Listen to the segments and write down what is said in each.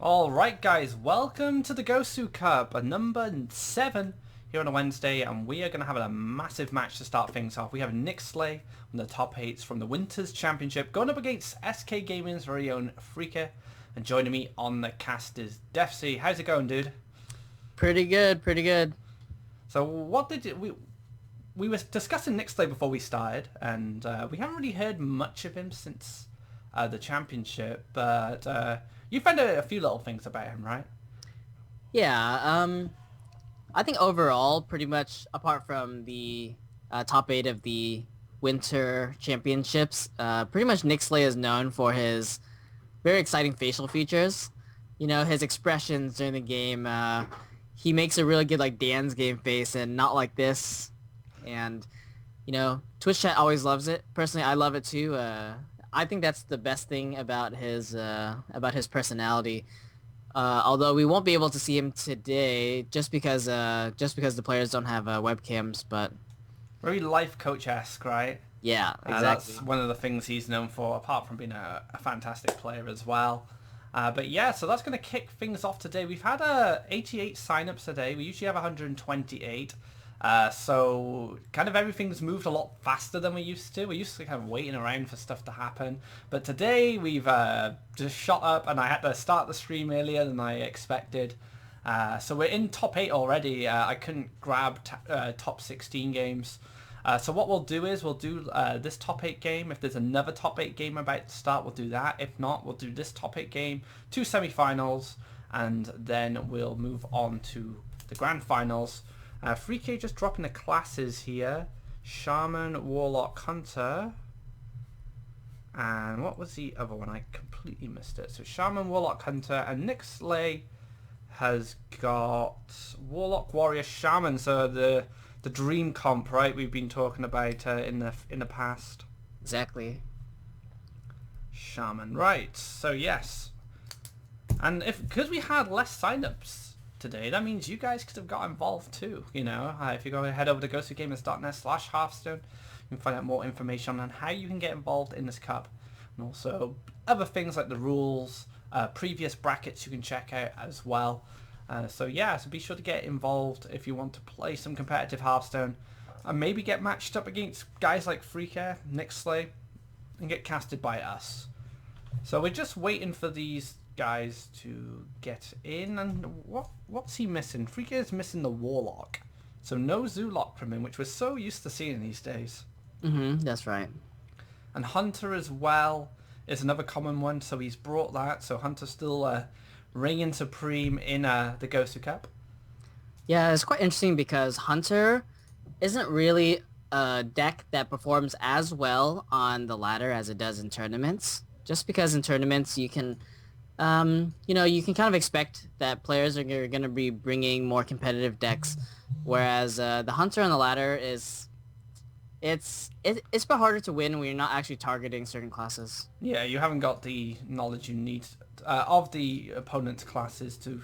Alright guys, welcome to the GosuCup, a number 7 here on a Wednesday, and we are going to have a massive match to start things off. We have Nick Slay on the top 8s from the Winters Championship going up against SK Gaming's very own Freaker, and joining me on the cast is Defsy. How's it going, dude? Pretty good, pretty good. So what did we were discussing Nick Slay before we started, and we haven't really heard much of him since the championship, but you found out a few little things about him, right? Yeah, I think overall, pretty much apart from the top 8 of the Winter Championships, pretty much Nick Slay is known for his very exciting facial features. You know, his expressions during the game. He makes a really good, like, Dan's game face and not like this. And, you know, Twitch chat always loves it. Personally, I love it too. I think that's the best thing about his personality. Although we won't be able to see him today, just because the players don't have webcams. But Very life coach-esque, right? yeah, exactly. That's one of the things he's known for, apart from being a fantastic player as well. But yeah, so that's going to kick things off today. We've had 88 signups today. We usually have 128. So kind of everything's moved a lot faster than we used to. We used to kind of waiting around for stuff to happen. But today we've just shot up, and I had to start the stream earlier than I expected. So we're in top 8 already. I couldn't grab top 16 games. So what we'll do is we'll do this top 8 game. If there's another top 8 game about to start, we'll do that. If not, we'll do this top 8 game, 2 semi-finals, and then we'll move on to the grand finals. 3K just dropping the classes here. Shaman, Warlock, Hunter. And what was the other one? I completely missed it. So Shaman, Warlock, Hunter, and Nick Slay has got Warlock, Warrior, Shaman. So the dream comp, right? We've been talking about in the past. Exactly. Shaman, right? So yes, and because we had less signups today, that means you guys could have got involved too. You know, if you go head over to gosugamers.net/Hearthstone, you can find out more information on how you can get involved in this cup, and also other things like the rules, previous brackets you can check out as well. So yeah, so be sure to get involved if you want to play some competitive Hearthstone, and maybe get matched up against guys like Freaker, Nick Slay, and get casted by us. So we're just waiting for these guys to get in, and what's he missing? Freaker is missing the Warlock, so no Zoolock from him, which we're so used to seeing these days. That's right. And Hunter as well is another common one, so he's brought that. So Hunter's still reigning supreme in the GosuCup. Yeah, it's quite interesting because Hunter isn't really a deck that performs as well on the ladder as it does in tournaments. Just because in tournaments you can, you can kind of expect that players are going to be bringing more competitive decks, whereas the Hunter on the ladder it's a bit harder to win when you're not actually targeting certain classes. Yeah, you haven't got the knowledge you need of the opponent's classes to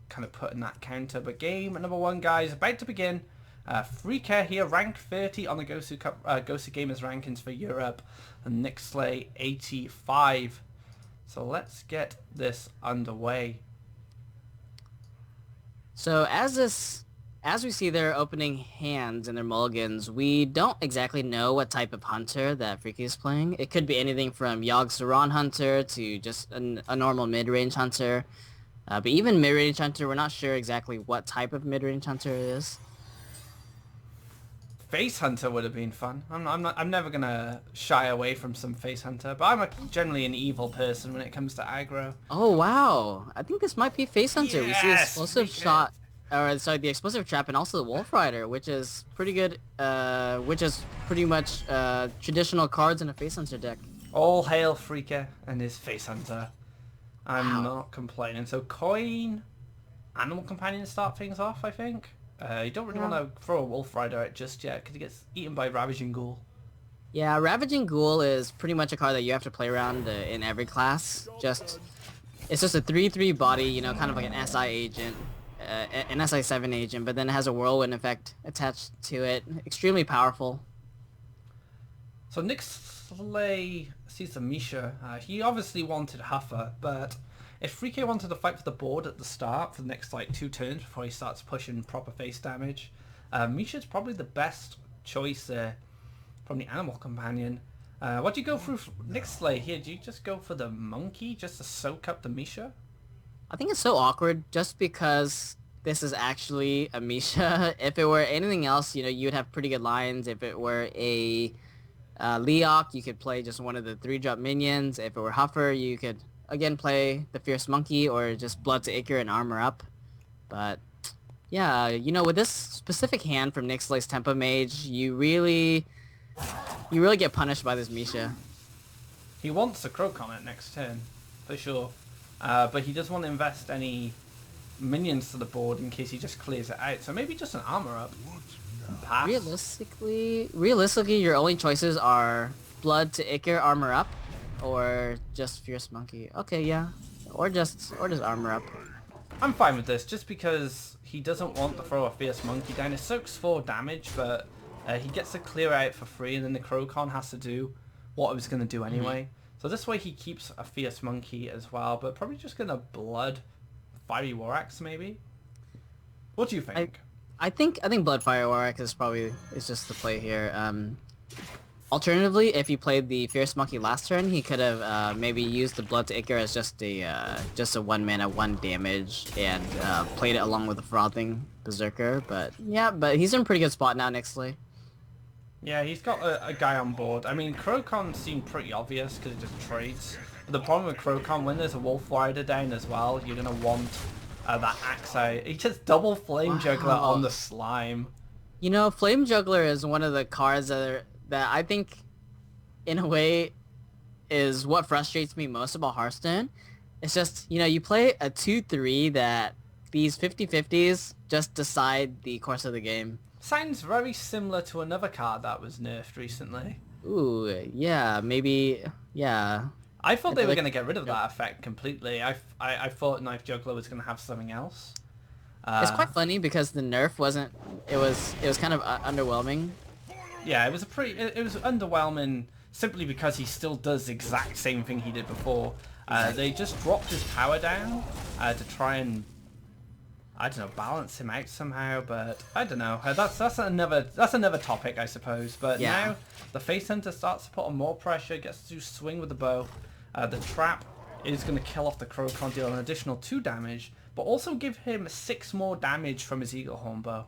kind of put in that counter. But game number 1, guys, about to begin. Freaker here, rank 30 on the GosuCup, Gosu Gamers rankings for Europe, and Nick Slay 85. So let's get this underway. So as we see their opening hands and their mulligans, we don't exactly know what type of Hunter that Freaky is playing. It could be anything from Yogg Saron Hunter to just a normal mid-range Hunter. But even mid-range Hunter, we're not sure exactly what type of mid-range Hunter it is. Face Hunter would have been fun. I'm never gonna shy away from some Face Hunter, but I'm generally an evil person when it comes to aggro. Oh wow! I think this might be Face Hunter. We see Yes, explosive shot, or sorry, the explosive trap, and also the Wolf Rider, which is pretty good. Which is pretty much traditional cards in a Face Hunter deck. All hail Freaker and his Face Hunter. I'm Wow. not complaining. So coin, Animal Companion start things off, I think. You don't really want to throw a Wolf Rider out just yet because he gets eaten by Ravaging Ghoul. Yeah, Ravaging Ghoul is pretty much a card that you have to play around in every class. It's just a 3/3 body, you know, kind of like an SI agent, an SI7 agent, but then it has a whirlwind effect attached to it. Extremely powerful. So Nick Slay sees the Misha. He obviously wanted Huffer, but If 3K wanted to fight for the board at the start for the next like 2 turns before he starts pushing proper face damage, Misha's probably the best choice there from the animal companion. What do you go through Nixley here? Do you just go for the monkey just to soak up the Misha? I think it's so awkward just because this is actually a Misha. If it were anything else, you would have pretty good lines. If it were a Leok, you could play just one of the 3-drop minions. If it were Huffer, you could, again, play the Fierce Monkey or just Blood to Ichor and Armor Up. But, yeah, with this specific hand from Nixley's Tempo Mage, you really get punished by this Misha. He wants a Crocon at next turn, for sure. But he doesn't want to invest any minions to the board in case he just clears it out. So maybe just an Armor Up. Pass. Realistically, your only choices are Blood to Ichor, Armor Up, or just Fierce Monkey. Okay, yeah. Or just Armor Up. I'm fine with this, just because he doesn't want to throw a Fierce Monkey down. It soaks 4 damage, but he gets to clear out for free, and then the Crocon has to do what it was going to do anyway. So this way he keeps a Fierce Monkey as well, but probably just going to Blood Fiery War Axe, maybe? What do you think? I think Blood Fire War Axe is just the play here. Alternatively, if he played the Fierce Monkey last turn, he could have maybe used the Blood to Ichor as just a 1 mana 1 damage and played it along with the Frothing Berserker. But yeah, he's in a pretty good spot now, Nixley. Yeah, he's got a guy on board. I mean, Crocon seemed pretty obvious because it just trades. But the problem with Crocon, when there's a Wolf Rider down as well, you're going to want that axe out. He just double Flame Juggler on the slime. Flame Juggler is one of the cards that I think, in a way, is what frustrates me most about Hearthstone. It's just, you play a 2-3 that these 50-50s just decide the course of the game. Sounds very similar to another card that was nerfed recently. Ooh, yeah, maybe, yeah. I thought they were going to get rid of that effect completely. I thought Knife Juggler was going to have something else. It's quite funny because the nerf wasn't. It was kind of underwhelming. Yeah, it was underwhelming simply because he still does the exact same thing he did before. They just dropped his power down to try and, I don't know, balance him out somehow. But I don't know. That's another topic, I suppose. But now the Face Hunter starts to put on more pressure, gets to swing with the bow. The trap is going to kill off the Crocon, deal an additional 2 damage, but also give him 6 more damage from his Eagle Horn bow.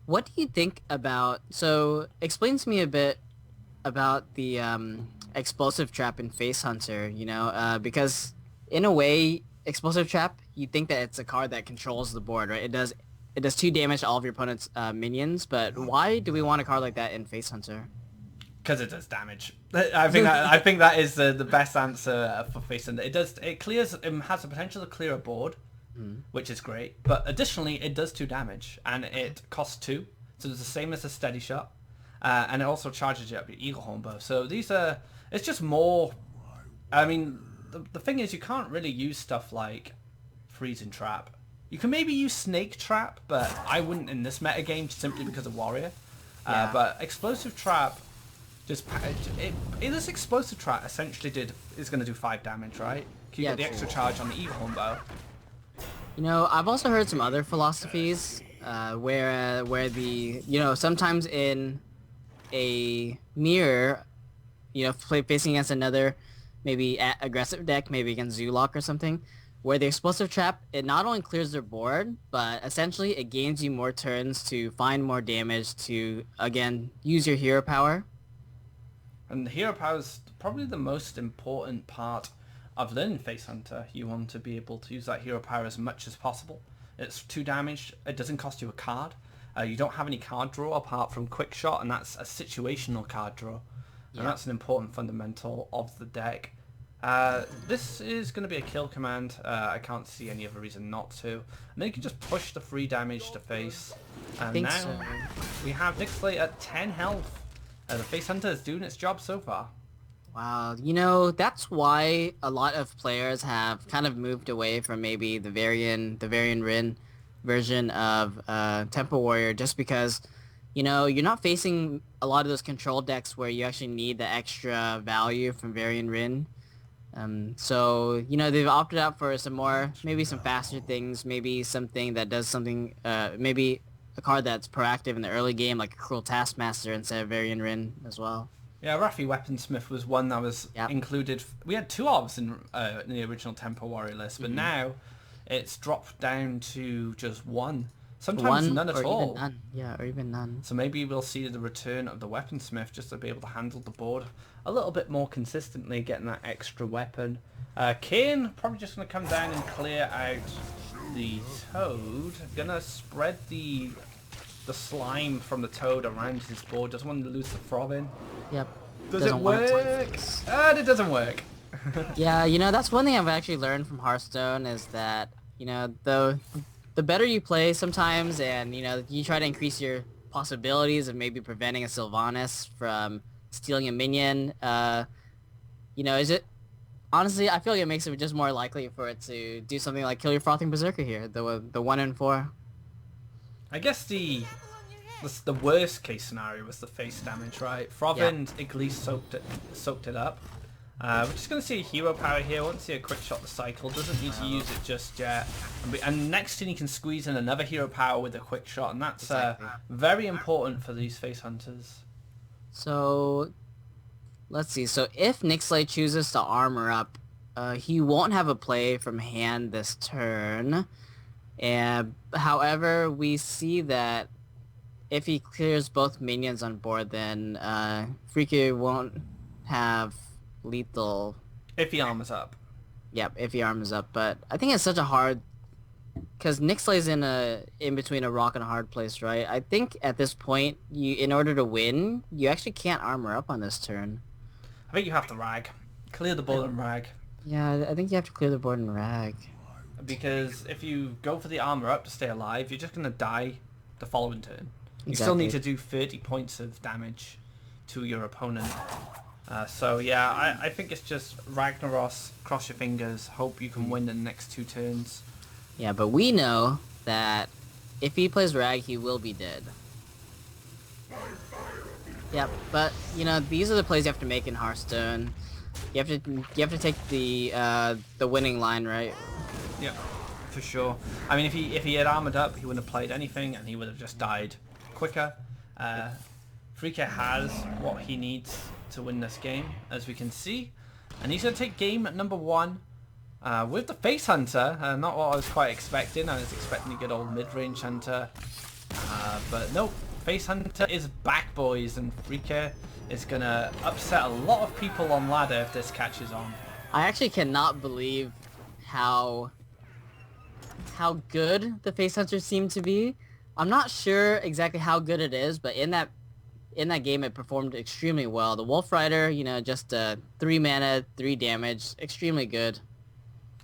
What do you think about... So, explain to me a bit about the Explosive Trap in Face Hunter, because in a way, Explosive Trap, you think that it's a card that controls the board, right? It does 2 damage to all of your opponent's minions, but why do we want a card like that in Face Hunter? Because it does damage. I think that is the best answer for Face Hunter. It has the potential to clear a board, which is great. But additionally, it does 2 damage, and it costs 2, so it's the same as a Steady Shot, and it also charges you up your Eagle Horn bow. So it's just more. I mean, the thing is, you can't really use stuff like Freezing Trap. You can maybe use Snake Trap, but I wouldn't in this meta game simply because of Warrior. But Explosive Trap. This Explosive Trap essentially is going to do 5 damage, right? You get the extra charge on the Eagle Horn bow. I've also heard some other philosophies where the sometimes in a mirror, facing against another maybe aggressive deck, maybe against Zulok or something, where the Explosive Trap, it not only clears their board, but essentially it gains you more turns to find more damage to, again, use your hero power. And the hero power is probably the most important part of learning Face Hunter. You want to be able to use that hero power as much as possible. It's 2 damage. It doesn't cost you a card. You don't have any card draw apart from Quick Shot, and that's a situational card draw. And that's an important fundamental of the deck. This is going to be a kill command. I can't see any other reason not to. And then you can just push the 3 damage to face. And now we have Nixley at 10 health. The Face Hunter is doing its job so far. Wow, that's why a lot of players have kind of moved away from maybe the Varian Rin version of Tempo Warrior, just because, you're not facing a lot of those control decks where you actually need the extra value from Varian Rin. So, they've opted out for some more, maybe some faster things, maybe something that does something, maybe a card that's proactive in the early game, like a Cruel Taskmaster instead of Varian Rin as well. Yeah, Raffi Weaponsmith was one that was included. We had 2 obs in the original Tempo Warrior list, but now it's dropped down to just 1. Sometimes One none at or all. even none. Yeah, or even none. So maybe we'll see the return of the Weaponsmith just to be able to handle the board a little bit more consistently, getting that extra weapon. Kane probably just going to come down and clear out the Toad. Gonna spread the slime from the Toad around his board. Doesn't want to lose the Frobin. Yep. Does it work? And it doesn't work. Yeah, that's one thing I've actually learned from Hearthstone is that, the better you play sometimes and, you try to increase your possibilities of maybe preventing a Sylvanas from stealing a minion, is it... Honestly, I feel like it makes it just more likely for it to do something like kill your Frothing Berserker here, the 1 in 4. I guess the worst case scenario was the face damage, right? Frobin at least soaked it up. We're just going to see a hero power here. Won't see a quick shot the cycle. Doesn't need to use it just yet. And next turn he can squeeze in another hero power with a quick shot. And that's very important for these face hunters. So, let's see. So if Nixlay chooses to armor up, he won't have a play from hand this turn. And however, we see that if he clears both minions on board, then Freaky won't have lethal if he armors up. Yep, if he armors up. But I think it's such a hard, because Nixlay's in between a rock and a hard place, right? I think at this point, in order to win, you actually can't armor up on this turn. I think you have to rag, clear the board and rag. Yeah, I think you have to clear the board and rag. Because if you go for the armor up to stay alive, you're just gonna die the following turn. You Exactly. still need to do 30 points of damage to your opponent. So yeah, I think it's just Ragnaros, cross your fingers, hope you can win the next 2 turns. Yeah, but we know that if he plays Rag, he will be dead. Yep, but these are the plays you have to make in Hearthstone. You have to take the winning line, right? Yeah, for sure. I mean, if he had armored up, he wouldn't have played anything, and he would have just died quicker. Freaky has what he needs to win this game, as we can see, and he's going to take game number 1 with the Face Hunter. Not what I was quite expecting. I was expecting a good old mid-range hunter, but nope. Face Hunter is back, boys, and Freaky is going to upset a lot of people on ladder if this catches on. I actually cannot believe how good the Face Hunters seem to be. I'm not sure exactly how good it is, but in that game it performed extremely well. The Wolf Rider, just 3 mana, 3 damage, extremely good.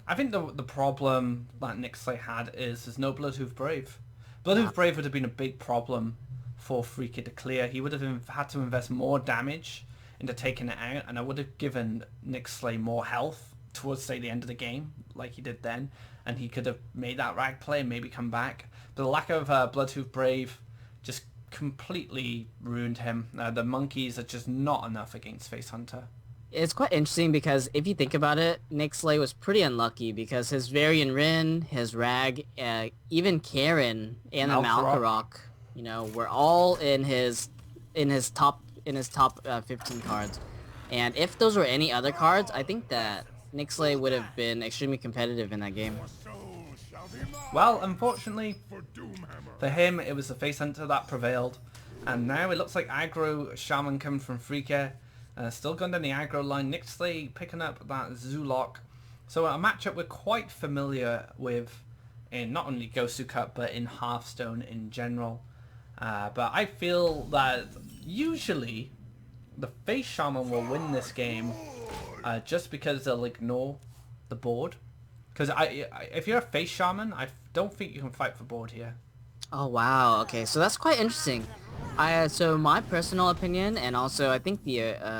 I think the problem that Nixlay had is there's no Bloodhoof Brave. Bloodhoof Brave would have been a big problem for Freaky to clear. He would have had to invest more damage into taking it out, and I would have given Nixlay more health towards, say, the end of the game, like he did then, and he could have made that rag play and maybe come back. But the lack of Bloodhoof Brave just completely ruined him. The monkeys are just not enough against Face Hunter. It's quite interesting because if you think about it, Nixlay was pretty unlucky because his Varian Rin, his Rag, even Karen and the Malkarok, were all in his top 15 cards. And if those were any other cards, I think that Nixlay would have been extremely competitive in that game. Well, unfortunately for him, it was the Face Hunter that prevailed. And now it looks like aggro Shaman coming from Freaky. Still going down the aggro line. Nixlay picking up that Zulok. So a matchup we're quite familiar with in not only GosuCup but in Hearthstone in general. But I feel that usually the Face Shaman will win this game just because they'll ignore the board. Because if you're a Face Shaman, I don't think you can fight for board here. Oh wow, okay, so that's quite interesting. So my personal opinion, and also I think I've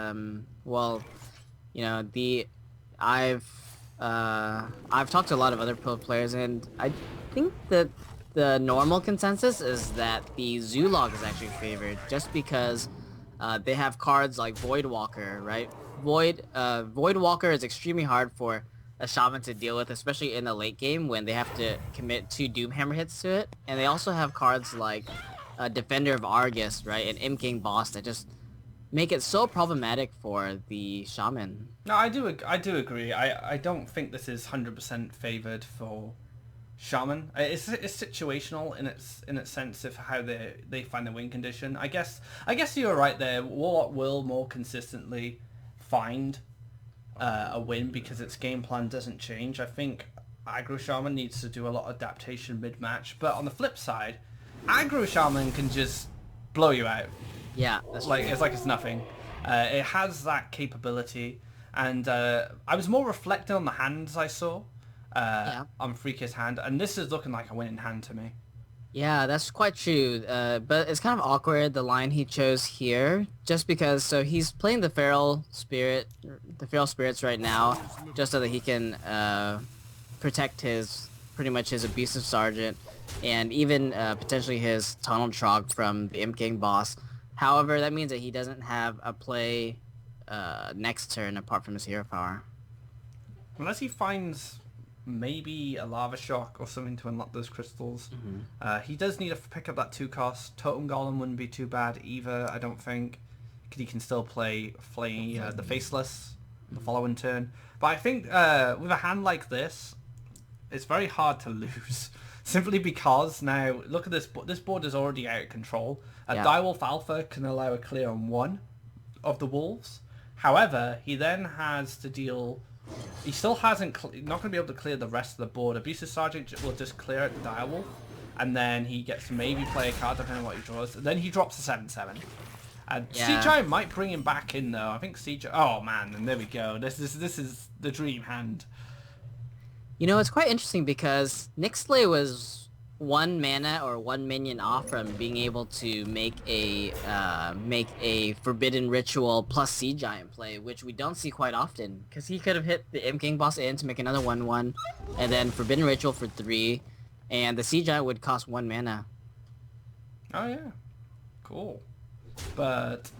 talked to a lot of other pro players, and I think that the normal consensus is that the Zulog is actually favored, just because they have cards like Voidwalker, right? Void Walker is extremely hard for a shaman to deal with, especially in the late game when they have to commit 2 Doomhammer hits to it. And they also have cards like Defender of Argus, right, and Imking Boss that just make it so problematic for the shaman. No, I do agree. I don't think this is 100% favored for shaman. It's situational in its sense of how they find the win condition. I guess you're right there. Warlock will more consistently find a win because its game plan doesn't change. I think aggro shaman needs to do a lot of adaptation mid match, but on the flip side, aggro shaman can just blow you out. Yeah, that's Like true. it's like it's nothing. It has that capability, and I was more reflecting on the hands I saw Yeah. on Freaker's hand, and this is looking like a winning hand to me. Yeah, that's quite true. But it's kind of awkward the line he chose here, just because. So he's playing the feral spirits right now, just so that he can protect pretty much his abusive sergeant, and even potentially his tunnel trog from the Imp King boss. However, that means that he doesn't have a play next turn apart from his hero power. Unless he finds maybe a lava shock or something to unlock those crystals. He does need to pick up that 2 cost. Totem Golem wouldn't be too bad either, I don't think, because he can still play the Faceless the following turn. But I think with a hand like this, it's very hard to lose. Simply because now, look at this, this board is already out of control. Yeah. Direwolf Alpha can allow a clear on 1 of the wolves. However, he then has to deal... He still hasn't... not going to be able to clear the rest of the board. Abusive Sergeant will just clear out the Direwolf. And then he gets to maybe play a card depending on what he draws. And then he drops a 7/7. And Yeah. CGI might bring him back in though. I think CGI... Oh man, and there we go. This is the dream hand. You know, it's quite interesting because Nixley was 1 mana or 1 minion off from being able to make a Forbidden Ritual plus Sea Giant play, which we don't see quite often. Because he could have hit the Imp King boss in to make another 1/1, and then Forbidden Ritual for 3, and the Sea Giant would cost 1 mana. Oh yeah, cool. But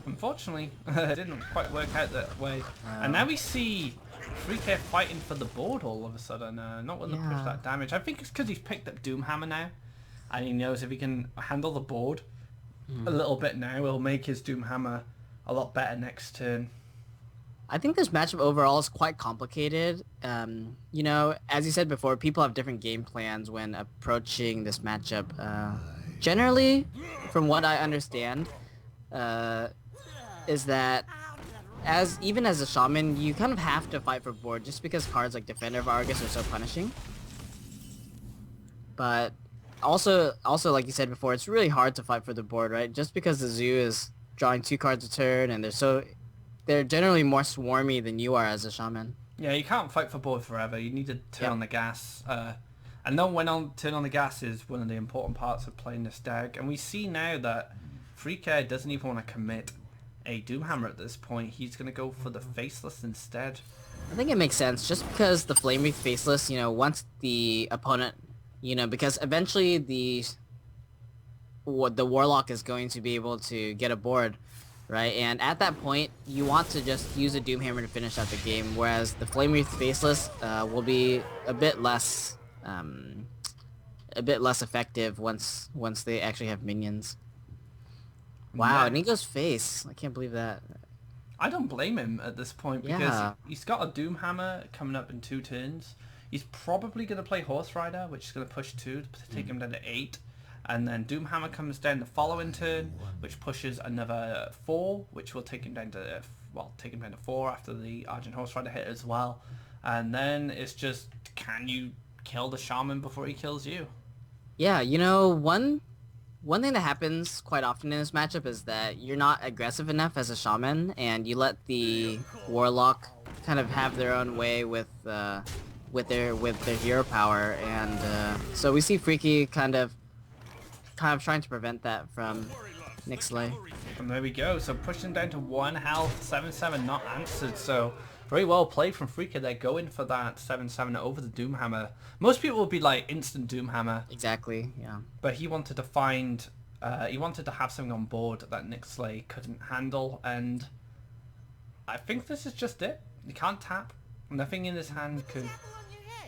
unfortunately, it didn't quite work out that way. And now we see 3K fighting for the board all of a sudden, not willing to push Yeah. that damage. I think it's because he's picked up Doomhammer now, and he knows if he can handle the board a little bit now, he'll make his Doomhammer a lot better next turn. I think this matchup overall is quite complicated. You know, as you said before, people have different game plans when approaching this matchup. Generally, from what I understand, is that even as a shaman, you kind of have to fight for board just because cards like Defender of Argus are so punishing. But also like you said before, it's really hard to fight for the board, right? Just because the zoo is drawing 2 cards a turn and they're generally more swarmy than you are as a shaman. Yeah, you can't fight for board forever. You need to turn Yep. on the gas. And knowing when on turn on the gas is one of the important parts of playing this deck. And we see now that Freaker doesn't even want to commit a Doomhammer at this point. He's going to go for the Faceless instead. I think it makes sense just because the Flame Wreath Faceless, you know, once the opponent, you know, because eventually the Warlock is going to be able to get a board, right? And at that point, you want to just use a Doomhammer to finish out the game, whereas the Flame Wreath Faceless will be a bit less effective once they actually have minions. Wow, Yeah. and he goes face. I can't believe that. I don't blame him at this point because Yeah. he's got a Doomhammer coming up in 2 turns. He's probably going to play Horse Rider, which is going to push 2 to take him down to 8. And then Doomhammer comes down the following turn, which pushes another 4, which will take him down to 4 after the Argent Horse Rider hit as well. And then it's just, can you kill the Shaman before he kills you? Yeah, you know, one thing that happens quite often in this matchup is that you're not aggressive enough as a shaman, and you let the warlock kind of have their own way with their hero power, and so we see Freaky kind of trying to prevent that from Nixley. And there we go. So pushing down to 1 health, 7/7 not answered. So very well played from Freaker. They're going for that 7/7 over the Doomhammer. Most people would be like instant Doomhammer, Exactly, yeah. but he wanted to find, he wanted to have something on board that Nixley couldn't handle, and I think this is just it. He can't tap. Nothing in his hand could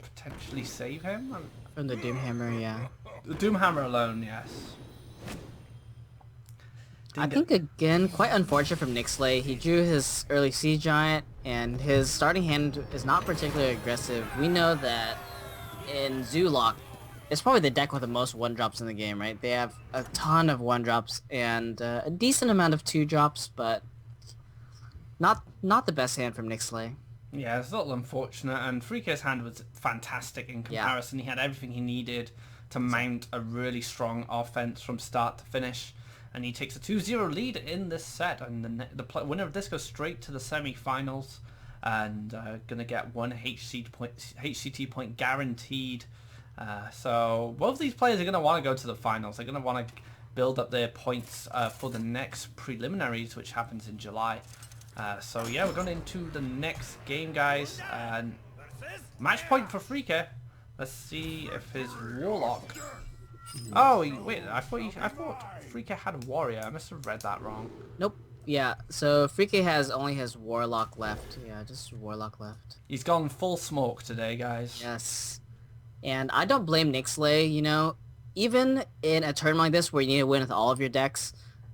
potentially save him. From the Doomhammer, yeah. The Doomhammer alone, yes. I think, again, quite unfortunate from Nixley. He drew his early Sea Giant, and his starting hand is not particularly aggressive. We know that in Zoolock, it's probably the deck with the most 1-drops in the game, right? They have a ton of 1-drops and a decent amount of 2-drops, but not the best hand from Nixley. Yeah, it's a little unfortunate, and Freako's hand was fantastic in comparison. Yeah. He had everything he needed to mount a really strong offense from start to finish, and he takes a 2-0 lead in this set, and the winner of this goes straight to the semi-finals, and gonna get 1 HCT point guaranteed. So both of these players are going to want to go to the finals. They're going to want to build up their points for the next preliminaries, which happens in July. So yeah, we're going into the next game, guys. Match point for Freaka. Let's see if his Warlock... Oh, wait, I thought Freaka had a Warrior. I must have read that wrong. Nope. Yeah, so Freaka only has Warlock left. Yeah, just Warlock left. He's gone full smoke today, guys. Yes. And I don't blame Nixley, you know, even in a tournament like this where you need to win with all of your decks,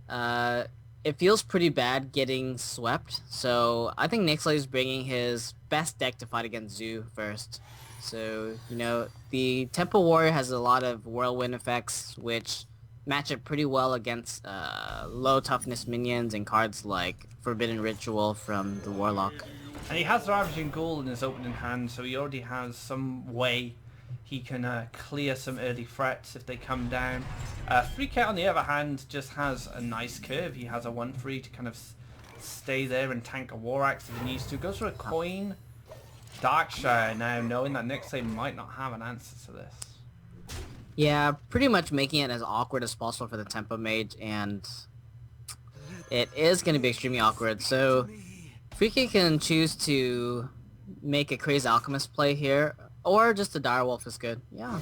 it feels pretty bad getting swept. So I think Nixley is bringing his best deck to fight against Zoo first. So, you know, the Temple Warrior has a lot of Whirlwind effects, which match up pretty well against low toughness minions and cards like Forbidden Ritual from the Warlock. And he has the Ravaging Ghoul in his opening hand, so he already has some way he can clear some early threats if they come down. Freakout, on the other hand, just has a nice curve. He has a 1-3 to kind of stay there and tank a War Axe if he needs to. Goes for a coin. Darkshire now, knowing that Nixley might not have an answer to this. Yeah, pretty much making it as awkward as possible for the Tempo Mage, and it is going to be extremely awkward. So Freaky can choose to make a Crazy Alchemist play here, or just a Direwolf is good. Yeah.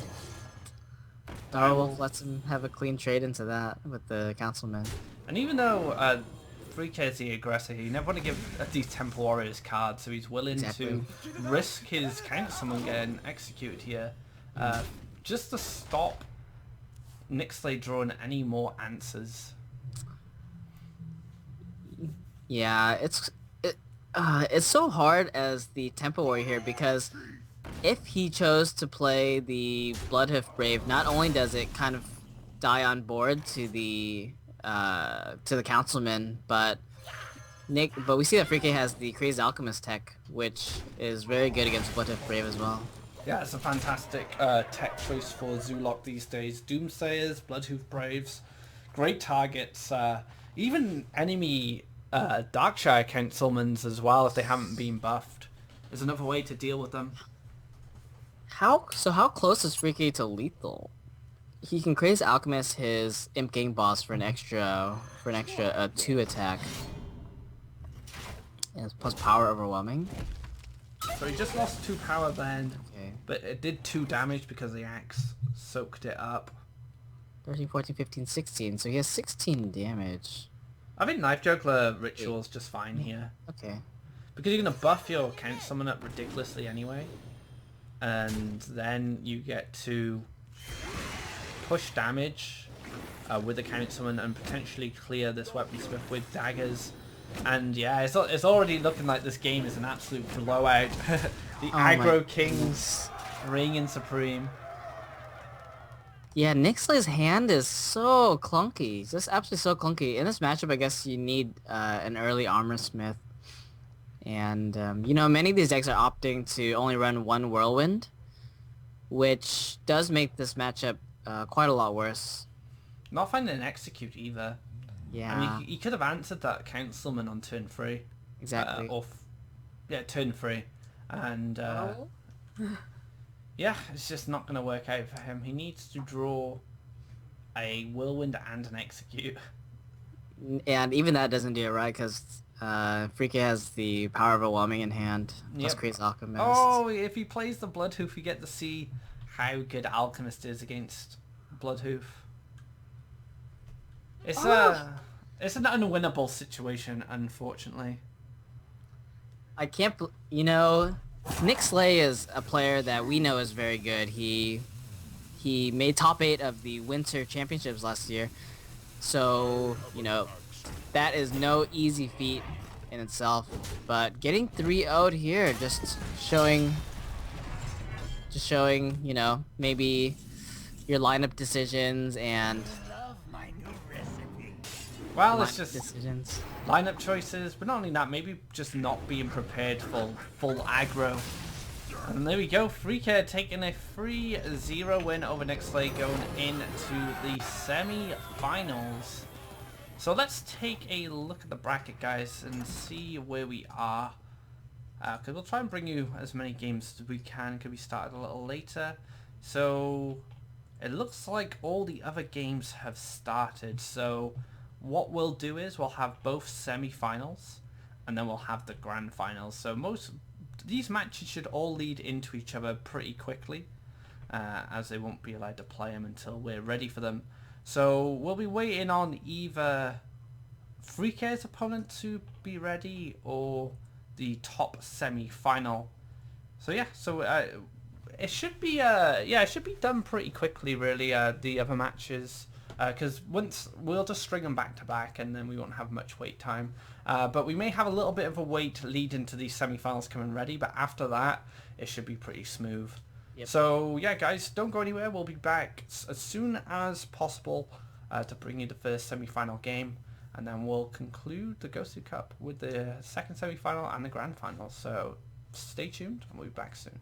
Direwolf lets him have a clean trade into that with the Councilman. And even though Freaky is the aggressor, he never want to give these Temple Warriors cards, so he's willing to risk his Councilman getting executed here, just to stop Nixley drawing any more answers. Yeah, it's so hard as the Temple Warrior here, because if he chose to play the Bloodhoof Brave, not only does it kind of die on board to the Councilman, but we see that Freaky has the Crazy Alchemist tech, which is very good against Bloodhoof Brave as well. Yeah, it's a fantastic tech choice for Zoolock these days. Doomsayers, Bloodhoof Braves, great targets. Even enemy Darkshire Councilmans as well, if they haven't been buffed, is another way to deal with them. How close is Freaky to lethal? He can Crazy Alchemist his Imp Gang boss for an extra 2 attack. And plus power overwhelming. So he just lost 2 power then, okay, but it did 2 damage because the axe soaked it up. 13, 14, 15, 16, so he has 16 damage. I think Knife Juggler Ritual's just fine here. Okay. Because you're going to buff your Councilman up ridiculously anyway. And then you get to push damage with the Councilman and potentially clear this Weaponsmith with daggers. And yeah, it's already looking like this game is an absolute blowout. The aggro kings reigning supreme. Yeah, Nixley's hand is so clunky. It's just absolutely so clunky. In this matchup, I guess you need an early Armor Smith. And, you know, many of these decks are opting to only run 1 Whirlwind, which does make this matchup quite a lot worse. Not finding an execute either. Yeah. I mean, he could have answered that Councilman on turn 3. Exactly. Turn 3. And, yeah, it's just not going to work out for him. He needs to draw a Whirlwind and an execute. And even that doesn't do it right, because Freaky has the power overwhelming in hand. Plus Crazy Alchemist. Oh, if he plays the Bloodhoof, you get to see how good Alchemist is against Bloodhoof. It's an unwinnable situation, unfortunately. I can't, you know, Nick Slay is a player that we know is very good. He made top 8 of the Winter Championships last year. So, that is no easy feat in itself. But getting 3-0'd here, just showing, maybe your lineup decisions and Well, it's lineup just decisions. lineup choices, but not only that, maybe just not being prepared for full aggro. And there we go, Freaker taking a 3-0 win over Nick Slay going into the semi-finals. So let's take a look at the bracket, guys, and see where we are. Because we'll try and bring you as many games as we can, because we started a little later. So it looks like all the other games have started. So what we'll do is we'll have both semi-finals, and then we'll have the grand finals. So these matches should all lead into each other pretty quickly, as they won't be allowed to play them until we're ready for them. So we'll be waiting on either Freaker's opponent to be ready or the top semi-final. So yeah, it should be it should be done pretty quickly, really. The other matches, because once we'll just string them back to back, and then we won't have much wait time. But we may have a little bit of a wait leading to these semi-finals coming ready, but after that, it should be pretty smooth. Yep. So yeah, guys, don't go anywhere. We'll be back as soon as possible to bring you the first semi-final game, and then we'll conclude the GosuCup with the second semi-final and the grand final. So stay tuned, and we'll be back soon.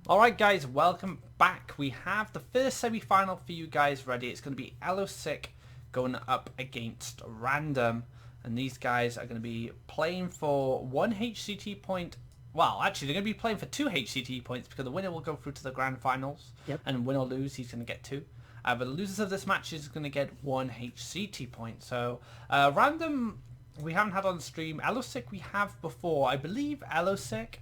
Alright guys, welcome back. We have the first semi-final for you guys ready. It's going to be GosuCup going up against Random. And these guys are going to be playing for 1 HCT point. Well, actually, they're going to be playing for 2 HCT points because the winner will go through to the grand finals. Yep. And win or lose, he's going to get 2. But the losers of this match is going to get 1 HCT point. So, Random, we haven't had on stream. GosuCup we have before. I believe GosuCup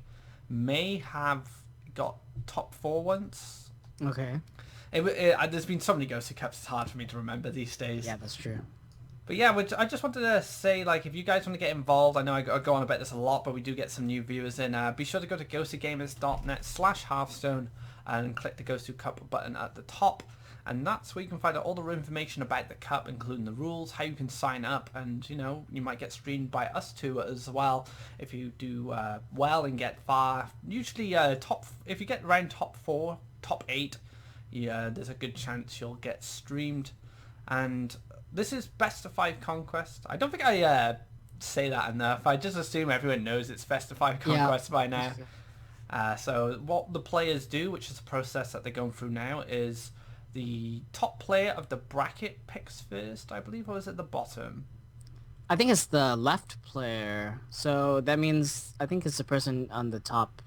may have got top 4 once. Okay. There's been so many GosuCups, it's hard for me to remember these days. Yeah, that's true. But yeah, I just wanted to say, like, if you guys want to get involved, I know I go on about this a lot, but we do get some new viewers in. Be sure to go to gosugamers.net/Hearthstone and click the GosuCup button at the top. And that's where you can find out all the information about the cup, including the rules, how you can sign up, and, you know, you might get streamed by us two as well if you do well and get far. Usually, if you get around top 4, top 8, yeah, there's a good chance you'll get streamed. And this is best of 5 conquest. I don't think I say that enough. I just assume everyone knows it's best of 5 conquest by now. So what the players do, which is the process that they're going through now, is the top player of the bracket picks first, I believe, or is it the bottom? I think it's the left player. So that means I think it's the person on the top.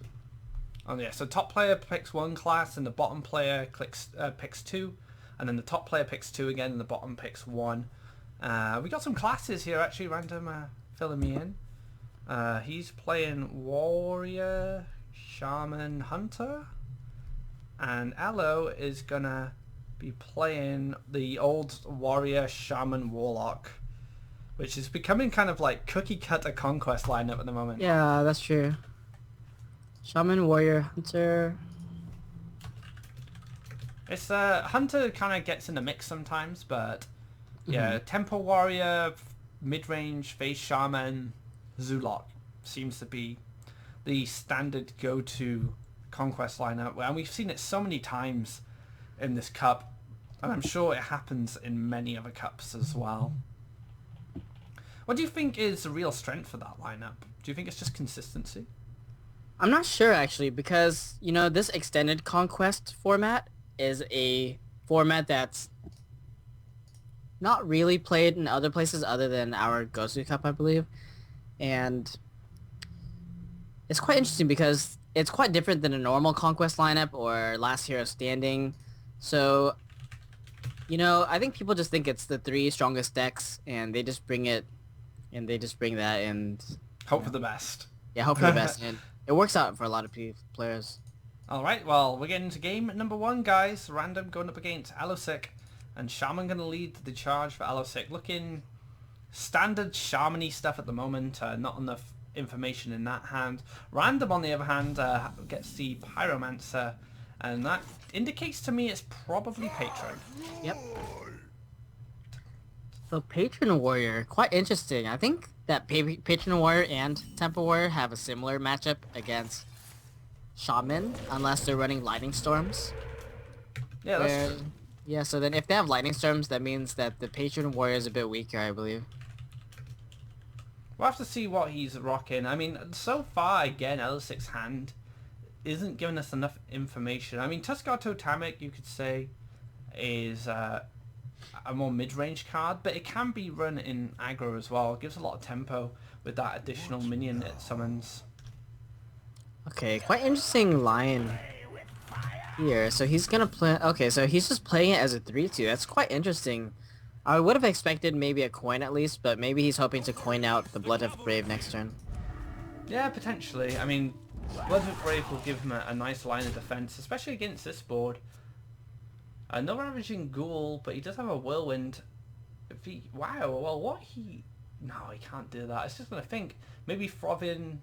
Oh yeah, so top player picks 1 class and the bottom player picks 2. And then the top player picks 2 again and the bottom picks 1. We got some classes here actually, Random filling me in. He's playing Warrior, Shaman, Hunter. And Elo is gonna be playing the old Warrior, Shaman, Warlock, which is becoming kind of like cookie cutter conquest lineup at the moment. Yeah, that's true. Shaman, Warrior, Hunter. It's Hunter kind of gets in the mix sometimes, but yeah, Temple Warrior, mid-range, Phase Shaman, Zulok seems to be the standard go-to conquest lineup, and we've seen it so many times in this cup, and I'm sure it happens in many other cups as well. What do you think is the real strength for that lineup? Do you think it's just consistency? I'm not sure actually, because you know this extended conquest format is a format that's not really played in other places other than our GosuCup, I believe, and it's quite interesting because it's quite different than a normal conquest lineup or last hero standing. So, you know, I think people just think it's the 3 strongest decks, and they just bring it, and they just bring that, and hope for the best. Yeah, hope for the best, and it works out for a lot of players. All right, well, we're getting into game number 1, guys. Random going up against GosuCup, and Shaman going to lead the charge for GosuCup. Looking standard Shaman-y stuff at the moment, not enough information in that hand. Random, on the other hand, gets the Pyromancer, and that indicates to me it's probably Patron. Yep. So Patron Warrior, quite interesting. I think that Patron Warrior and Temple Warrior have a similar matchup against Shaman, unless they're running Lightning Storms. Yeah, that's true. Yeah, so then if they have Lightning Storms, that means that the Patron Warrior is a bit weaker, I believe. We'll have to see what he's rocking. I mean, so far, again, GosuCup's hand isn't giving us enough information. I mean, Tuskar Totemic, you could say, is a more mid-range card, but it can be run in aggro as well. It gives a lot of tempo with that additional minion it summons. Okay, quite interesting line here. So he's gonna play... Okay, so he's just playing it as a 3-2. That's quite interesting. I would have expected maybe a coin at least, but maybe he's hoping to coin out the Blood of Brave next turn. Yeah, potentially. I mean, Blood of Brave will give him a nice line of defense, especially against this board. No Ravaging Ghoul, but he does have a Whirlwind. If he... Wow, well, what he... No, he can't do that. It's just going to think. Maybe Frothing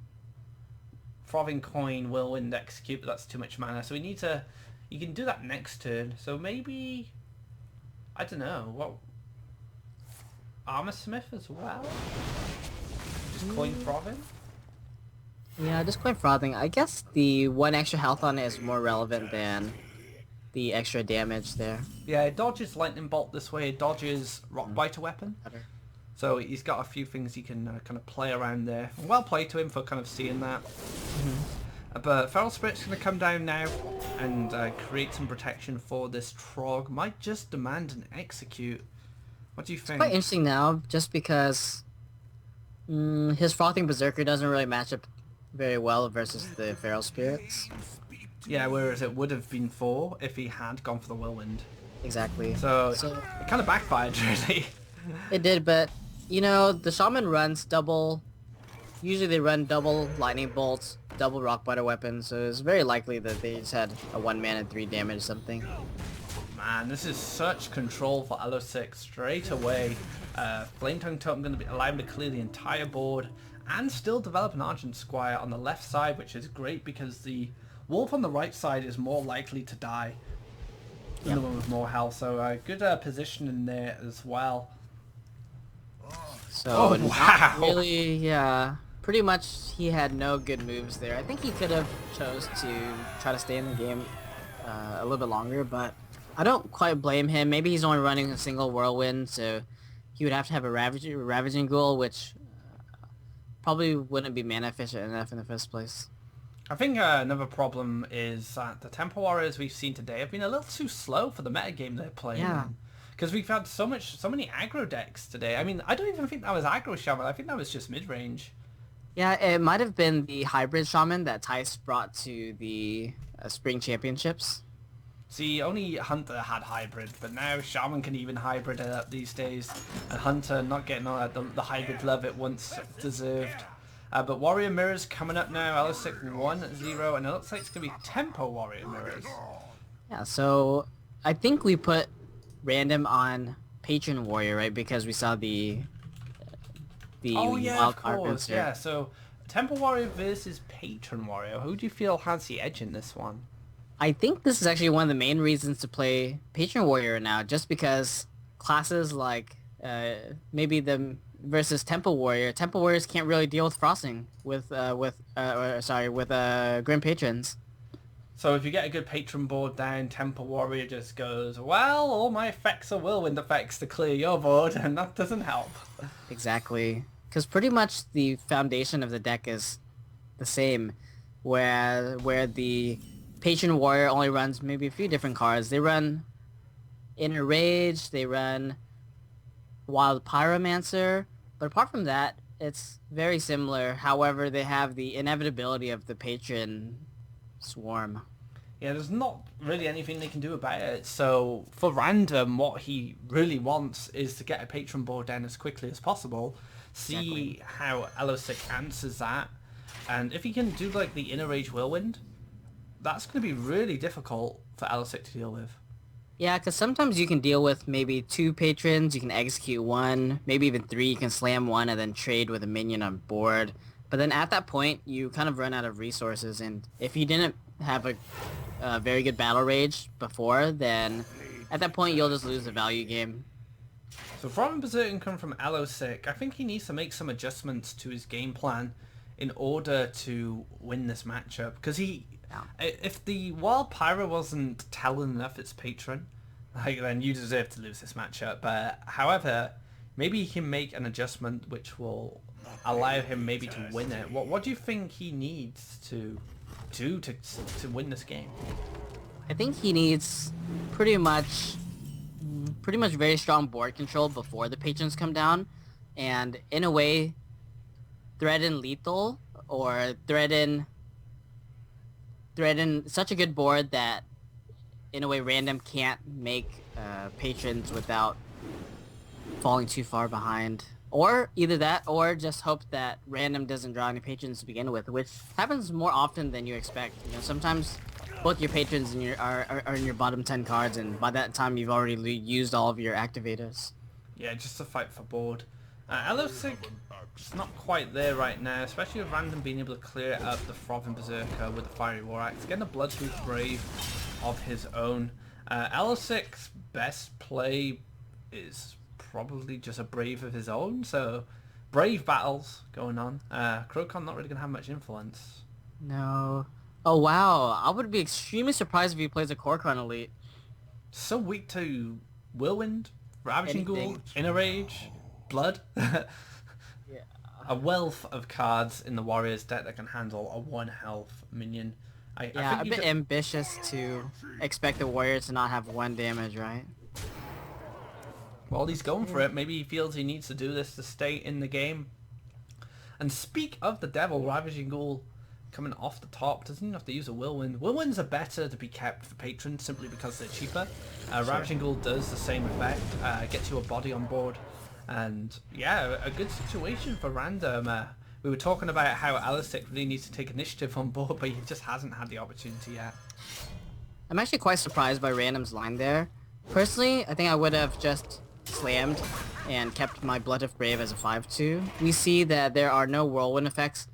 Coin, Whirlwind, Execute, but that's too much mana. So we need to... You can do that next turn. So maybe... I don't know. What... Armor Smith as well? Just coin Frothing? Yeah, just coin Frothing. I guess the 1 extra health on it is more relevant than the extra damage there. Yeah, it dodges Lightning Bolt this way. It dodges Rock Biter Weapon. So he's got a few things he can kind of play around there. Well played to him for kind of seeing that. But Feral Spirit's going to come down now and create some protection for this Trog. Might just demand an execute. What do you think? Quite interesting now, just because his Frothing Berserker doesn't really match up very well versus the Feral Spirits. Yeah, whereas it would have been 4 if he had gone for the Whirlwind. Exactly. So it kind of backfired, really. It did, but, you know, the Shaman runs double... Usually they run double Lightning Bolts, double Rock Butter weapons, so it's very likely that they just had a 1 mana 3 damage or something. Man, this is such control for Elo6 straight away. Flame Tongue Totem going to be allowing him to clear the entire board and still develop an Argent Squire on the left side, which is great because the Wolf on the right side is more likely to die than the one with more health. So good position in there as well. So wow! Really, yeah. Pretty much he had no good moves there. I think he could have chose to try to stay in the game a little bit longer, but I don't quite blame him. Maybe he's only running a single Whirlwind, so he would have to have a Ravaging Ghoul, which probably wouldn't be mana efficient enough in the first place. I think another problem is that the Temple Warriors we've seen today have been a little too slow for the metagame they're playing. Yeah. Because we've had so many aggro decks today. I mean, I don't even think that was aggro shaman. I think that was just mid-range. Yeah, it might have been the hybrid shaman that Tice brought to the Spring Championships. See, only Hunter had hybrid, but now Shaman can even hybrid it up these days. And Hunter not getting the hybrid love it once deserved. But Warrior Mirrors coming up now. Elo6 1-0, and it looks like it's going to be Tempo Warrior Mirrors. Yeah, so I think we put random on Patron Warrior, right? Because we saw the of course, yeah. So Temple Warrior versus Patron Warrior. Who do you feel has the edge in this one? I think this is actually one of the main reasons to play Patron Warrior now, just because classes like maybe the versus Temple Warrior. Temple Warriors can't really deal with frosting with Grim Patrons. So if you get a good patron board down, Temple Warrior just goes, well, all my effects are whirlwind effects to clear your board, and that doesn't help. Exactly. Because pretty much the foundation of the deck is the same, where the Patron Warrior only runs maybe a few different cards. They run Inner Rage, they run Wild Pyromancer, but apart from that, it's very similar. However, they have the inevitability of the Patron Swarm. Yeah, there's not really anything they can do about it. So for random, what he really wants is to get a patron board down as quickly as possible. See how Elo6 answers that. And if he can do like the Inner Rage Whirlwind, that's going to be really difficult for Elo6 to deal with. Yeah, because sometimes you can deal with maybe 2 patrons, you can execute 1, maybe even 3, you can slam 1 and then trade with a minion on board. But then at that point, you kind of run out of resources, and if you didn't have a very good battle rage before, then at that point you'll just lose the value game. So from Berserk come from Elo6, I think he needs to make some adjustments to his game plan in order to win this matchup. Because if the Wild Pyro wasn't telling enough its patron, then you deserve to lose this matchup. But however, maybe he can make an adjustment which will allow him maybe to win it. What do you think he needs to do to win this game? I think he needs pretty much very strong board control before the patrons come down, and in a way threaten lethal or threaten such a good board that in a way random can't make patrons without falling too far behind. Or either that, or just hope that random doesn't draw any patrons to begin with, which happens more often than you expect. You know, sometimes both your patrons are in your bottom 10 cards, and by that time you've already used all of your activators. Yeah, just to fight for board. Elo6 is not quite there right now, especially with random being able to clear up the Frothing Berserker with the Fiery War Axe, getting a Bloodtooth Brave of his own. Elo6's best play is probably just a Brave of his own, so Brave battles going on. Crocon not really going to have much influence. No. Oh wow, I would be extremely surprised if he plays a Korkon Elite. So weak to Whirlwind, Ravaging Ghoul, Anything. Inner Rage, Blood. a wealth of cards in the Warriors deck that can handle a 1 health minion. I Yeah, think a bit ambitious to expect the Warriors to not have 1 damage, right? Well, he's going for it. Maybe he feels he needs to do this to stay in the game. And speak of the devil, Ravaging Ghoul coming off the top. Doesn't even have to use a Whirlwind. Whirlwinds are better to be kept for patrons simply because they're cheaper. Ravaging Ghoul does the same effect. Gets you a body on board. And yeah, a good situation for Random. We were talking about how Alistic really needs to take initiative on board, but he just hasn't had the opportunity yet. I'm actually quite surprised by Random's line there. Personally, I think I would have just slammed and kept my Blood of Brave as a 5-2. We see that there are no Whirlwind effects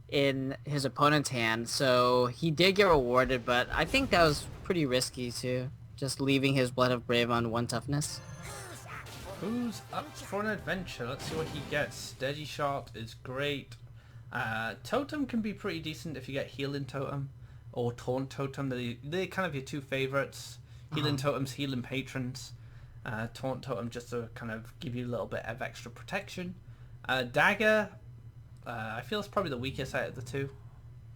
in his opponent's hand, so he did get rewarded, but I think that was pretty risky too. Just leaving his Blood of Brave on 1 toughness. Who's up for an adventure? Let's see what he gets. Steady Shot is great. Totem can be pretty decent if you get Healing Totem or Taunt Totem. They're kind of your 2 favorites. Healing Totem's healing patrons. Taunt Totem just to kind of give you a little bit of extra protection. Dagger, I feel it's probably the weakest out of the 2.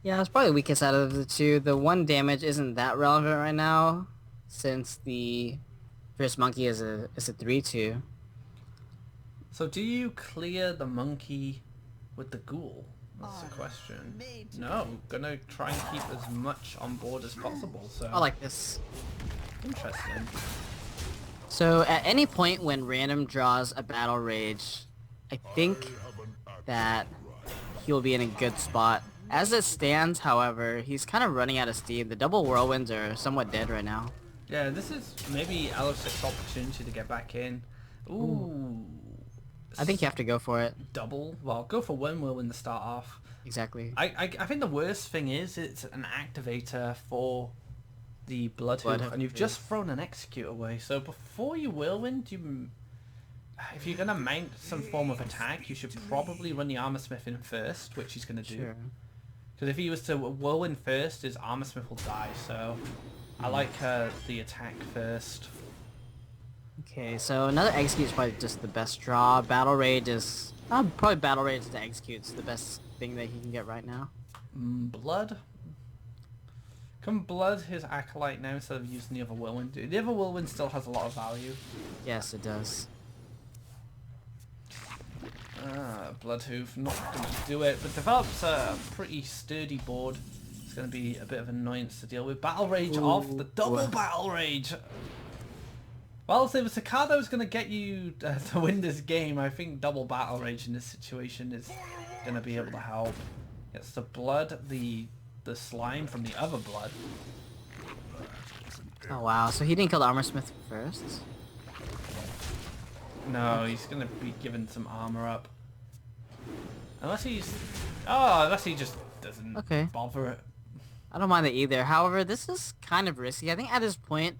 Yeah, it's probably the weakest out of the 2. The 1 damage isn't that relevant right now, since the Fierce Monkey is a 3-2. So do you clear the monkey with the ghoul? That's the question. No, gonna try and keep as much on board as possible. So I like this. Interesting. So at any point when Random draws a Battle Rage, I think that he'll be in a good spot. As it stands, however, he's kind of running out of steam. The double Whirlwinds are somewhat dead right now. Yeah, this is maybe Alistic's opportunity to get back in. Ooh. I think you have to go for it. Double? Well, go for 1 Whirlwind to start off. Exactly. I think the worst thing is it's an activator for the Bloodhoof, and you've just thrown an Execute away. So before you Whirlwind, if you're going to mount some form of attack, you should probably run the Armorsmith in first, which he's going to do. Sure. Because if he was to Whirlwind first, his Armorsmith will die, so I like the attack first. Okay, so another Execute is probably just the best draw. Battle Rage is... probably Battle Rage to Execute's the best thing that he can get right now. Blood? Can Blood his Acolyte now instead of using the other Whirlwind? The other Whirlwind still has a lot of value. Yes, it does. Bloodhoof not going to do it, but develops a pretty sturdy board. It's going to be a bit of an annoyance to deal with. Battle Rage off, the double Battle Rage! Well, if it was a card that was going to get you to win this game, I think double Battle Rage in this situation is going to be able to help. It's the blood, the slime from the other blood. Oh wow, so he didn't kill the Armorsmith first? No, he's going to be given some armor up. Unless he just doesn't bother it. I don't mind that either. However, this is kind of risky. I think at this point,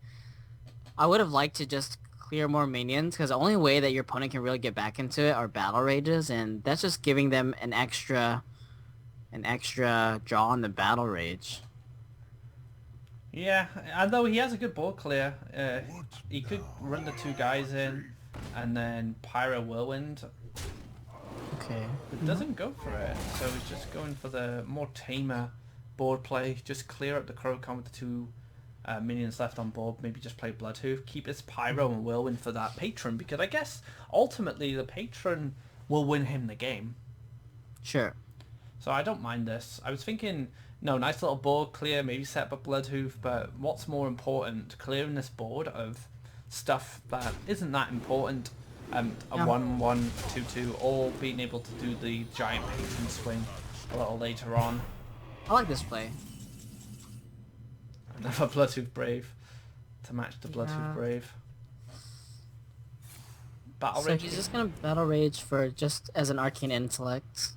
I would have liked to just clear more minions, because the only way that your opponent can really get back into it are Battle Rages, and that's just giving them an extra draw on the Battle Rage. Yeah, although he has a good board clear. He could run the 2 guys in, and then Pyro Whirlwind. Okay. It doesn't go for it, so he's just going for the more tamer board play. Just clear up the Crowcon with the 2 minions left on board. Maybe just play Bloodhoof. Keep his Pyro and Whirlwind for that patron, because I guess ultimately the patron will win him the game. Sure. So I don't mind this. I was thinking, no, nice little board clear, maybe set up a Bloodhoof, but what's more important? Clearing this board of stuff that isn't that important. A 1-1, 2-2, or being able to do the giant patron swing a little later on. I like this play. Another Bloodhoof Brave to match the Bloodhoof Brave. Battle Rage. So he's just gonna Battle Rage for just as an Arcane Intellect.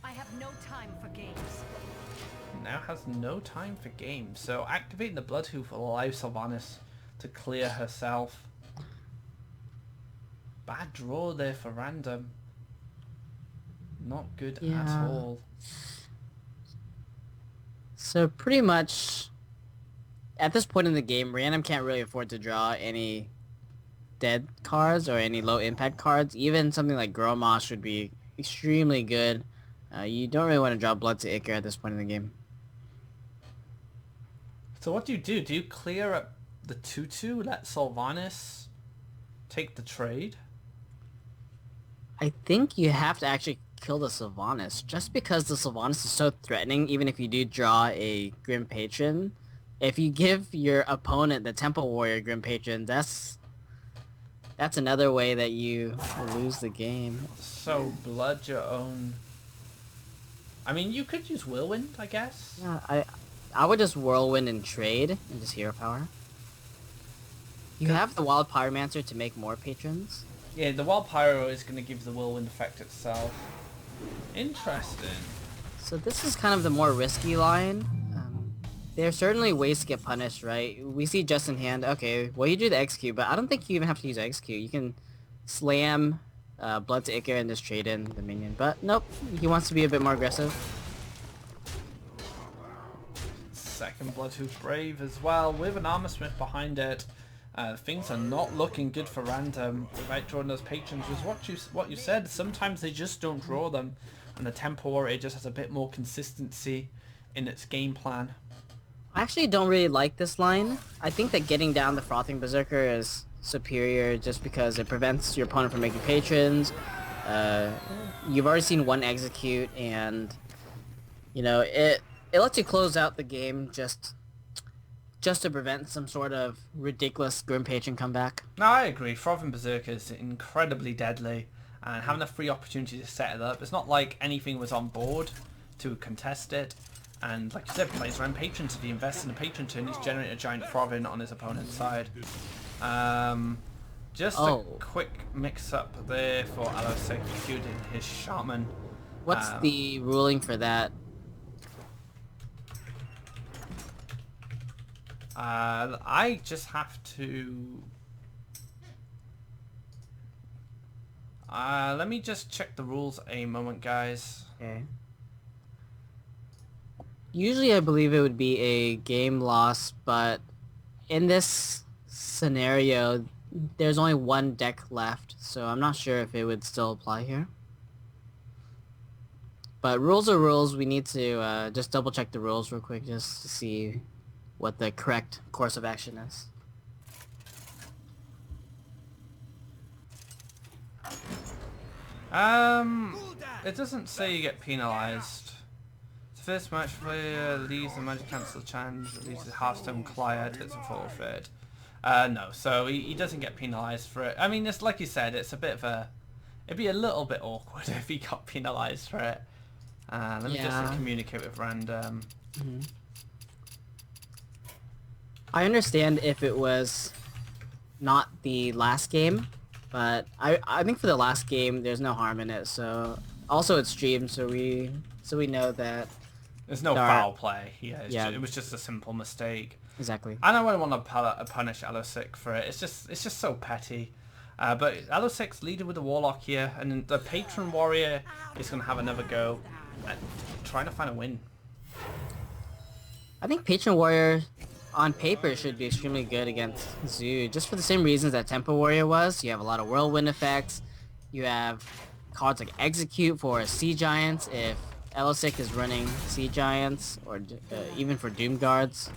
I have no time for games. Now has no time for games. So activating the Bloodhoof will allow Sylvanas to clear herself. Bad draw there for Random. Not good at all. So pretty much, at this point in the game, Random can't really afford to draw any dead cards or any low impact cards, even something like Grommash would be extremely good. You don't really want to drop Blood to Icar at this point in the game. So what do? Do you clear up the 2/2, let Sylvanas take the trade? I think you have to actually kill the Sylvanas, just because the Sylvanas is so threatening. Even if you do draw a Grim Patron, if you give your opponent the Temple Warrior Grim Patron, that's another way that you lose the game. So blood your own. I mean, you could use Whirlwind, I guess. Yeah, I would just Whirlwind and trade and just Hero Power. You have the Wild Pyromancer to make more patrons. Yeah, the Wild Pyro is going to give the Whirlwind effect itself. Interesting. So this is kind of the more risky line. There are certainly ways to get punished, right? We see just in hand. Okay, well you do the execute, but I don't think you even have to use execute. You can slam Blood to Icar and just trade in the minion. But nope, he wants to be a bit more aggressive. Second Bloodhoof Brave as well, with an Armor Smith behind it. Things are not looking good for Random without drawing those patrons. Was what you said. Sometimes they just don't draw them, and the Temple Warrior just has a bit more consistency in its game plan. I actually don't really like this line. I think that getting down the Frothing Berserker is superior just because it prevents your opponent from making patrons. You've already seen one execute, and you know it lets you close out the game just to prevent some sort of ridiculous Grim Patron comeback. No, I agree. Frothing Berserker is incredibly deadly, and having a free opportunity to set it up, it's not like anything was on board to contest it. And like you said, plays around patrons. If he invests in a patron turn, he's generated a giant Frothing on his opponent's side. Just a quick mix-up there for Alosek executing his Shaman. What's the ruling for that? I just have to... let me just check the rules a moment, guys. Okay. Usually I believe it would be a game loss, but in this scenario, there's only one deck left, so I'm not sure if it would still apply here. But rules are rules. We need to just double check the rules real quick just to see what the correct course of action is. It doesn't say you get penalized. The first match player leaves the magic cancel challenge, leaves the Hearthstone Client, it's a forfeit. No, so he doesn't get penalized for it. I mean, it's like you said, it's a bit of a... It'd be a little bit awkward if he got penalized for it. Let me just communicate with Random. Mm-hmm. I understand if it was not the last game, but I think for the last game there's no harm in it. So also it's streamed, so we know that there's no foul play. Yeah, it was just a simple mistake. Exactly. I don't want to punish Alosik for it. It's just so petty. But Alosik's leading with the Warlock here, and the Patron Warrior is going to have another go at trying to find a win. I think Patron Warrior on paper should be extremely good against Zoo, just for the same reasons that Temple Warrior was. You have a lot of Whirlwind effects. You have cards like Execute for Sea Giants if Elosic is running Sea Giants, or even for Doom Guards.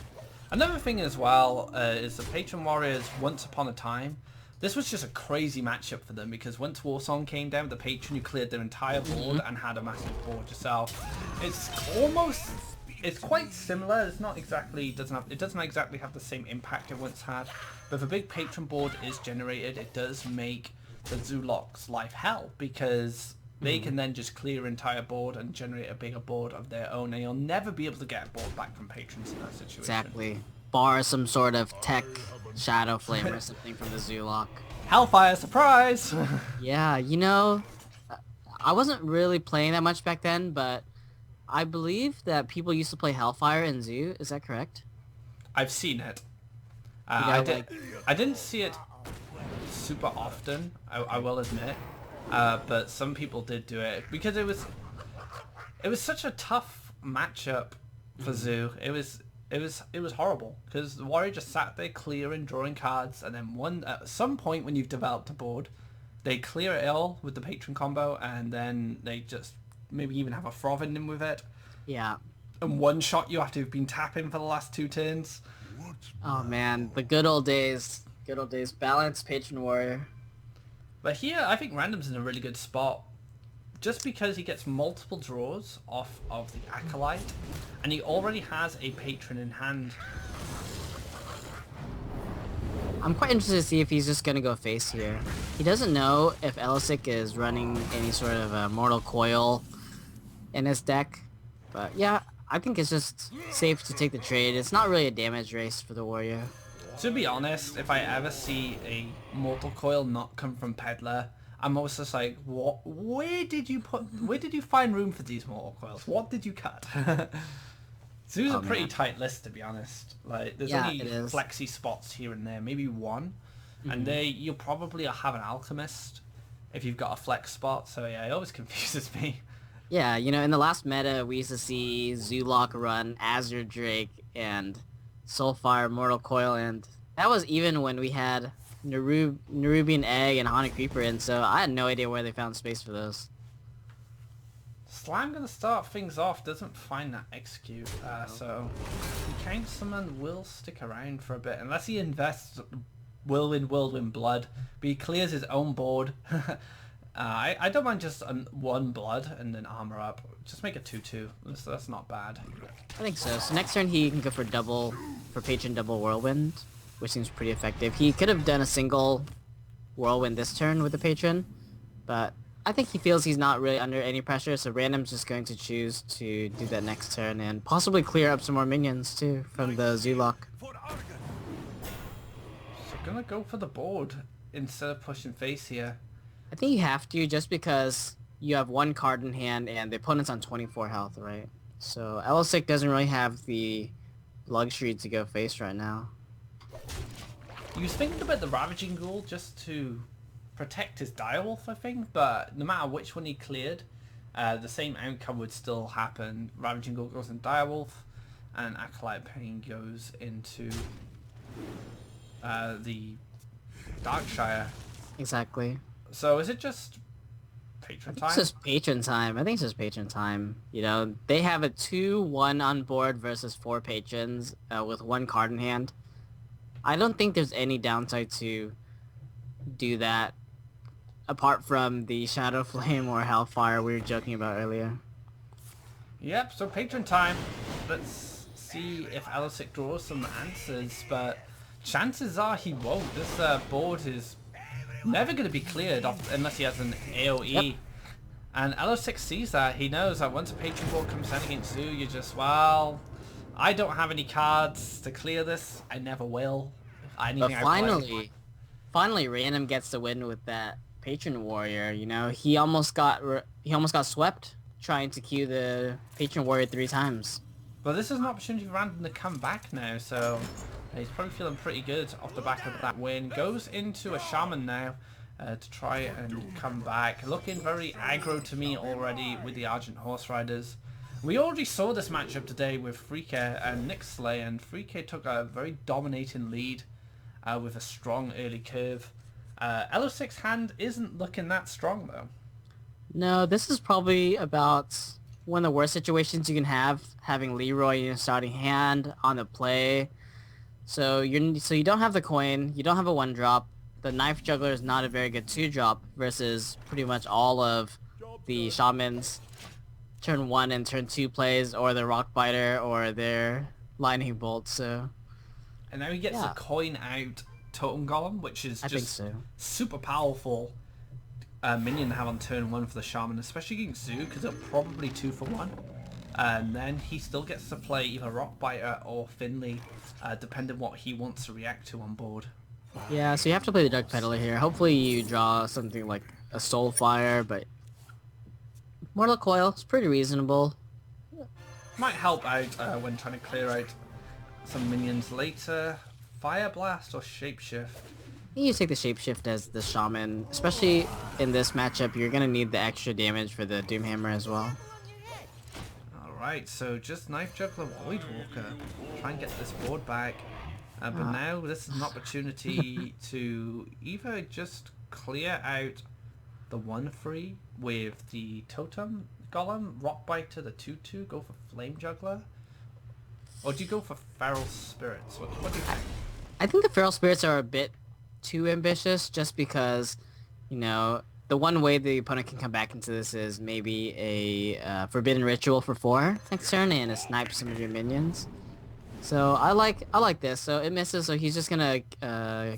Another thing as well is the Patron Warriors, once upon a time, this was just a crazy matchup for them, because once Warsong came down, the Patron, you cleared their entire board and had a massive board yourself. It's quite similar. It's not exactly, it doesn't exactly have the same impact it once had, but if a big Patron board is generated, it does make the Zulok's life hell, because they can then just clear entire board and generate a bigger board of their own, and you'll never be able to get a board back from patrons in that situation. Exactly. Bar some sort of tech Shadow Flame or something from the Zulok. Hellfire surprise! Yeah, you know, I wasn't really playing that much back then, but I believe that people used to play Hellfire in Zoo. Is that correct? I've seen it. I didn't see it super often, I will admit. But some people did do it because it was such a tough matchup for Zoo. It it was horrible because the warrior just sat there clearing, drawing cards, and then at some point when you've developed a board, they clear it all with the patron combo, and then they just maybe even have a froth in with it. Yeah. And one shot you after you've been tapping for the last 2 turns. Oh man, the good old days. Good old days. Balance, patron warrior. But here, I think Random's in a really good spot. Just because he gets multiple draws off of the Acolyte, and he already has a patron in hand. I'm quite interested to see if he's just going to go face here. He doesn't know if Elisic is running any sort of a Mortal Coil in his deck. But yeah, I think it's just safe to take the trade. It's not really a damage race for the warrior. To be honest, if I ever see a Mortal Coil not come from Peddler, I'm always just like, what? Where did you find room for these Mortal Coils? What did you cut? Zoo's a pretty tight list, to be honest. Like, there's only flexy spots here and there, maybe one, and you'll probably have an Alchemist if you've got a flex spot. So yeah, it always confuses me. Yeah, you know, in the last meta, we used to see Zoolock run Azure Drake and Soulfire Mortal Coil, and that was even when we had Nerubian Egg and Haunted Creeper in, so I had no idea where they found space for those. Slime gonna start things off, doesn't find that execute, so Count Summon will stick around for a bit, unless he invests Whirlwind Blood, but he clears his own board. I don't mind just one blood and then armor up. Just make it 2/2. That's not bad. I think so. So next turn he can go for patron double Whirlwind, which seems pretty effective. He could have done a single Whirlwind this turn with the patron, but I think he feels he's not really under any pressure, so Random's just going to choose to do that next turn and possibly clear up some more minions too from the Zoolock. So gonna go for the board instead of pushing face here. I think you have to, just because you have one card in hand and the opponent's on 24 health, right? So Elisic doesn't really have the luxury to go face right now. He was thinking about the Ravaging Ghoul just to protect his Direwolf, I think, but no matter which one he cleared, the same outcome would still happen. Ravaging Ghoul goes in Direwolf, and Acolyte Pain goes into the Darkshire. Exactly. So is it just patron time? It's just patron time. I think it's just patron time. You know, they have a 2-1 on board versus 4 patrons with 1 card in hand. I don't think there's any downside to do that, apart from the Shadow Flame or Hellfire we were joking about earlier. Yep, so patron time. Let's see if Elisic draws some answers, but chances are he won't. This board is never going to be cleared off unless he has an AoE. Yep. And Elisic sees that. He knows that once a patron board comes down against Zoo, you're just, well, I don't have any cards to clear this. I never will. But finally, Random gets the win with that patron warrior. You know, he almost got swept trying to queue the patron warrior 3 times. But this is an opportunity for Random to come back now, so he's probably feeling pretty good off the back of that win. Goes into a Shaman now to try and come back. Looking very aggro to me already with the Argent Horse Riders. We already saw this matchup today with Freake and Nixlay, and Freake took a very dominating lead with a strong early curve. Elisic's hand isn't looking that strong though. No, this is probably about one of the worst situations you can have, having Leroy in your starting hand on the play. So you don't have the coin, you don't have a 1-drop. The Knife Juggler is not a very good 2-drop versus pretty much all of the Shamans turn 1 and turn 2 plays, or their Rockbiter or their Lightning Bolt. So, and now he gets a coin out Totem Golem, which is just super powerful minion to have on turn 1 for the Shaman, especially against Zoo, because it'll probably 2 for 1. And then he still gets to play either Rockbiter or Finley, depending what he wants to react to on board. Yeah, so you have to play the Dark Peddler here. Hopefully you draw something like a Soulfire, but Mortal Coil is pretty reasonable. Might help out when trying to clear out some minions later. Fire Blast or Shapeshift? You take the Shapeshift as the Shaman, especially in this matchup. You're going to need the extra damage for the Doomhammer as well. Right, so just Knife Juggler Voidwalker. Try and get this board back. But now this is an opportunity to either just clear out the 1-3 with the Totem Golem, Rock Biter, the 2-2, go for Flame Juggler? Or do you go for Feral Spirits? What do you think? I think the Feral Spirits are a bit too ambitious just because, you know, the one way the opponent can come back into this is maybe a Forbidden Ritual for 4 next turn and a snipe some of your minions. So I like this. So it misses, so he's just gonna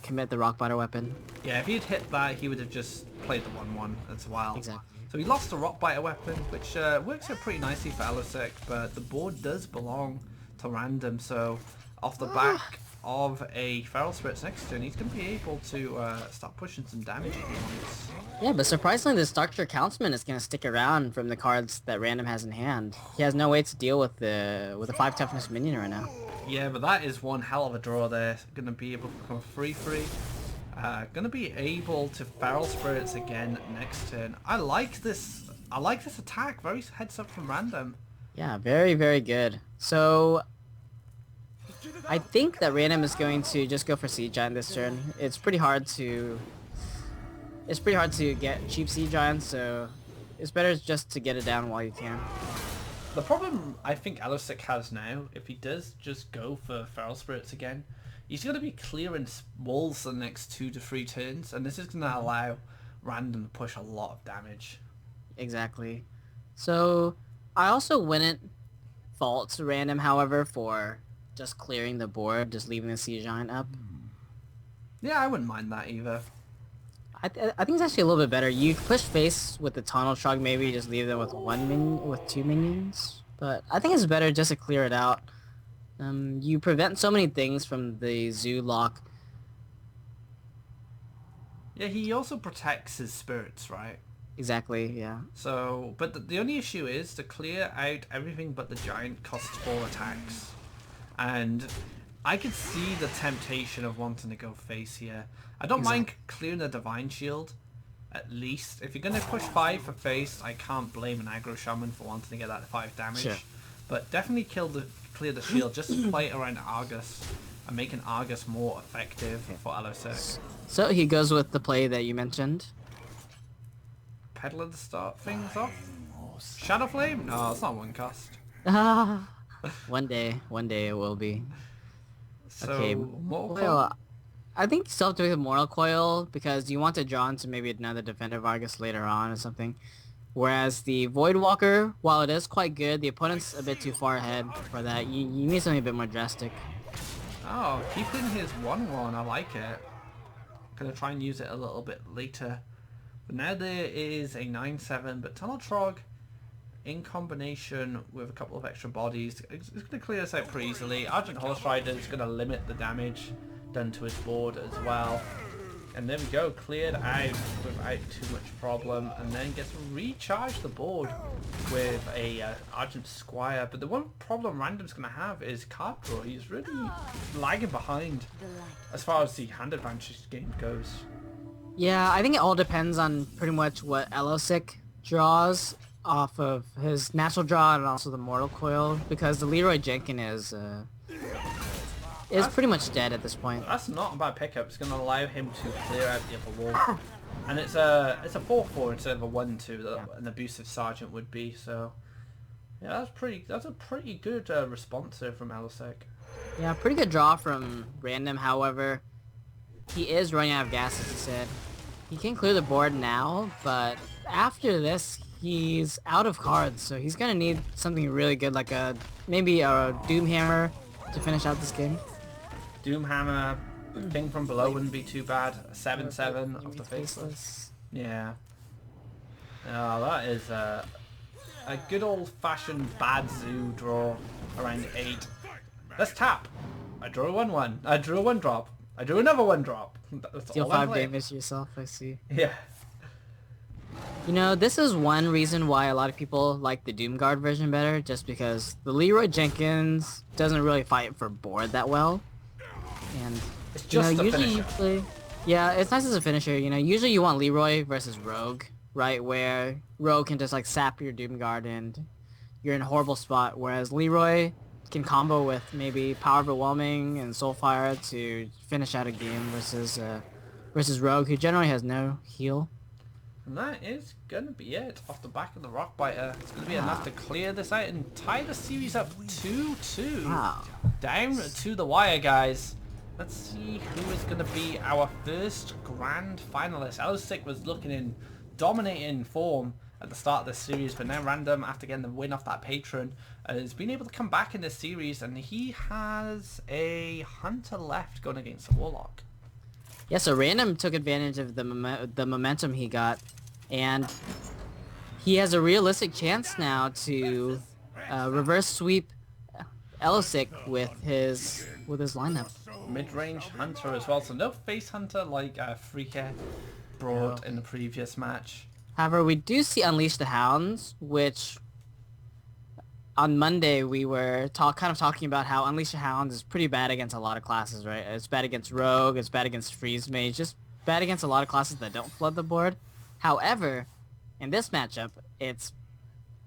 commit the Rockbiter weapon. Yeah, if he'd hit that, he would have just played the 1-1 as well. Exactly. So he lost the Rockbiter weapon, which works out pretty nicely for Alosec, but the board does belong to Random, so off the back of a Feral Spirits next turn, he's going to be able to start pushing some damage if he wants. Yeah, but surprisingly, the Starcher Councilman is going to stick around from the cards that Random has in hand. He has no way to deal with the 5 toughness minion right now. Yeah, but that is one hell of a draw there. Going to be able to become 3-3. Going to be able to Feral Spirits again next turn. I like this attack. Very heads up from Random. Yeah, very, very good. So I think that Random is going to just go for Siege Giant this turn. It's pretty hard to get cheap Siege Giants, so it's better just to get it down while you can. The problem I think Alosec has now, if he does just go for Feral Spirits again, he's going to be clearing walls the next 2 to 3 turns, and this is going to allow Random to push a lot of damage. Exactly. So I also wouldn't fault Random, however, for just clearing the board, just leaving the Siege Giant up. Yeah, I wouldn't mind that either. I think it's actually a little bit better. You push face with the Tunnel Shrug, maybe just leave them with 2 minions. But I think it's better just to clear it out. You prevent so many things from the Zoo Lock. Yeah, he also protects his spirits, right? Exactly, yeah. So, but the only issue is to clear out everything but the giant costs 4 attacks. And I could see the temptation of wanting to go face here. I don't mind clearing the Divine Shield, at least. If you're going to push 5 for face, I can't blame an aggro shaman for wanting to get that 5 damage. Sure. But definitely clear the shield just to play it around Argus and make an Argus more effective for Alosec. So he goes with the play that you mentioned. Peddler to start things off. Shadow Flame? No, it's not 1 cost. One day it will be. So, Okay, Mortal well, I think you still have to do the Mortal Coil because you want to draw into maybe another Defender of Argus later on or something. Whereas the Voidwalker, while it is quite good, the opponent's a bit too far ahead for that. You need something a bit more drastic. Oh, keeping his 1-1, I like it. Gonna try and use it a little bit later. But now there is a 9-7, but Tunnel Trog in combination with a couple of extra bodies, it's going to clear this out pretty easily. Argent Horse Rider is going to limit the damage done to his board as well. And there we go, cleared out without too much problem, and then gets to recharge the board with a Argent Squire. But the one problem Random's going to have is card draw. He's really lagging behind as far as the hand advantage game goes. Yeah, I think it all depends on pretty much what Alosec draws off of his natural draw and also the Mortal Coil, because the Leroy Jenkins is pretty much dead at this point. That's not a bad pickup. It's going to allow him to clear out the upper wall. And it's a 4-4 instead of a 1-2 that an abusive sergeant would be. So yeah, that's a pretty good response there from Alosec. Yeah, pretty good draw from Random. However, he is running out of gas, as you said. He can clear the board now, but after this, he's out of cards, so he's gonna need something really good, like maybe a Doomhammer to finish out this game. Doomhammer, King from Below wouldn't be too bad. A 7-7 of the Faceless. Yeah. Oh, that is a good old-fashioned bad zoo draw around 8. Let's tap. I drew a 1-1. I drew a 1-drop. I drew another 1-drop. Deal 5 damage to yourself, I see. Yeah. You know, this is one reason why a lot of people like the Doomguard version better, just because the Leroy Jenkins doesn't really fight for board that well. And it's just usually finisher. you play... Yeah, it's nice as a finisher, you know. Usually you want Leroy versus Rogue, right? Where Rogue can just like sap your Doomguard and, you're in a horrible spot. Whereas Leroy can combo with maybe Power Overwhelming and Soulfire to finish out a game versus Rogue, who generally has no heal. And that is going to be it off the back of the Rockbiter. It's going to be enough to clear this out and tie the series up 2-2. Wow. Down to the wire, guys. Let's see who is going to be our first grand finalist. Elosic was looking in dominating form at the start of this series, but now Random, after getting the win off that Patron, has been able to come back in this series, and he has a Hunter left going against the Warlock. Yeah, so Random took advantage of the momentum he got, and he has a realistic chance now to reverse sweep Elosic with his lineup. Mid-range Hunter as well, so no face Hunter like Freaker brought in the previous match. However, we do see Unleash the Hounds, which on Monday we were kind of talking about how Unleash the Hounds is pretty bad against a lot of classes, right? It's bad against Rogue, it's bad against Freeze Mage, just bad against a lot of classes that don't flood the board. However, in this matchup, it's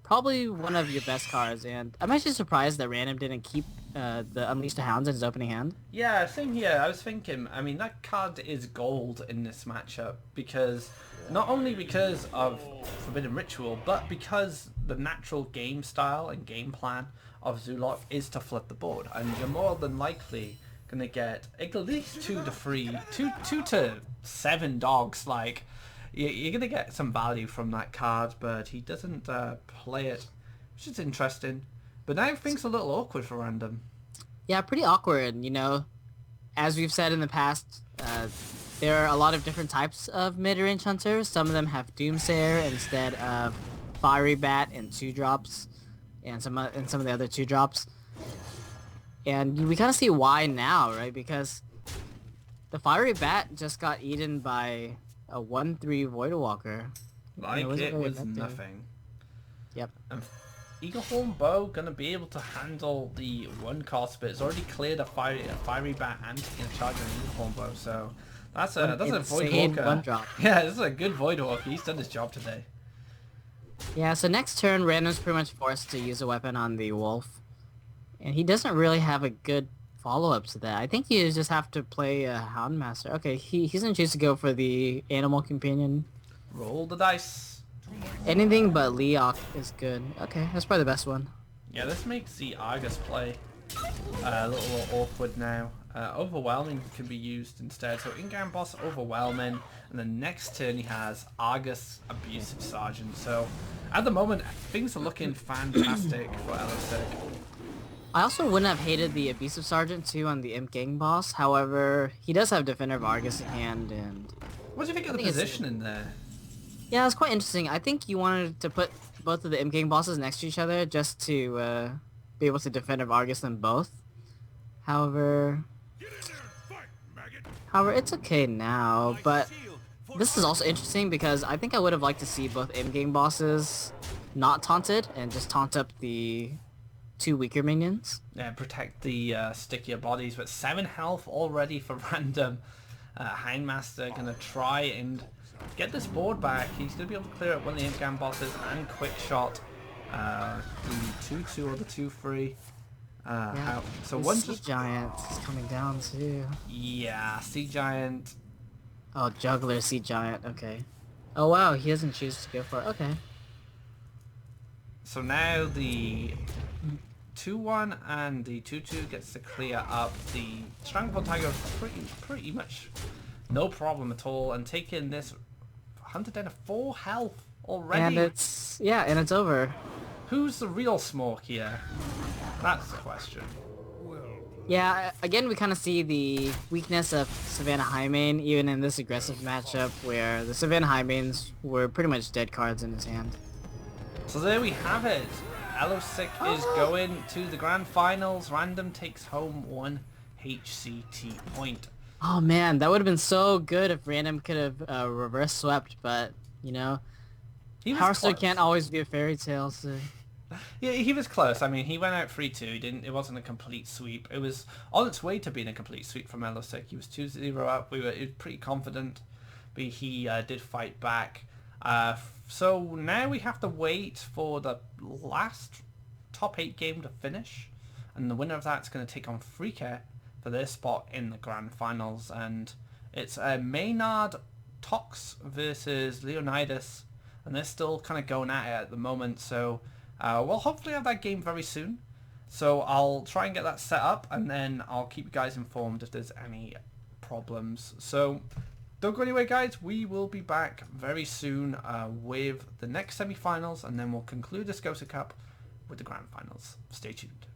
probably one of your best cards, and I'm actually surprised that Random didn't keep the Unleash the Hounds in his opening hand. Yeah, same here. I was thinking, I mean, that card is gold in this matchup, because not only because of Forbidden Ritual, but because the natural game style and game plan of Zulok is to flood the board, and you're more than likely going to get at least 2 to 7 dogs. Like, you're going to get some value from that card, but he doesn't play it, which is interesting. But now things are a little awkward for Random. Yeah, pretty awkward, you know. As we've said in the past, there are a lot of different types of mid-range hunters. Some of them have Doomsayer instead of Fiery Bat and 2-drops, and some of the other 2-drops. And we kind of see why now, right? Because the Fiery Bat just got eaten by a 1/3 Void Walker. Like, it was nothing. Yep. And Eaglehorn Bow gonna be able to handle the 1 cost, but it's already cleared a Fiery Bat and taking a charge on Eaglehorn Bow, so that's a Void Walker. 1-drop. Yeah, this is a good Void Walker. He's done his job today. Yeah, so next turn, Random's pretty much forced to use a weapon on the Wolf, and he doesn't really have a good follow-up to that. I think you just have to play a Houndmaster. Okay, he's gonna choose to go for the Animal Companion. Roll the dice. Anything but Leok is good. Okay, that's probably the best one. Yeah, this makes the Argus play a little awkward now. Overwhelming can be used instead. So in-game boss Overwhelming, and the next turn he has Argus Abusive Sergeant. So at the moment, things are looking fantastic for Elosic. I also wouldn't have hated the Abusive Sergeant too on the Imp Gang boss. However, he does have Defender of Argus in hand, and What do you think of the position in there? yeah, it's quite interesting. I think you wanted to put both of the Imp Gang bosses next to each other just to be able to Defender of Argus them both. However, it's okay now, but this is also interesting because I think I would have liked to see both Imp Gang bosses not taunted and just taunt up the 2 weaker minions. Yeah, protect the stickier bodies, but 7 health already for Random. Houndmaster gonna try and get this board back. He's gonna be able to clear up one of the Imp Gang bosses and quick shot the 2-2 or the 2-3. Yeah. So The one Sea just Giant is coming down too. yeah, Sea Giant. Oh, Juggler Sea Giant. Okay. Oh wow, he doesn't choose to go for it. Okay. So now the 2-1 and the 2-2 gets to clear up the Stranglehold Tiger pretty much no problem at all, and taking this Hunter down to 4 health already. And it's over. Who's the real Smoke here? That's the question. Yeah, again we kind of see the weakness of Savannah Highmane even in this aggressive matchup where the Savannah Highmanes were pretty much dead cards in his hand. So there we have it. Elosic is going to the grand finals. Random takes home 1 HCT point. Oh man, that would have been so good if Random could have reverse swept, but you know, Hearthstone can't always be a fairy tale, so... Yeah, he was close. I mean, he went out 3-2. It wasn't a complete sweep. It was on its way to being a complete sweep from Elosic. He was 2-0 up. He was pretty confident, but he did fight back. So now we have to wait for the last top 8 game to finish, and the winner of that's going to take on Freecare for their spot in the grand finals. And it's Maynard Tox versus Leonidas, and they're still kind of going at it at the moment. So we'll hopefully have that game very soon. So I'll try and get that set up, and then I'll keep you guys informed if there's any problems. So don't go anywhere, guys. We will be back very soon with the next semi-finals, and then we'll conclude this GosuCup with the grand finals. Stay tuned.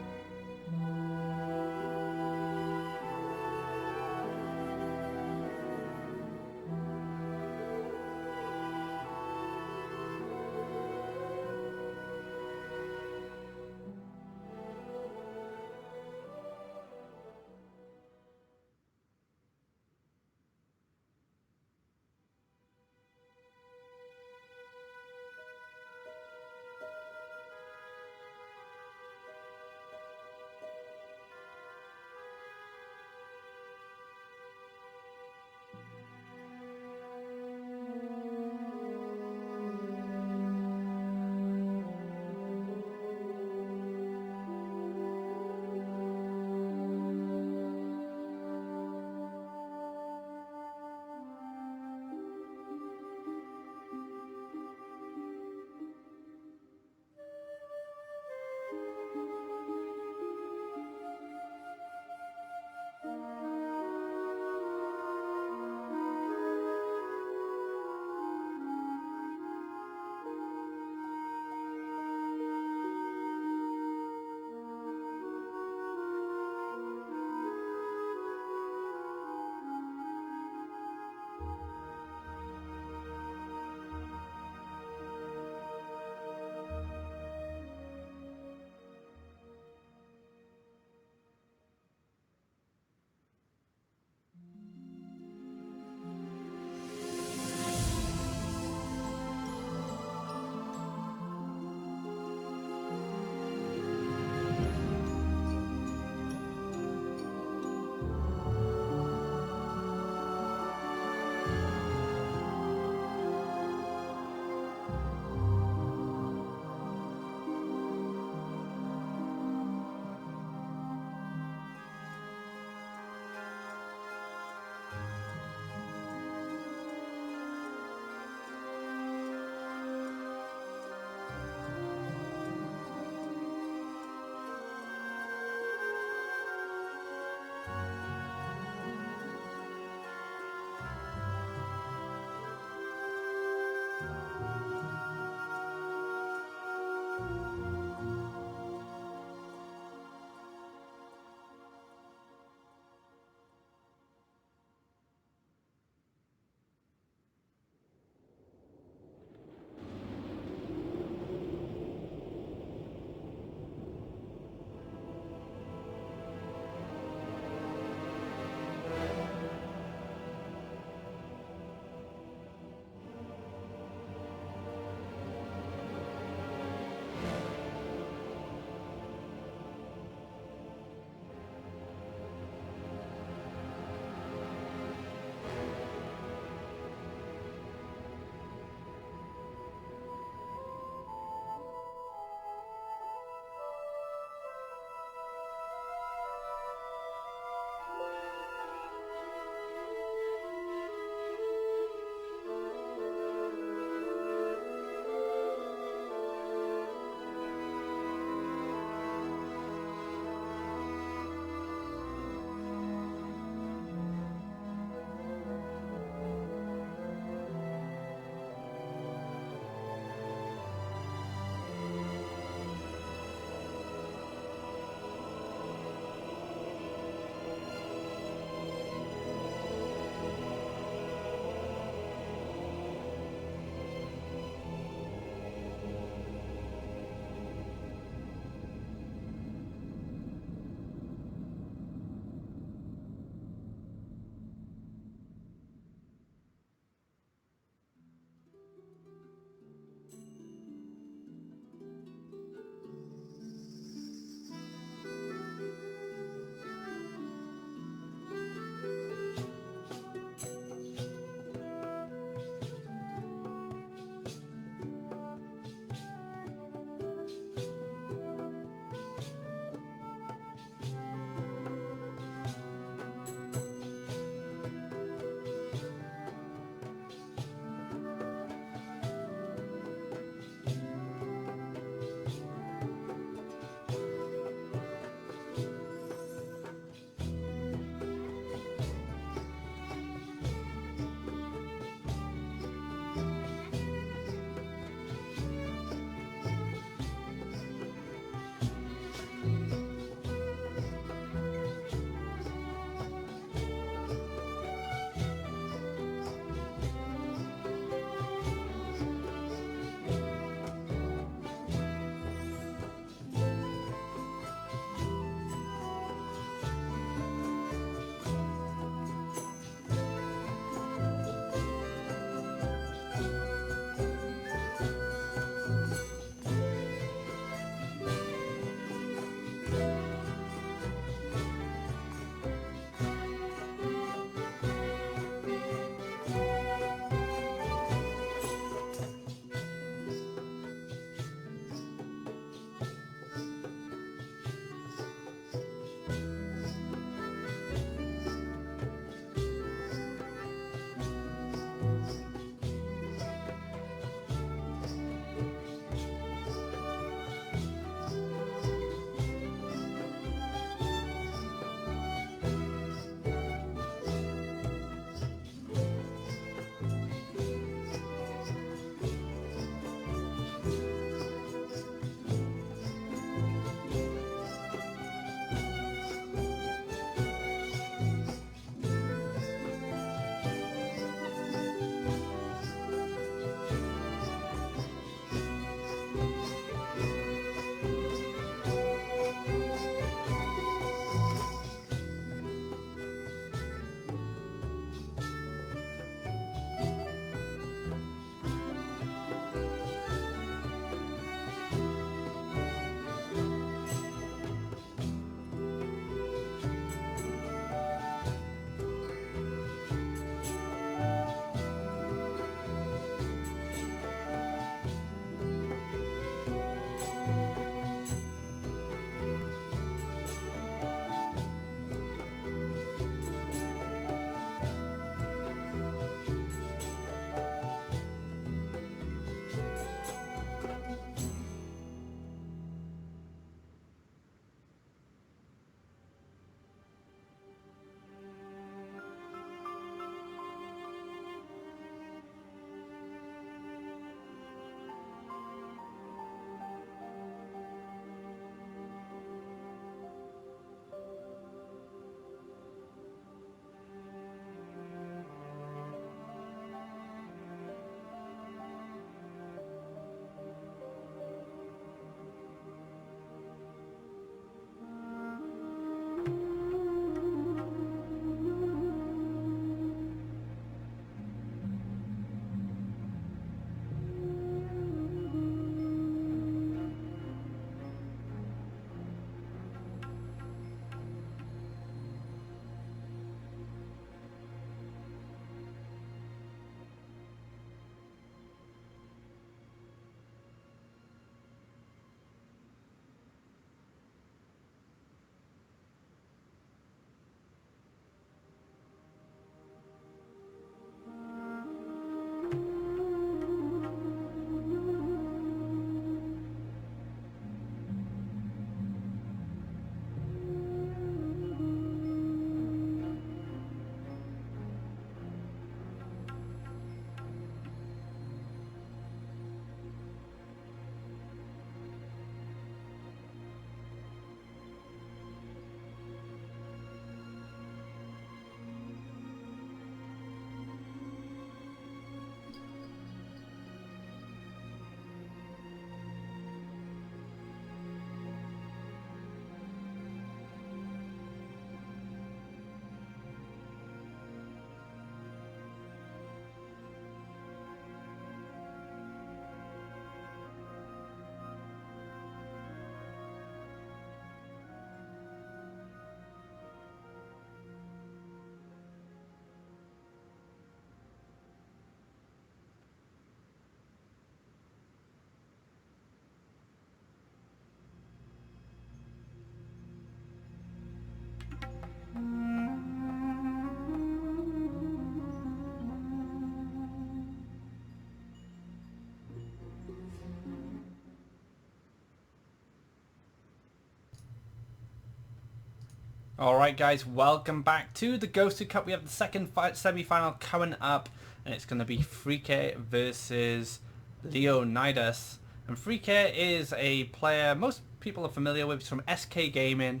Alright guys, welcome back to the GosuCup. We have the second semi-final coming up, and it's going to be Frike versus Leonidas. And Frike is a player most people are familiar with. He's from SK Gaming,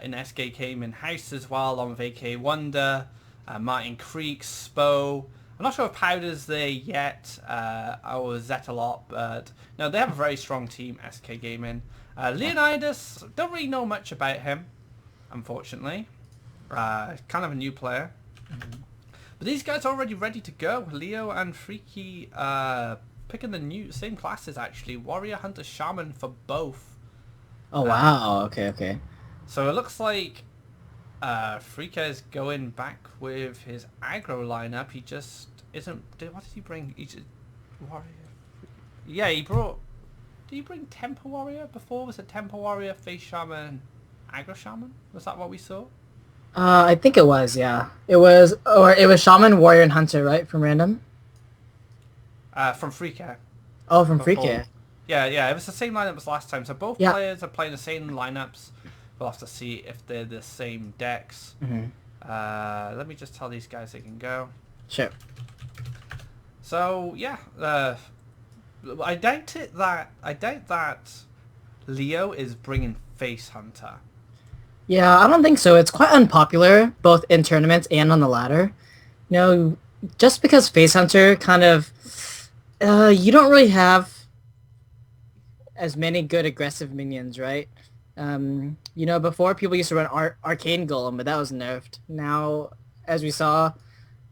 in SK Gaming House as well, on VK Wonder, Martin Creek, Spo. I'm not sure if Powder's there yet, or Zetalot, but no, they have a very strong team, SK Gaming. Leonidas, don't really know much about him, unfortunately. Kind of a new player. But these guys are already ready to go. Leo and Freaky picking the same classes, actually. Warrior, Hunter, Shaman for both. Oh, wow. Okay. So it looks like Freaky is going back with his aggro lineup. He just isn't... What did he bring? He just... Warrior... Yeah, he brought... Did he bring Tempo Warrior before? Was it Tempo Warrior, Face Shaman, Aggro Shaman? Was that what we saw? I think it was, yeah. It was Shaman, Warrior, and Hunter, right? From random? From Freaky. Oh, from Before. Freaky. Yeah, it was the same lineup as last time. So both Yeah. players are playing the same lineups. We'll have to see if they're the same decks. Let me just tell these guys they can go. Sure. So yeah, I doubt that Leo is bringing Face Hunter. Yeah, I don't think so. It's quite unpopular, both in tournaments and on the ladder. You know, just because Face Hunter kind of... you don't really have as many good aggressive minions, right? You know, before people used to run Arcane Golem, but that was nerfed. Now, as we saw,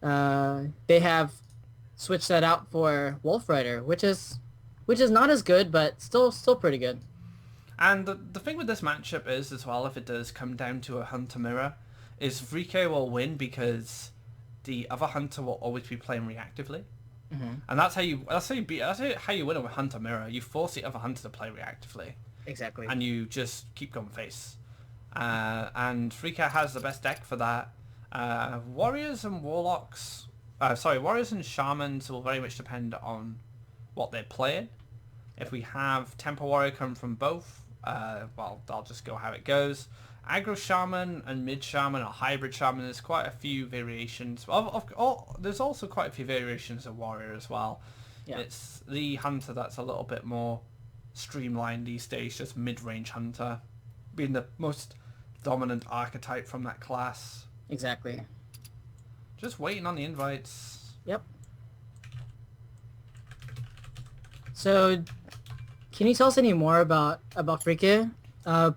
they have switched that out for Wolf Rider, which is not as good, but still pretty good. And the thing with this matchup is, as well, if it does come down to a Hunter mirror, is Frike will win because the other Hunter will always be playing reactively. And that's how you win with Hunter mirror. You force the other Hunter to play reactively. Exactly. And you just keep going face. And Frika has the best deck for that. Warriors and Shamans will very much depend on what they're playing. If we have Tempo Warrior come from both, well, I'll just go how it goes. Aggro Shaman and Mid Shaman or Hybrid Shaman, there's quite a few variations. There's also quite a few variations of Warrior as well. Yeah. It's the Hunter that's a little bit more streamlined these days, just mid-range Hunter being the most dominant archetype from that class. Exactly. Just waiting on the invites. Yep. So, can you tell us any more about Frike?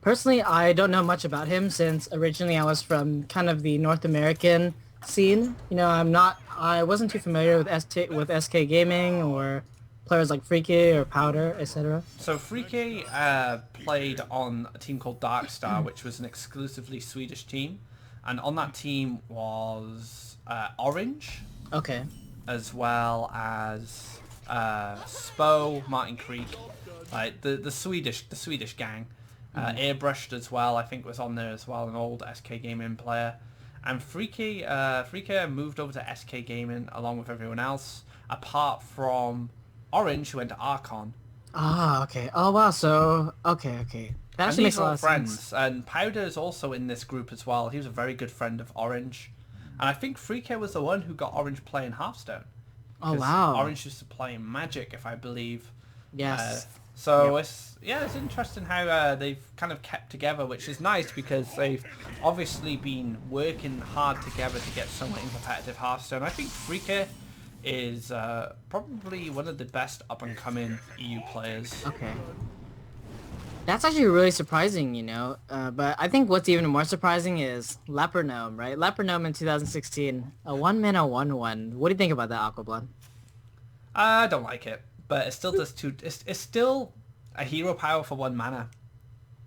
Personally, I don't know much about him since originally I was from kind of the North American scene. You know, I wasn't too familiar with SK Gaming or players like Frike or Powder, etc. So Frike played on a team called Darkstar, which was an exclusively Swedish team, and on that team was Orange. Okay. As well as Spo, Martin Creek, the Swedish gang. Airbrushed as well, I think, was on there as well, an old SK Gaming player. And Frike moved over to SK Gaming along with everyone else, apart from Orange, who went to Archon. Ah, okay. Oh, wow. So, okay. That actually makes a lot of sense. And Powder's also in this group as well. He was a very good friend of Orange. And I think Frike was the one who got Orange playing Hearthstone. Oh, wow. Orange used to play Magic, if I believe. Yes. So it's interesting how they've kind of kept together, which is nice because they've obviously been working hard together to get somewhat in competitive Hearthstone. I think Frike is probably one of the best up-and-coming EU players. Okay. That's actually really surprising, you know. But I think what's even more surprising is Leper Gnome, right? Leper Gnome in 2016, a 1-mana 1/1. What do you think about that, Aquablonde? I don't like it, but it still does it's still a hero power for 1 mana.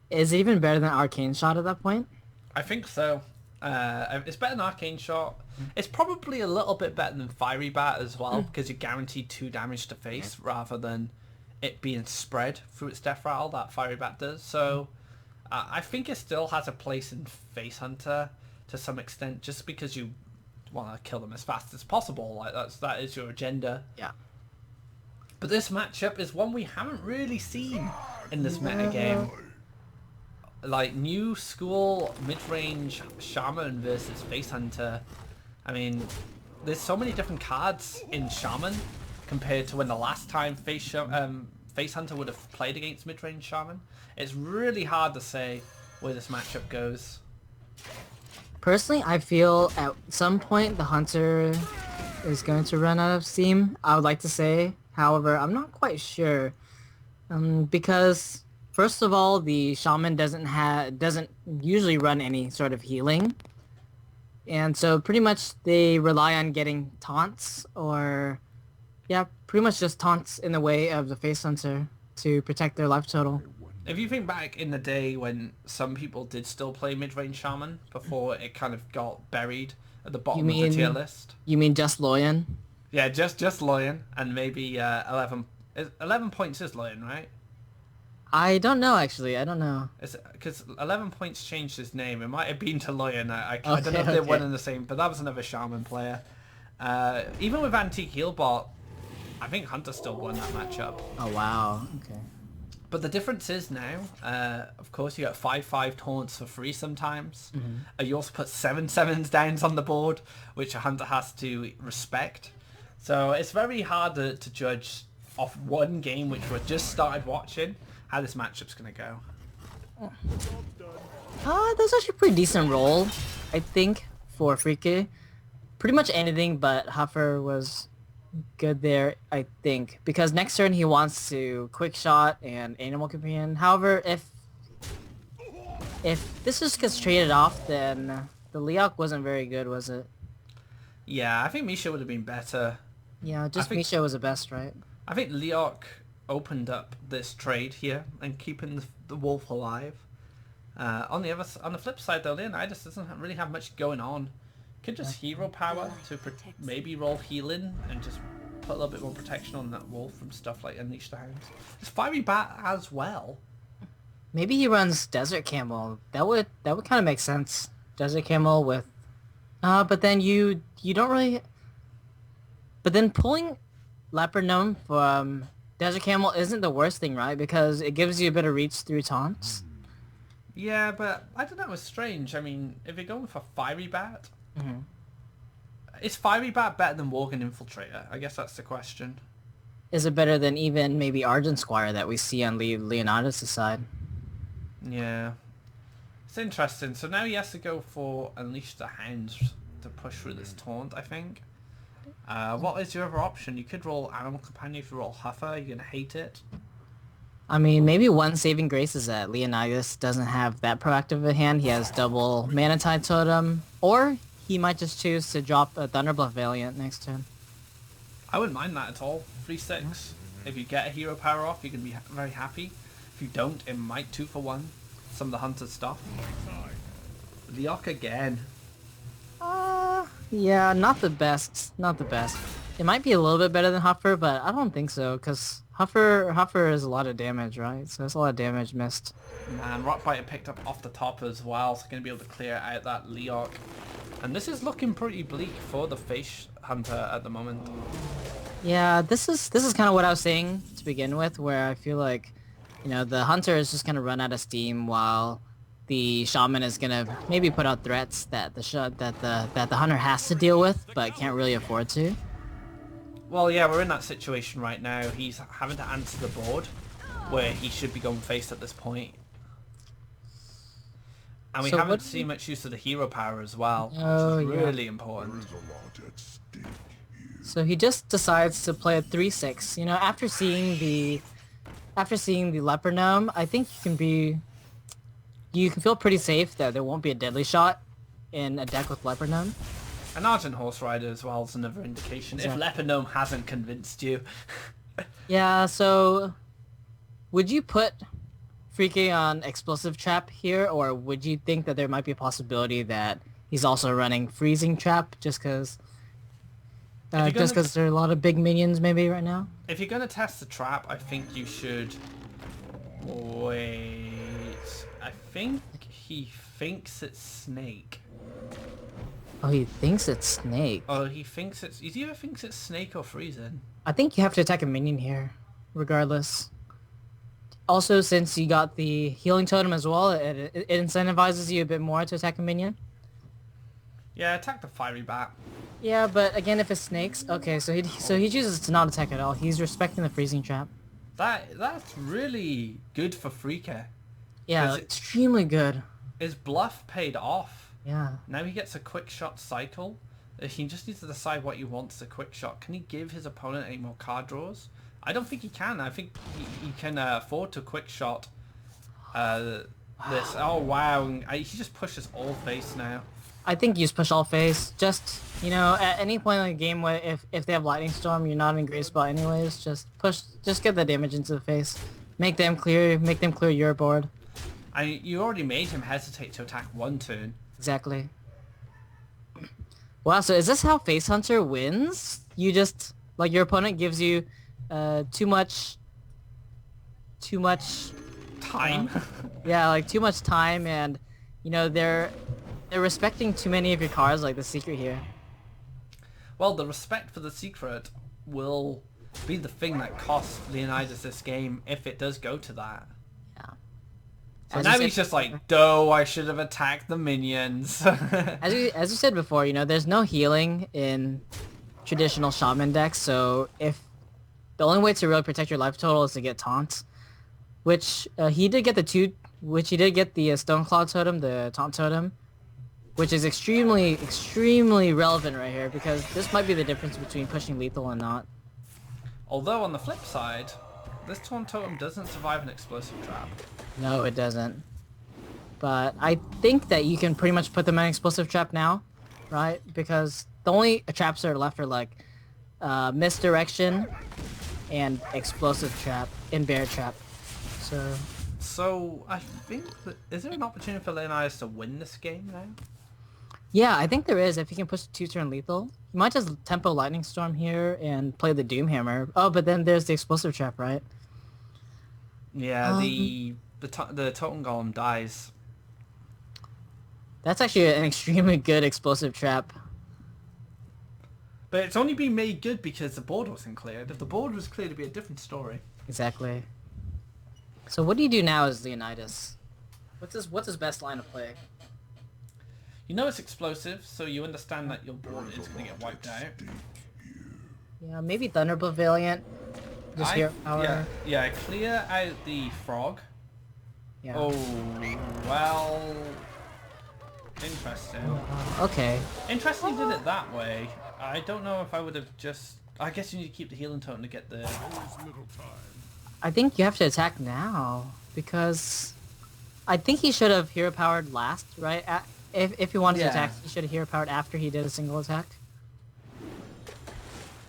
Is it even better than Arcane Shot at that point? I think so. It's better than Arcane Shot. It's probably a little bit better than Fiery Bat as well, because you're guaranteed 2 damage to face rather than it being spread through its Death Rattle that Fiery Bat does. So I think it still has a place in Face Hunter to some extent, just because you want to kill them as fast as possible. Like that is your agenda. Yeah. But this matchup is one we haven't really seen in this meta game. like new school mid-range Shaman versus Face Hunter. I mean, there's so many different cards in Shaman compared to when the last time Face Hunter would have played against mid-range Shaman. It's really hard to say where this matchup goes. Personally, I feel at some point the Hunter is going to run out of steam. I would like to say, however, I'm not quite sure, because first of all, the Shaman doesn't usually run any sort of healing, and so pretty much they rely on getting taunts or, yeah, pretty much just taunts in the way of the Face Hunter to protect their life total. If you think back in the day when some people did still play mid-range Shaman before it kind of got buried at the bottom of the tier list. You mean just Loyan? Yeah, just Loyan and maybe 11 points is Loyan, right? I don't know, actually. I don't know. Because 11 points changed his name. It might have been to Loyan. I don't know if they're one and the same, but that was another Shaman player. Even with Antique Healbot, I think Hunter still won that matchup. Oh, wow. Okay. But the difference is now, of course, you got 5/5 taunts for free sometimes. You also put 7/7 downs on the board, which a Hunter has to respect. So it's very hard to judge off one game, which we've just started watching, how this matchup's going to go. That was actually a pretty decent roll, I think, for Freaky. Pretty much anything but Huffer was good there, I think, because next turn he wants to quick shot and animal companion. However, if this just gets traded off, then the Leok wasn't very good, was it? Yeah, I think Misha would have been better. Yeah, just Misha was the best, right? I think Leok opened up this trade here and keeping the wolf alive. On the flip side though, Leonidas doesn't really have much going on. Could just hero power to maybe roll healing and just put a little bit more protection on that wolf from stuff like Unleash the Hounds. It's Fiery Bat as well. Maybe he runs Desert Camel. That would kind of make sense. Desert Camel with, but then you don't really. But then pulling Leopard Gnome from Desert Camel isn't the worst thing, right? Because it gives you a bit of reach through taunts. Yeah, but I don't know. It's strange. I mean, if you're going for Fiery Bat. Is Fiery Bat better than Worgen Infiltrator? I guess that's the question. Is it better than even maybe Argent Squire that we see on Leonidas' side? Yeah. It's interesting. So now he has to go for Unleash the Hounds to push through this taunt, I think. What is your other option? You could roll Animal Companion if you roll Huffer. You're going to hate it. I mean, maybe one saving grace is that Leonidas doesn't have that proactive a hand. He has double Mana Tide Totem, or he might just choose to drop a Thunderbluff Valiant next turn. I wouldn't mind that at all. 3/6. If you get a hero power off, you can be very happy. If you don't, it might 2 for 1. Some of the Hunter stuff. Leok again. Yeah, not the best. Not the best. It might be a little bit better than Huffer, but I don't think so, because Huffer is a lot of damage, right? So that's a lot of damage missed. And Rockbiter picked up off the top as well, so going to be able to clear out that Leok. And this is looking pretty bleak for the Face Hunter at the moment. Yeah, this is kind of what I was saying to begin with, where I feel like, you know, the Hunter is just gonna run out of steam while the Shaman is gonna maybe put out threats that the Hunter has to deal with, but can't really afford to. Well, yeah, we're in that situation right now. He's having to answer the board, where he should be going face at this point. And we haven't seen much use of the hero power as well, which is really important. So he just decides to play a 3/6. You know, after seeing the Leopard Gnome, I think you can feel pretty safe that there won't be a deadly shot in a deck with Leopard Gnome. An Argent Horse Rider as well is another indication. Exactly. If Leopard Gnome hasn't convinced you. Yeah, so would you put Freaky on Explosive Trap here, or would you think that there might be a possibility that he's also running Freezing Trap just because there are a lot of big minions maybe right now? If you're going to test the trap, I think you should... Wait... I think he thinks it's Snake. Oh, he thinks it's Snake. Oh, he either thinks it's Snake or Freezing. I think you have to attack a minion here, regardless. also, since you got the healing totem as well, it incentivizes you a bit more to attack a minion. Yeah, attack the fiery bat. Yeah, but again, if it's snakes, okay, so he chooses to not attack at all. He's respecting the freezing trap. That's really good for Freaker. Yeah, 'Cause extremely good. His bluff paid off. Yeah. Now he gets a quick shot cycle. He just needs to decide what he wants as a quick shot. Can he give his opponent any more card draws? I don't think he can. I think he can afford to quick shot this. Oh, wow. He just pushes all face now. I think you just push all face. Just, you know, at any point in the game where if they have Lightning Storm, you're not in a great spot anyways. Just push, just get the damage into the face. Make them clear your board. You already made him hesitate to attack one turn. Exactly. Wow, so is this how Face Hunter wins? You just, like, your opponent gives you too much Time? yeah, like too much time, and you know they're respecting too many of your cards, like the secret here. Well, the respect for the secret will be the thing that costs Leonidas this game if it does go to that. Yeah. So now he's just like, "Doh, I should have attacked the minions." As you said before, you know, there's no healing in traditional shaman decks, so if the only way to really protect your life total is to get taunts, which he did get the Stone Claw totem, the taunt totem, which is extremely relevant right here because this might be the difference between pushing lethal and not. Although on the flip side, this taunt totem doesn't survive an explosive trap. No, it doesn't. But I think that you can pretty much put them in an explosive trap now, right? Because the only traps that are left are like misdirection and explosive trap and bear trap. So I think that is there an opportunity for Leonidas to win this game now? Yeah, I think there is. If he can push 2-turn lethal, he might just tempo Lightning Storm here and play the Doom Hammer. Oh, but then there's the explosive trap, right? Yeah, the totem golem dies. That's actually an extremely good explosive trap. But it's only been made good because the board wasn't cleared. If the board was cleared, it'd be a different story. Exactly. So what do you do now as Leonidas? What's his best line of play? You know it's explosive, so you understand that your board is going to get wiped out. Yeah, maybe Thunderbolt Valiant. Just here power. Yeah, clear out the frog. Yeah. Oh, well... Interesting. Okay. Interesting did it that way. I don't know if I would have just... I guess you need to keep the healing totem to get the... I think you have to attack now, because I think he should have hero powered last, right? If he wanted to attack, he should have hero powered after he did a single attack.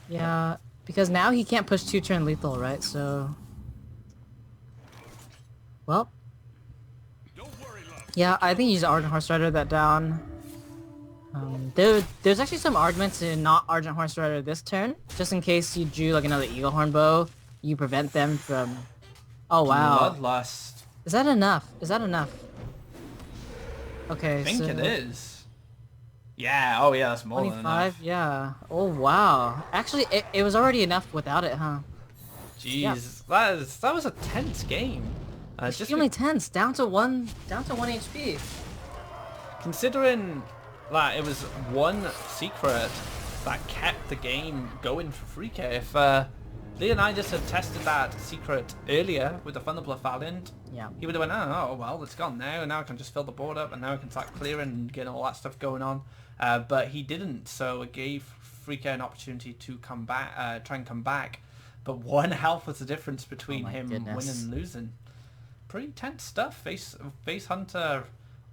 Yeah, because now he can't push 2-turn lethal, right? So... Well... Yeah, I think he's Argent Horse Rider that down. There's actually some arguments to not Argent Horse Rider this turn, just in case you drew like another Eagle Horn bow. You prevent them from... Oh, wow. Bloodlust. Is that enough? Is that enough? Okay, I think so... it is. Yeah, oh yeah, that's more than 25, enough. yeah. Oh, wow. Actually, it was already enough without it, huh? Jeez, Yeah. that was a tense game. Extremely tense, down to 1 HP. Considering that it was one secret that kept the game going for Freaker, if Leonidas had tested that secret earlier with the Thunderbolt Valiant, Yeah. he would have went, oh well, it's gone now, and now I can just fill the board up, and now I can start clearing and getting all that stuff going on. But he didn't, so it gave Freaker an opportunity to come back, try and come back. But 1 health was the difference between him winning and losing. Pretty tense stuff. Face Hunter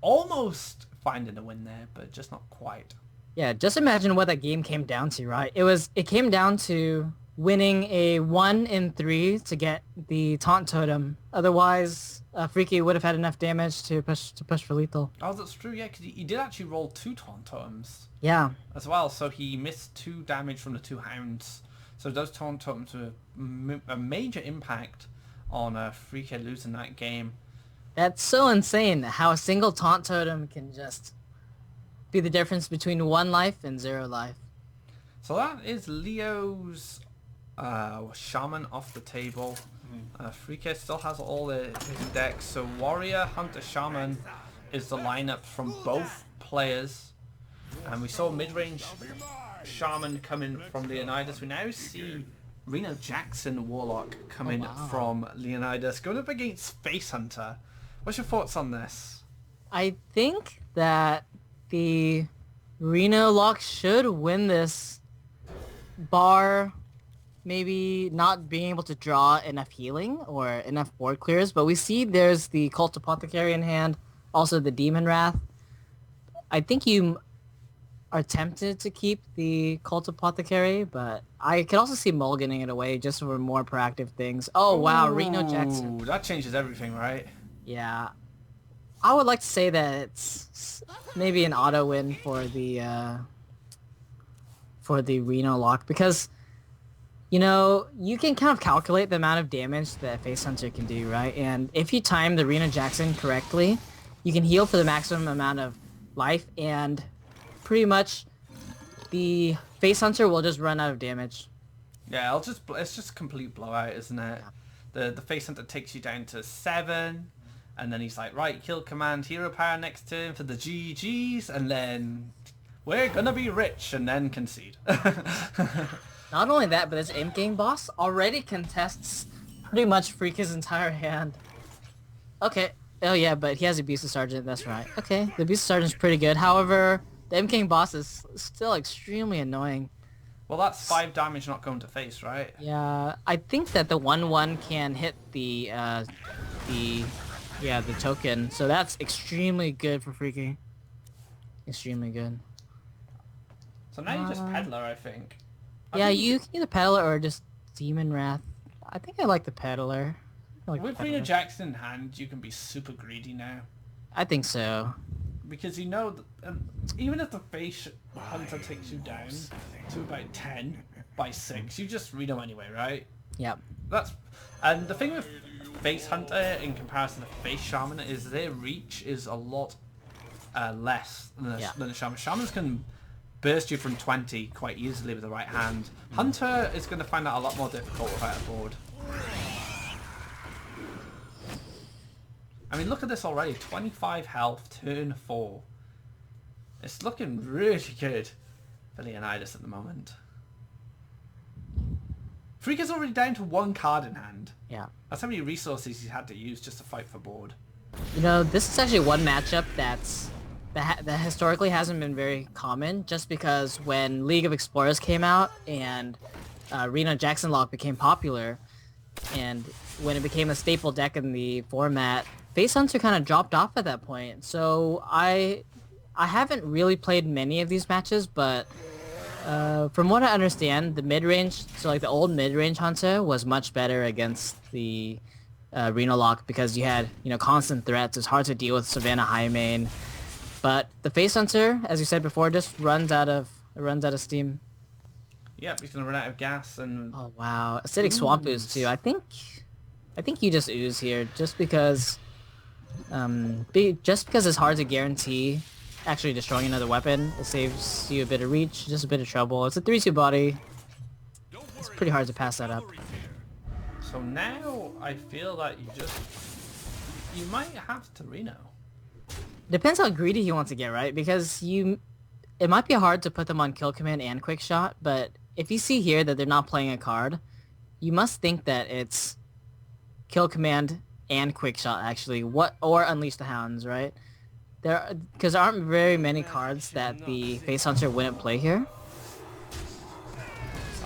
almost finding a win there, but just not quite. Yeah, just imagine what that game came down to, right? It came down to winning a 1 in 3 to get the taunt totem. Otherwise, Freaky would have had enough damage to push for lethal. Oh, that's true. Yeah, because he did actually roll 2 taunt totems. Yeah. As well, so he missed 2 damage from the 2 hounds. So those taunt totems were a major impact on Freaky losing that game. That's so insane how a single taunt totem can just be the difference between 1 life and 0 life. So that is Leo's Shaman off the table. Freaky still has all his decks, so Warrior, Hunter, Shaman is the lineup from both players. And we saw mid-range Shaman coming from Leonidas. We now see Reno Jackson Warlock coming from Leonidas, going up against Face Hunter. What's your thoughts on this? I think that the Reno Lock should win this, bar maybe not being able to draw enough healing or enough board clears, but we see there's the Cult Apothecary in hand, also the Demon Wrath. I think you are tempted to keep the Cult Apothecary, but I could also see mulliganing it away just for more proactive things. Oh wow, Reno Jackson. Ooh, that changes everything, right? Yeah. I would like to say that it's maybe an auto win for the Reno Lock, because you know, you can kind of calculate the amount of damage that Face Hunter can do, right? And if you time the Reno Jackson correctly, you can heal for the maximum amount of life, and pretty much the Face Hunter will just run out of damage. Yeah, it's just complete blowout, isn't it? Yeah. The Face Hunter takes you down to 7, and then he's like, right, kill command, hero power next turn for the GGs, and then we're gonna be rich, and then concede. Not only that, but this Imp Gang boss already contests pretty much Freaky's entire hand. Okay. Oh yeah, but he has Abusive Sergeant, that's right. Okay, the Abusive Sergeant's pretty good. However, the Imp Gang boss is still extremely annoying. Well, that's 5 damage not going to face, right? Yeah, I think that the 1/1 can hit the token, so that's extremely good for Freaky. Extremely good. So now you just Peddler, I think. Yeah, you can either Peddler or just Demon Wrath. I think I like the Peddler. With Reno Jackson in hand, you can be super greedy now. I think so. Because you know, even if the Face Hunter takes you down to about 10 by 6, you just Reno anyway, right? Yep. And the thing with Face Hunter in comparison to Face Shaman is their reach is a lot less than the Shaman. Shamans can burst you from 20 quite easily with the right hand. Hunter is going to find that a lot more difficult without a board. I mean, look at this already. 25 health, turn 4. It's looking really good for Leonidas at the moment. Freak is already down to 1 card in hand. Yeah. That's how many resources he's had to use just to fight for board. You know, this is actually one matchup that historically hasn't been very common, just because when League of Explorers came out and Reno Jackson Lock became popular, and when it became a staple deck in the format, Face Hunter kind of dropped off at that point. So I haven't really played many of these matches, but from what I understand, the mid-range, so like the old mid-range Hunter was much better against the Reno Lock, because you had, you know, constant threats. It's hard to deal with Savannah High Main. But the Face Hunter, as you said before, just runs out of steam. Yep, he's gonna run out of gas and... Oh wow, Acidic Swamp Ooze too. I think you just ooze here, just because it's hard to guarantee actually destroying another weapon. It saves you a bit of reach, just a bit of trouble. It's a 3/2 body. It's pretty hard to pass that up. So now I feel that you might have to Reno. Depends how greedy he wants to get, right? Because it might be hard to put them on Kill Command and Quick Shot, but if you see here that they're not playing a card, you must think that it's Kill Command and Quick Shot actually, or Unleash the Hounds, right? Because there aren't very many cards that the Face Hunter wouldn't play here.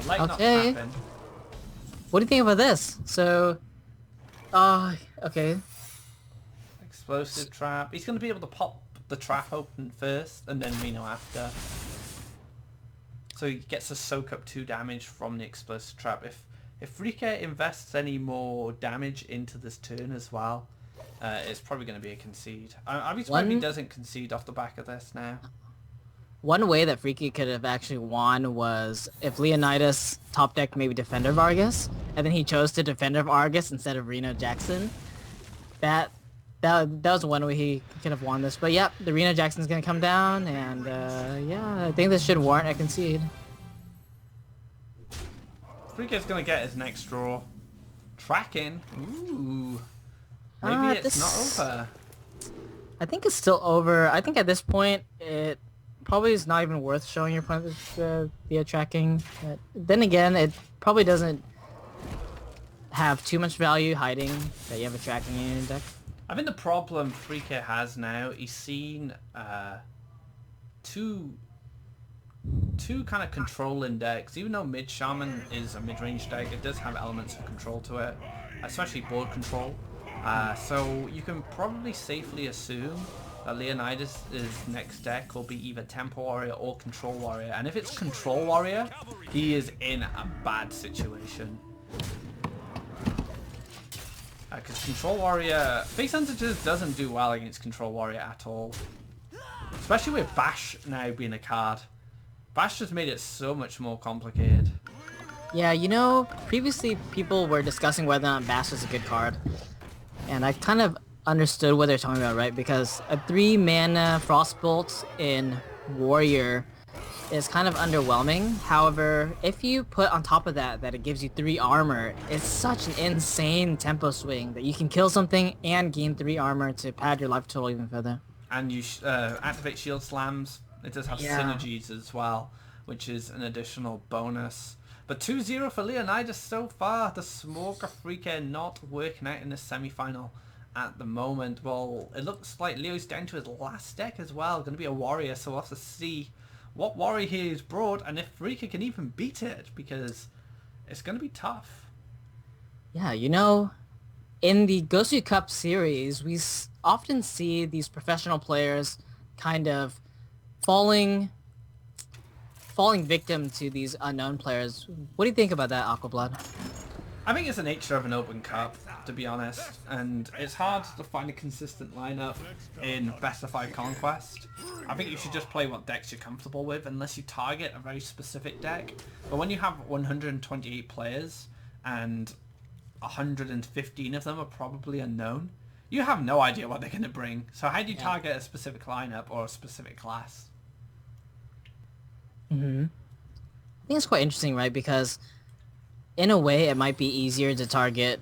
Okay. What do you think about this? So, okay. Explosive trap. He's going to be able to pop the trap open first and then Reno after. So he gets to soak up 2 damage from the explosive trap. If Rika invests any more damage into this turn as well, it's probably going to be a concede. I'd be surprised if he doesn't concede off the back of this now. One way that Freaky could have actually won was if Leonidas top decked maybe Defender of Argus, and then he chose to Defender of Argus instead of Reno Jackson. That was one way he could have won this. But yeah, the Reno Jackson's going to come down, and yeah, I think this should warrant a concede. Freaker's gonna get his next draw. Tracking. Ooh. Maybe it's not over. I think it's still over. I think at this point, it probably is not even worth showing your opponent via tracking. But then again, it probably doesn't have too much value hiding that you have a tracking in your deck. I think the problem Freaker has now, he's seen two kind of controlling decks. Even though Mid Shaman is a mid-range deck, it does have elements of control to it, especially board control. So you can probably safely assume that Leonidas' next deck will be either Tempo Warrior or Control Warrior. And if it's Control Warrior, he is in a bad situation. Because Control Warrior... Face Hunter just doesn't do well against Control Warrior at all. Especially with Bash now being a card. Bash just made it so much more complicated. Yeah, you know, previously people were discussing whether or not Bash is a good card. And I kind of understood what they're talking about, right? Because a 3-mana Frostbolt in Warrior is kind of underwhelming. However, if you put on top of that it gives you 3 armor, it's such an insane tempo swing that you can kill something and gain 3 armor to pad your life total even further. And you activate Shield Slams. It does have synergies as well, which is an additional bonus. But 2-0 for Leonidas so far. The Smoker Freaker not working out in the semi-final at the moment. Well, it looks like Leo's down to his last deck as well. Going to be a Warrior, so we'll have to see what Warrior he is brought and if Freaker can even beat it, because it's going to be tough. Yeah, you know, in the GosuCup series, we often see these professional players kind of falling victim to these unknown players. What do you think about that, Aquablood? I think it's the nature of an open cup, to be honest, and it's hard to find a consistent lineup in Best of 5 Conquest. I think you should just play what decks you're comfortable with, unless you target a very specific deck. But when you have 128 players and 115 of them are probably unknown, you have no idea what they're going to bring. So how do you target a specific lineup or a specific class? I think it's quite interesting, right? Because in a way, it might be easier to target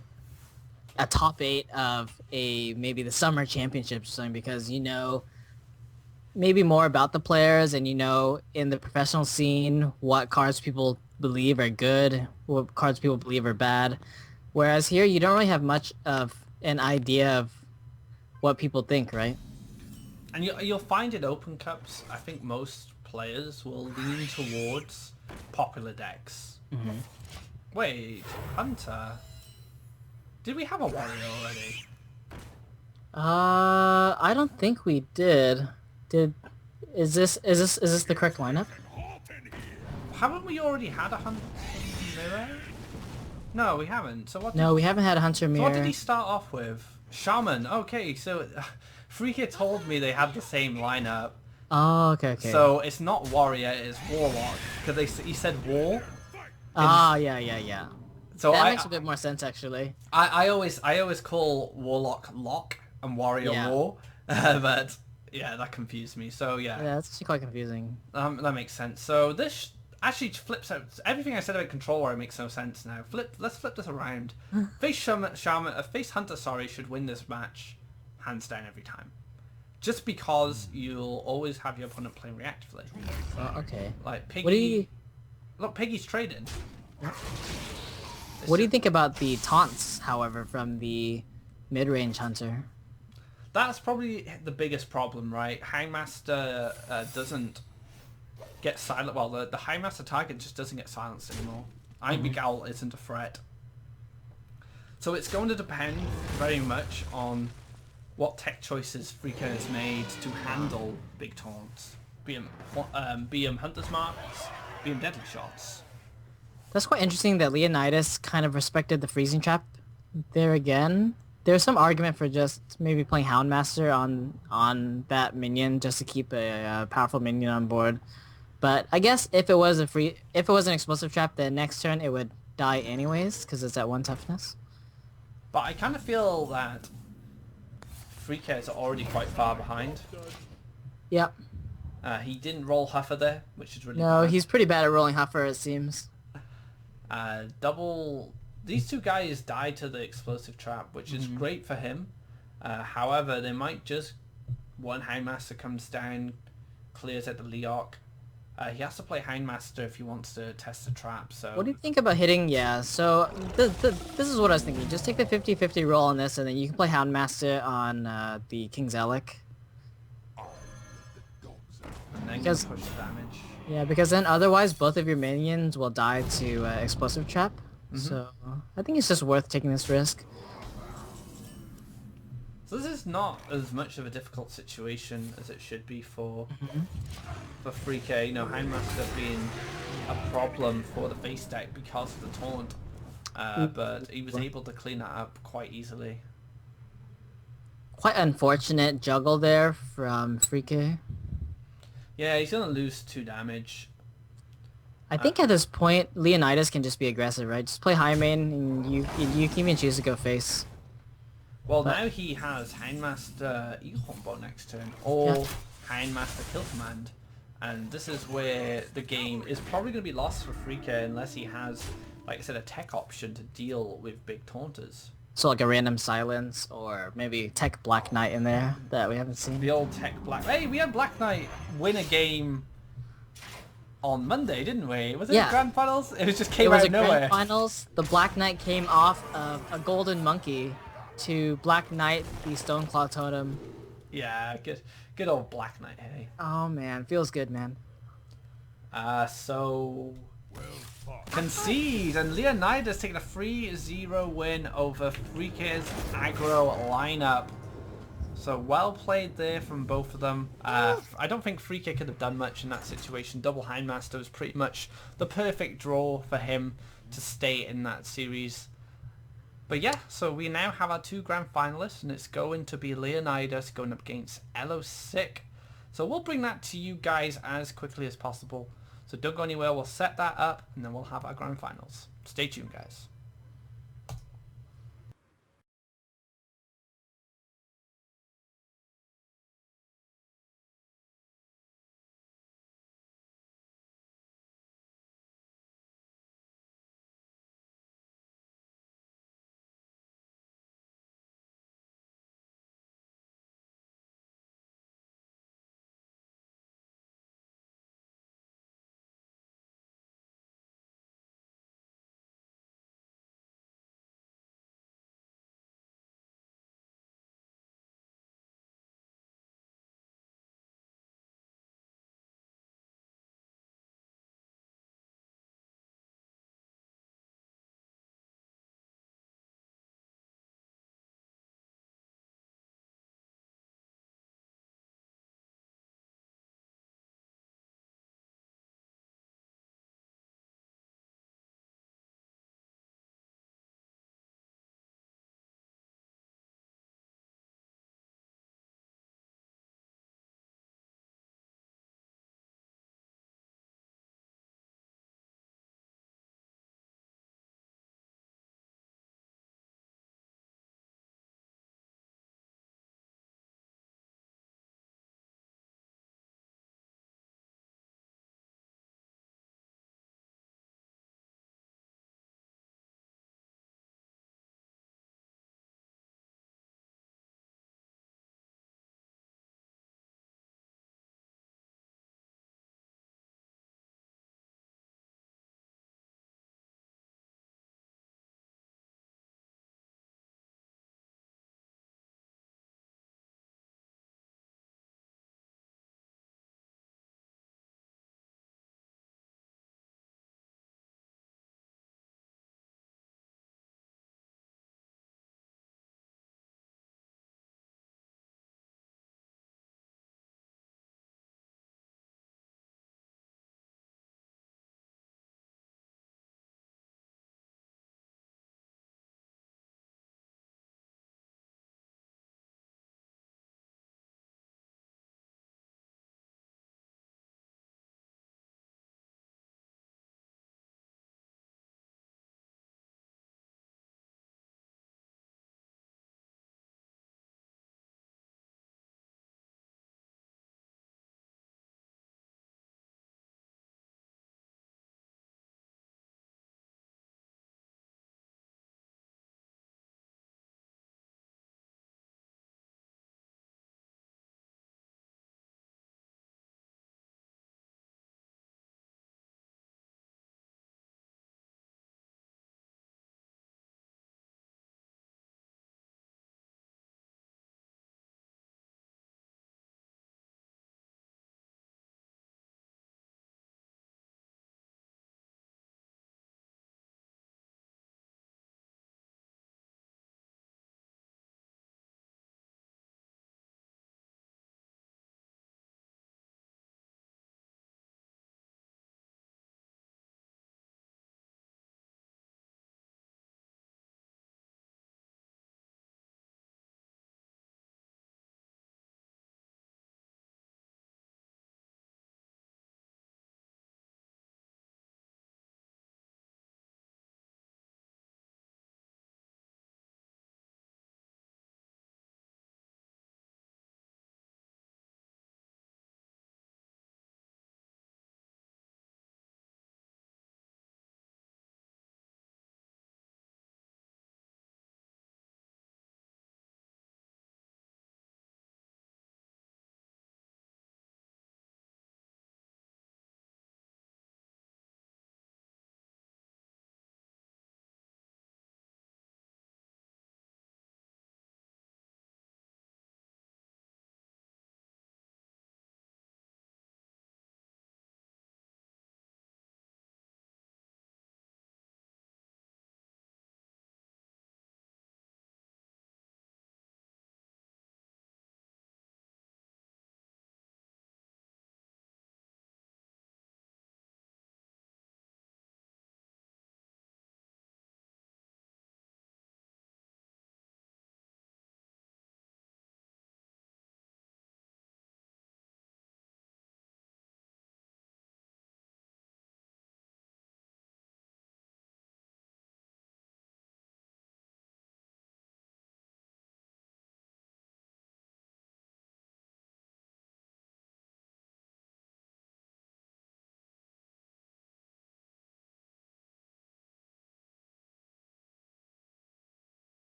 a top 8 of maybe the summer championships or something, because you know maybe more about the players, and you know in the professional scene what cards people believe are good, what cards people believe are bad. Whereas here, you don't really have much of an idea of what people think, right? And you'll find in Open Cups, I think most players will lean towards popular decks. Wait, Hunter? Did we have a Warrior already? I don't think we did. Is this the correct lineup? Haven't we already had a Hunter Mirror? No, we haven't. So what? No, we haven't had a Hunter So Mirror. what did he start off with? Shaman. Okay, so Freaker told me they had the same lineup. Oh, okay. So it's not Warrior, it's Warlock, because he said War. Yeah. So that makes a bit more sense, actually. I always call Warlock Lock and Warrior War, but yeah, that confused me. So yeah, that's actually quite confusing. That makes sense. So this actually flips out everything I said about Control Warrior makes no sense now. Let's flip this around. Face Hunter, should win this match hands down every time. Just because you'll always have your opponent playing reactively. Okay. Like Piggy. What do you... Look, Piggy's trading. What do you think about the taunts, however, from the mid-range Hunter? That's probably the biggest problem, right? Hangmaster doesn't get silent. Well, the Hangmaster target just doesn't get silenced anymore. Iron Begal isn't a threat. So it's going to depend very much on what tech choices Freaker has made to handle big taunts. Be them Hunter's Marks, be them Deadly Shots. That's quite interesting that Leonidas kind of respected the freezing trap there again. There's some argument for just maybe playing Houndmaster on that minion just to keep a powerful minion on board. But I guess if it was an explosive trap, then next turn it would die anyways because it's at 1 toughness. But I kind of feel that Freaker is already quite far behind. Yep. He didn't roll Huffer there, which is really No, bad. he's pretty bad at rolling Huffer, it seems. Double. These two guys died to the explosive trap, which is great for him. However, they might just one Houndmaster comes down, clears at the Leok. He has to play Houndmaster if he wants to test the trap. So What do you think about hitting? Yeah, so this is what I was thinking. Just take the 50-50 roll on this, and then you can play Houndmaster on the King's Elec. and then because- push the damage. Yeah, because then otherwise both of your minions will die to explosive trap. So I think it's just worth taking this risk. So this is not as much of a difficult situation as it should be for Freaker. You know, Houndmaster being a problem for the face deck because of the taunt, but he was able to clean that up quite easily. Quite unfortunate juggle there from Freaker. Yeah, he's gonna lose 2 damage. I think at this point, Leonidas can just be aggressive, right? Just play high main, and you can choose to go face. Well, now he has Houndmaster Eagle Combo next turn, or Yeah. Houndmaster Kill Command, and this is where the game is probably going to be lost for Freaker unless he has, like I said, a tech option to deal with big taunters. So like a random silence, or maybe tech Black Knight in there that we haven't seen. The old tech Black... Hey, we had Black Knight win a game on Monday, didn't we? Was it Yeah. Grand Finals? It was just It came was out a of nowhere. grand finals. The Black Knight came off of a golden monkey to Black Knight, the Stoneclaw Totem. Yeah, good old Black Knight, hey. Oh man, feels good, man. So concede, and Leonidas taking a 3-0 win over Freaker's aggro lineup. So well played there from both of them. I don't think Freaker could have done much in that situation. Double Houndmaster was pretty much the perfect draw for him to stay in that series. But yeah, so we now have our 2 grand finalists, and it's going to be Leonidas going up against Elosick. So we'll bring that to you guys as quickly as possible. So don't go anywhere, we'll set that up, and then we'll have our grand finals. Stay tuned, guys.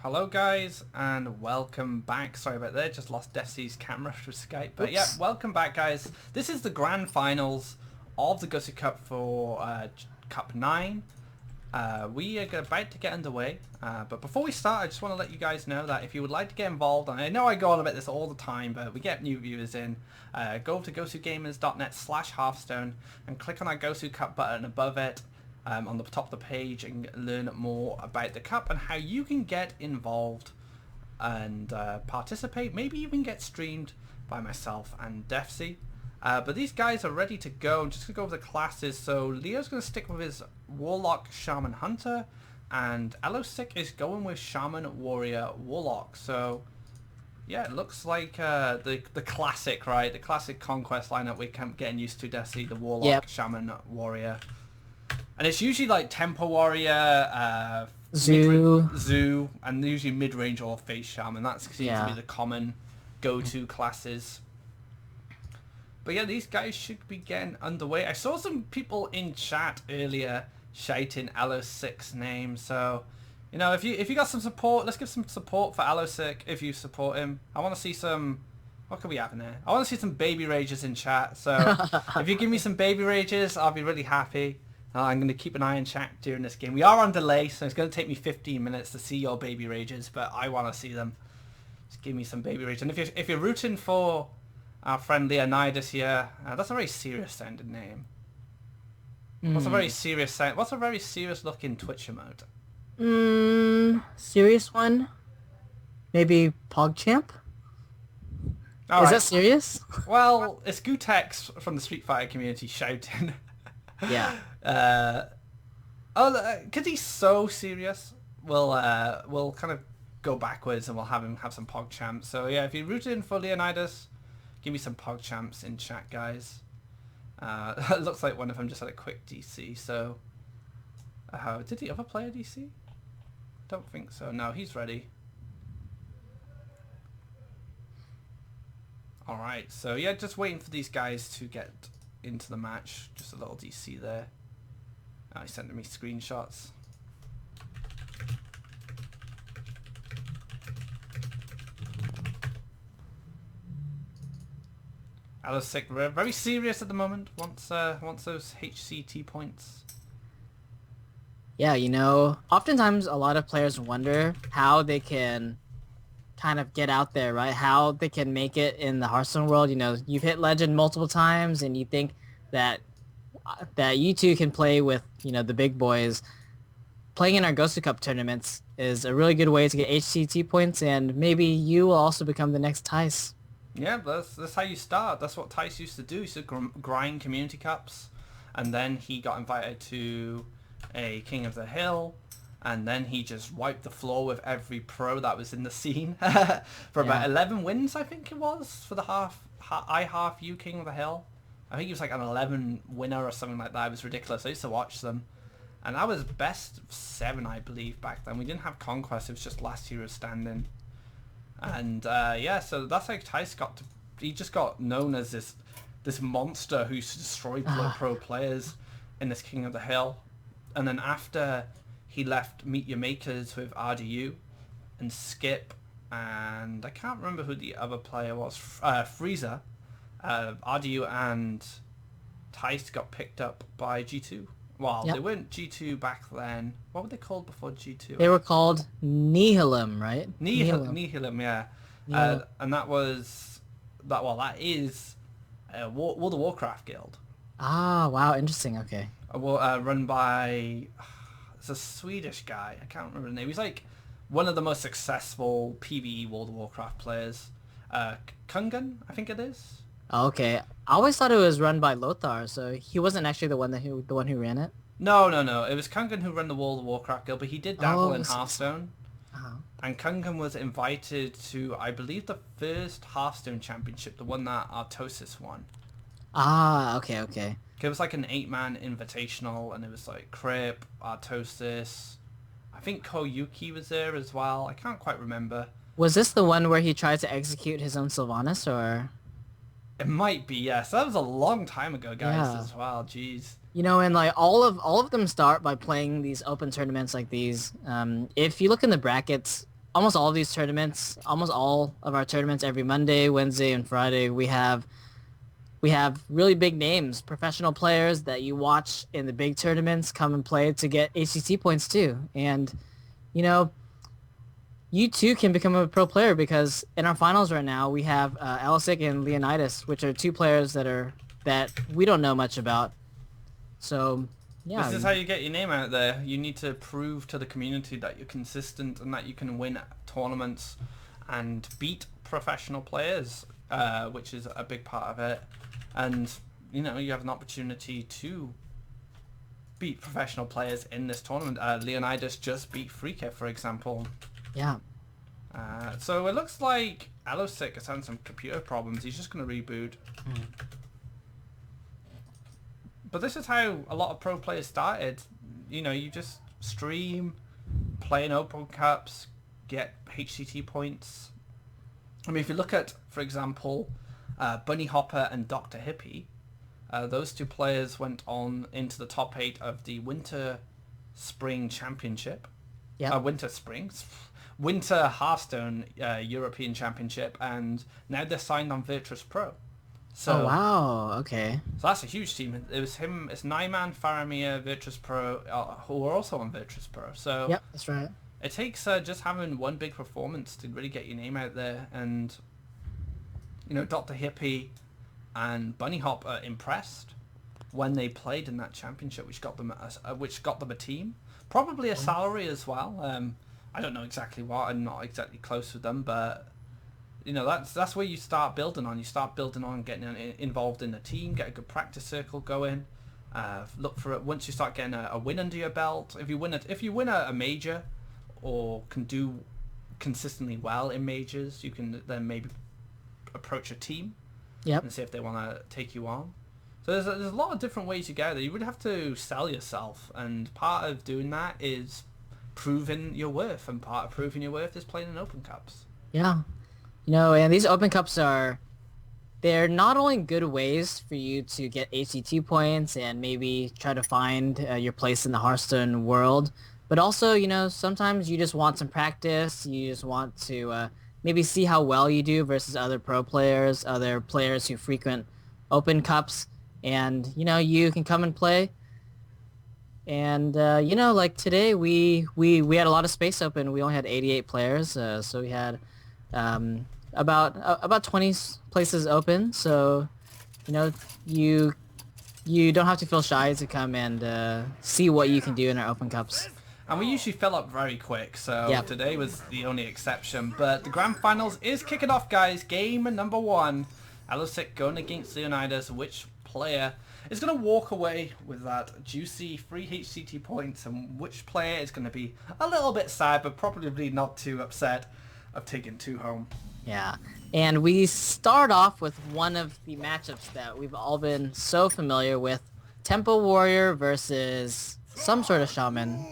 Hello guys, and welcome back. Sorry about that, just lost Desi's camera through Skype. But Oops. yeah, welcome back guys. This is the grand finals of the GosuCup for Cup 9. We are about to get underway, but before we start I just want to let you guys know that if you would like to get involved, and I know I go on about this all the time, but we get new viewers in, go to gosugamers.net/Hearthstone and click on that GosuCup button above it. On the top of the page, and learn more about the cup and how you can get involved and participate, maybe even get streamed by myself and Defsy. But these guys are ready to go. I'm just going to go over the classes. So Leo's going to stick with his Warlock, Shaman, Hunter, and Elosic is going with Shaman, Warrior, Warlock. So yeah, it looks like the classic, right? The classic Conquest lineup we're getting used to, Desi, the Warlock, Yep. Shaman, Warrior. And it's usually like Tempo Warrior, Zoo, and usually mid-range or Face Shaman. That seems to be the common go-to classes. But yeah, these guys should be getting underway. I saw some people in chat earlier shouting Elo6 name. So, you know, if you got some support, let's give some support for Elo6 if you support him. I want to see some... What can we have in there? I want to see some baby rages in chat. So if you give me some baby rages, I'll be really happy. I'm going to keep an eye on chat during this game. We are on delay, so it's going to take me 15 minutes to see your baby rages, but I want to see them. Just give me some baby rages. And if you're rooting for our friend Leonidas here, that's a very serious sounding name. What's a very serious sound? What's a very serious looking Twitch emote? serious one? Maybe PogChamp? All Is right. that serious? Well, it's Gutex from the Street Fighter community shouting. Yeah. Because he's so serious, we'll kind of go backwards and we'll have him have some PogChamps. So yeah, if you're rooting for Leonidas, give me some PogChamps in chat, guys. It looks like one of them just had a quick DC. So, did the other player DC? Don't think so. No, he's ready. All right. So yeah, just waiting for these guys to get into the match. Just a little DC there. He's sending me screenshots. Elosic very serious at the moment. Wants those HCT points. Yeah, you know, oftentimes a lot of players wonder how they can kind of get out there, right? How they can make it in the Hearthstone world. You know, you've hit Legend multiple times and you think that you two can play with, you know, the big boys. Playing in our GosuCup tournaments is a really good way to get HCT points, and maybe you will also become the next Tice. Yeah, that's how you start. That's what Tice used to do. He used to grind community cups, and then he got invited to a King of the Hill, and then he just wiped the floor with every pro that was in the scene for about 11 wins, I think it was, for the half U King of the Hill. I think he was like an 11 winner or something like that. It was ridiculous. I used to watch them. And that was best of 7, I believe, back then. We didn't have Conquest. It was just last year of standing. And yeah, so that's like Tice got to... He just got known as this monster who used to destroy pro players in this King of the Hill. And then after he left Meet Your Makers with RDU and Skip, and I can't remember who the other player was, Freezer, RDU and Tice got picked up by G2. Well, they weren't G2 back then. What were they called before G2? They were called Nihilum, right? Nihilum, yeah. And that was... that is World of Warcraft guild. Ah, wow, interesting, okay. Run by... It's a Swedish guy. I can't remember the name. He's like one of the most successful PvE World of Warcraft players. Kungan, I think it is. Oh, okay. I always thought it was run by Lothar, so he wasn't actually the one who ran it. No. It was Kungan who ran the World of Warcraft guild, but he did dabble in Hearthstone. Uh-huh. And Kungan was invited to, I believe, the first Hearthstone championship, the one that Artosis won. Ah, okay. It was like an 8-man invitational, and it was like Crip, Artosis, I think Koyuki was there as well. I can't quite remember. Was this the one where he tried to execute his own Sylvanas, or...? It might be, yes. That was a long time ago, guys, Yeah. as well. Jeez. You know, and like all of them start by playing these open tournaments like these. If you look in the brackets, almost all of these tournaments, almost all of our tournaments every Monday, Wednesday, and Friday, we have really big names, professional players that you watch in the big tournaments come and play to get HCT points too. And, you know, you too can become a pro player because in our finals right now, we have Alisic and Leonidas, which are two players that we don't know much about. So, yeah. This is how you get your name out there. You need to prove to the community that you're consistent and that you can win tournaments and beat professional players, which is a big part of it. And, you know, you have an opportunity to beat professional players in this tournament. Leonidas just beat Freaker, for example. Yeah. So it looks like Alosic is having some computer problems. He's just going to reboot. But this is how a lot of pro players started. You know, you just stream, play in Open Cups, get HCT points. I mean, if you look at, for example, Bunny Hopper and Dr. Hippie, those two players went on into the top 8 of the Winter-Spring Championship. Yeah. Winter Hearthstone European Championship, and now they're signed on Virtus Pro. So, oh, wow. Okay. So that's a huge team. It was him, it's Nyman, Faramir, Virtus Pro, who are also on Virtus Pro. So Yep, that's right. it takes just having one big performance to really get your name out there. And, you know, Dr. Hippie and Bunny Hop are impressed when they played in that championship, which got them a team, probably a salary as well. I don't know exactly what. I'm not exactly close with them, but you know, that's where you start building on. You start building on getting involved in the team, get a good practice circle going. Look for it once you start getting a win under your belt. If you win a major, or can do consistently well in majors, you can then maybe approach a team. Yep. And see if they want to take you on. So there's a lot of different ways you get there. You would have to sell yourself, and part of doing that is proving your worth, and part of proving your worth is playing in Open Cups. Yeah. You know, and these Open Cups they're not only good ways for you to get HCT points and maybe try to find your place in the Hearthstone world, but also, you know, sometimes you just want some practice. You just want to maybe see how well you do versus other pro players, other players who frequent Open Cups, and, you know, you can come and play. And, you know, like today we had a lot of space open. We only had 88 players, so we had about 20 places open. So, you know, you don't have to feel shy to come and see what you can do in our Open Cups. And we usually fill up very quick, so Yep. Today was the only exception. But the Grand Finals is kicking off, guys. Game number 1. Alosic going against Leonidas. Which player is going to walk away with that juicy free HCT points, and which player is going to be a little bit sad, but probably not too upset of taking 2 home? Yeah, and we start off with one of the matchups that we've all been so familiar with. Temple Warrior versus some sort of shaman.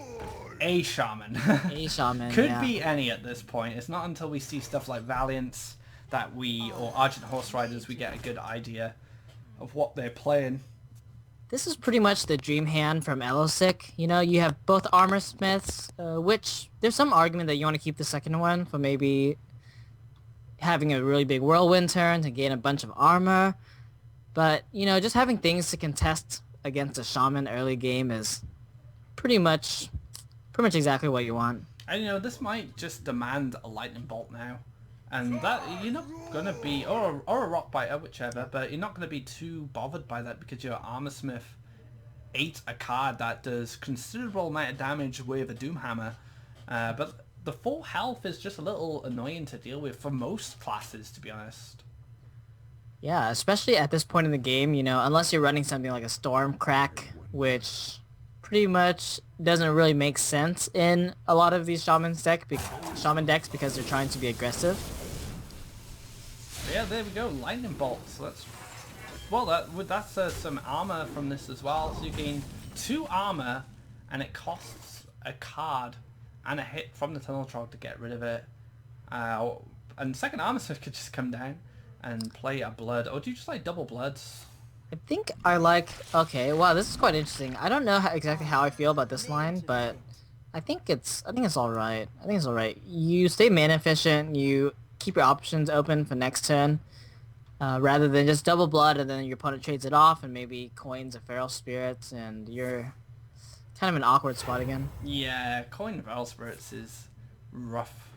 A shaman. A shaman, Could yeah. be any at this point. It's not until we see stuff like Valiants or Argent Horse Riders, we get a good idea of what they're playing. This is pretty much the dream hand from Alosic. You know, you have both Armor Smiths, which there's some argument that you want to keep the second one for maybe having a really big Whirlwind turn to gain a bunch of armor. But, you know, just having things to contest against a shaman early game is pretty much exactly what you want. And, you know, this might just demand a Lightning Bolt now. And that, you're not going to be, or a Rock Biter, whichever, but you're not going to be too bothered by that because your Armor Smith ate a card that does considerable amount of damage with a Doomhammer. But the full health is just a little annoying to deal with for most classes, to be honest. Yeah, especially at this point in the game, you know, unless you're running something like a Stormcrack, which pretty much doesn't really make sense in a lot of these shaman decks because they're trying to be aggressive. Yeah, there we go, Lightning Bolt. So that's some armor from this as well. So you gain 2 armor, and it costs a card and a hit from the Tunnel Trog to get rid of it. And second armor smith could just come down and play a blood. Or do you just like double bloods? I think I like... Okay, wow, this is quite interesting. I don't know exactly how I feel about this line, but I think it's all right. I think it's all right. You stay mana efficient. You keep your options open for next turn, rather than just double blood and then your opponent trades it off and maybe coins a feral spirit and you're kind of in an awkward spot again. Yeah, coin Val Spirits is rough.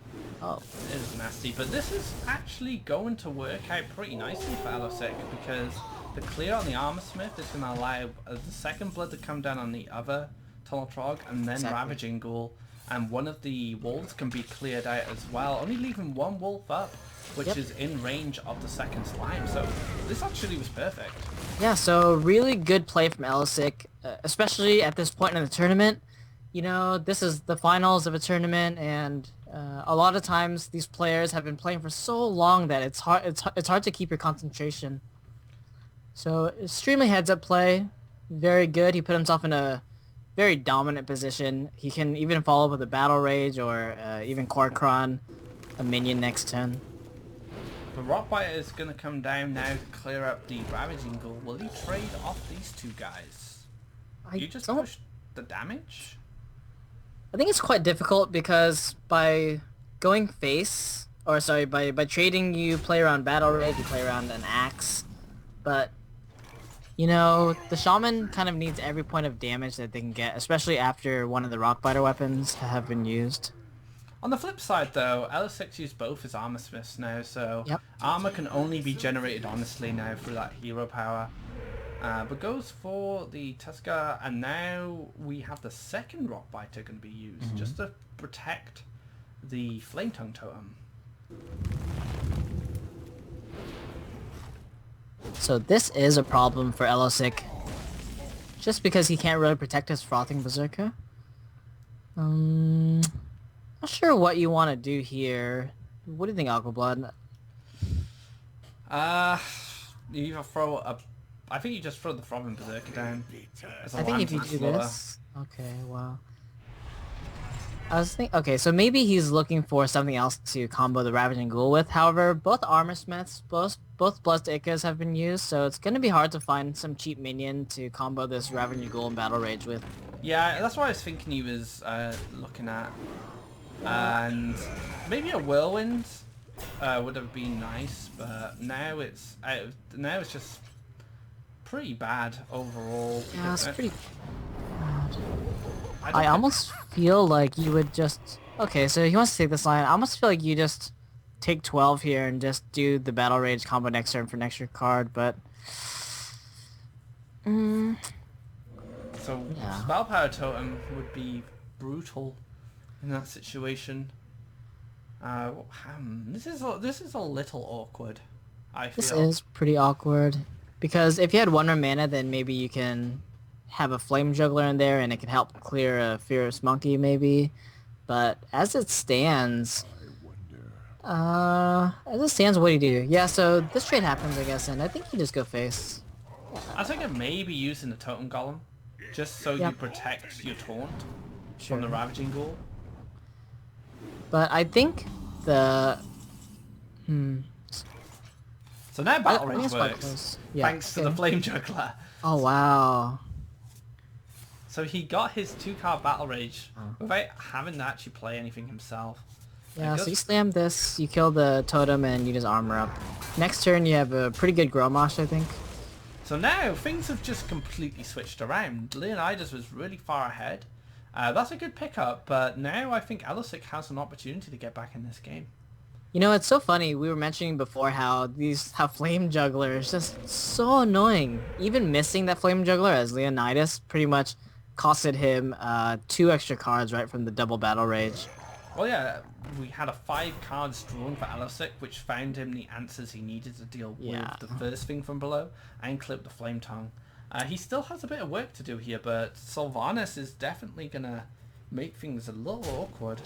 Oh, It is nasty, but this is actually going to work out pretty nicely for Elosic because the clear on the Armor Smith is going to allow the second blood to come down on the other Tunnel Trog and then Exactly. Ravaging Ghoul, and one of the wolves can be cleared out as well, only leaving one wolf up, which Yep. is in range of the second slime, so this actually was perfect. yeah. So really good play from Elisic, especially at this point in the tournament. You know, this is the finals of a tournament, and a lot of times these players have been playing for so long that it's hard. It's hard to keep your concentration. So extremely heads-up play, very good. He put himself in a very dominant position. He can even follow up with a Battle Rage or even Korkron, a minion next turn. The Rockbiter is going to come down now to clear up the Ravaging Ghoul. Will he trade off these two guys? You just push the damage? I think it's quite difficult because by going face, or sorry, by trading you play around Battle Rage, you play around an Axe, but you know, the Shaman kind of needs every point of damage that they can get, especially after one of the Rockbiter weapons have been used. On the flip side though, L6 used both his Armor Smiths now, so Yep. armor can only be generated honestly now through that hero power. But goes for the Tusker, and now we have the second Rockbiter going to be used just to protect the Flame Tongue Totem. So this is a problem for Elosic, just because he can't really protect his Frothing Berserker. Not sure what you want to do here. What do you think, Aquablood? You either throw a... I think you just throw the Throbbing Berserker down. As a I think if you Lantern do Slower. this... Okay, wow. I was thinking... Okay, so maybe he's looking for something else to combo the Ravaging Ghoul with. However, both Armor Smiths, both Blessed Ikas have been used, so it's going to be hard to find some cheap minion to combo this Ravaging Ghoul and Battle Rage with. Yeah, that's what I was thinking he was looking at. And maybe a Whirlwind would have been nice, but now it's just pretty bad overall. Yeah, it's pretty... don't I think- almost feel like you would just... Okay, so he wants to take this line. I almost feel like you just take 12 here and just do the Battle Rage combo next turn for an extra card, but... So Yeah. Spell Power Totem would be brutal in that situation. This is a little awkward, I feel. This is pretty awkward. Because if you had one more mana, then maybe you can have a Flame Juggler in there and it can help clear a Fierce Monkey, maybe. But as it stands... what do you do? Yeah, so this trade happens, I guess, and I think you just go face. I think it may be using the Totem Golem, just so you Yep. protect your taunt Sure. from the Ravaging Ghoul. But I think the... So now Battle I think Rage it's quite works, close. Yeah, thanks to okay. the Flame Juggler. Oh, wow. So he got his 2-card Battle Rage without having to actually play anything himself. Yeah, I so you guess- slam this, you kill the totem, and you just armor up. Next turn, you have a pretty good Grommash, I think. So now things have just completely switched around. Leonidas was really far ahead. That's a good pickup, but now I think Elosic has an opportunity to get back in this game. You know, it's so funny. We were mentioning before how Flame Juggler is just so annoying. Even missing that Flame Juggler as Leonidas pretty much costed him 2 extra cards right from the double Battle Rage. Well, yeah, we had a 5 cards drawn for Elosic, which found him the answers he needed to deal Yeah. with the first thing from below and clip the Flame Tongue. He still has a bit of work to do here, but Sylvanas is definitely going to make things a little awkward.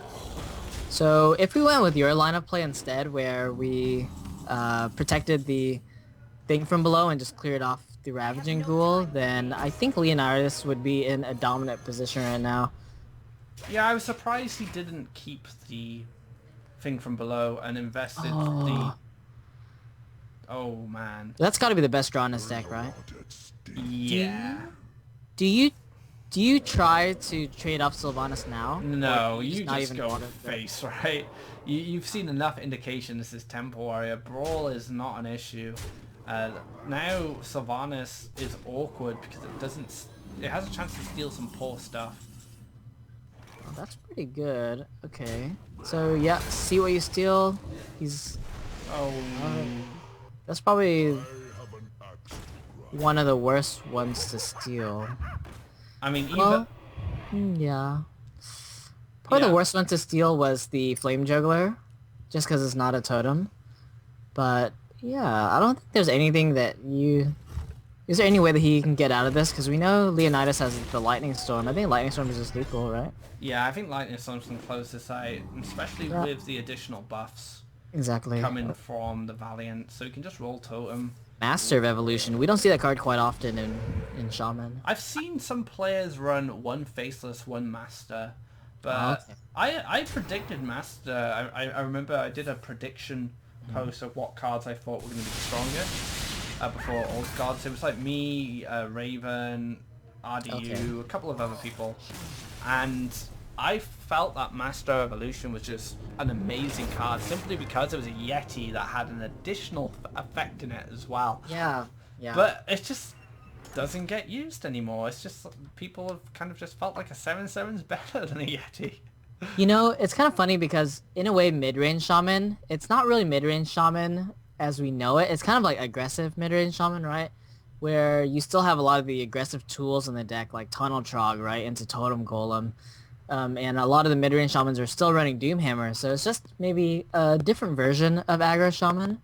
So if we went with your line of play instead, where we protected the thing from below and just cleared off the Ravaging Ghoul, then I think Leonidas would be in a dominant position right now. Yeah, I was surprised he didn't keep the thing from below and invested Oh. the... Oh, man. That's got to be the best draw in his deck, right? Yeah. Do you Do you try to trade up Sylvanas now? No, Or do you not just even go bother? face, right? You've seen enough indication this is Temple Warrior. Brawl is not an issue. Now Sylvanas is awkward because it doesn't... It has a chance to steal some poor stuff. Oh, that's pretty good. Okay. So yeah, see what you steal. He's Oh, that's probably one of the worst ones to steal. I mean, even... Well, yeah. Probably Yeah. the worst one to steal was the Flame Juggler, just because it's not a totem. But yeah, I don't think there's anything that you... Is there any way that he can get out of this? Because we know Leonidas has the Lightning Storm. I think Lightning Storm is just lethal, right? Yeah, I think Lightning Storms can close this out, especially Yeah. with the additional buffs Exactly. coming from the Valiant, so you can just roll Totem. Master of Evolution. We don't see that card quite often in Shaman. I've seen some players run one Faceless, one Master, but Oh, okay. I predicted Master. I remember I did a prediction post of what cards I thought were going to be the strongest before all cards. It was like me, Raven, RDU, Okay. a couple of other people, and I felt that Master Evolution was just an amazing card simply because it was a Yeti that had an additional effect in it as well. Yeah. Yeah. But it just doesn't get used anymore. It's just people have kind of just felt like a 7/7's better than a Yeti. You know, it's kind of funny because in a way, mid-range Shaman, it's not really mid-range Shaman as we know it. It's kind of like aggressive mid-range Shaman, right? Where you still have a lot of the aggressive tools in the deck, like Tunnel Trog, right, into Totem Golem. And a lot of the mid-range Shamans are still running Doomhammer, so it's just maybe a different version of aggro Shaman.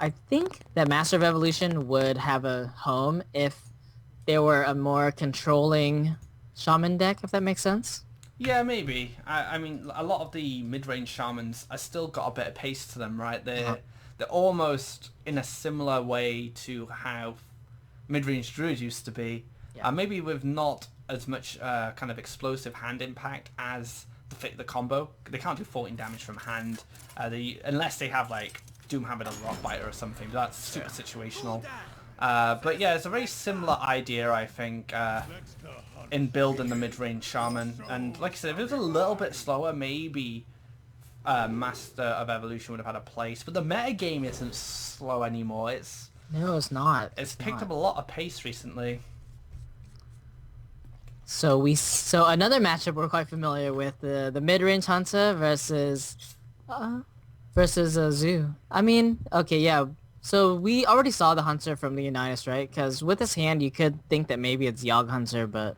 I think that Master of Evolution would have a home if there were a more controlling Shaman deck, if that makes sense. Yeah, maybe. I mean, a lot of the mid-range shamans are still got a bit of pace to them, right? They're almost in a similar way to how mid-range druids used to be. Yeah. Maybe with not as much kind of explosive hand impact as the combo. They can't do 14 damage from hand, unless they have like Doomhammer or Rockbiter or something. That's super situational. But yeah, it's a very similar idea, I think, in building the mid-range shaman. And like I said, if it was a little bit slower, maybe Master of Evolution would have had a place. But the meta game isn't slow anymore. No, it's not. It's picked not. up a lot of pace recently. So another matchup we're quite familiar with, the mid-range Hunter versus Zoo. I mean, okay, yeah. So we already saw the Hunter from Leonidas, right? Because with his hand, you could think that maybe it's Yogg Hunter, but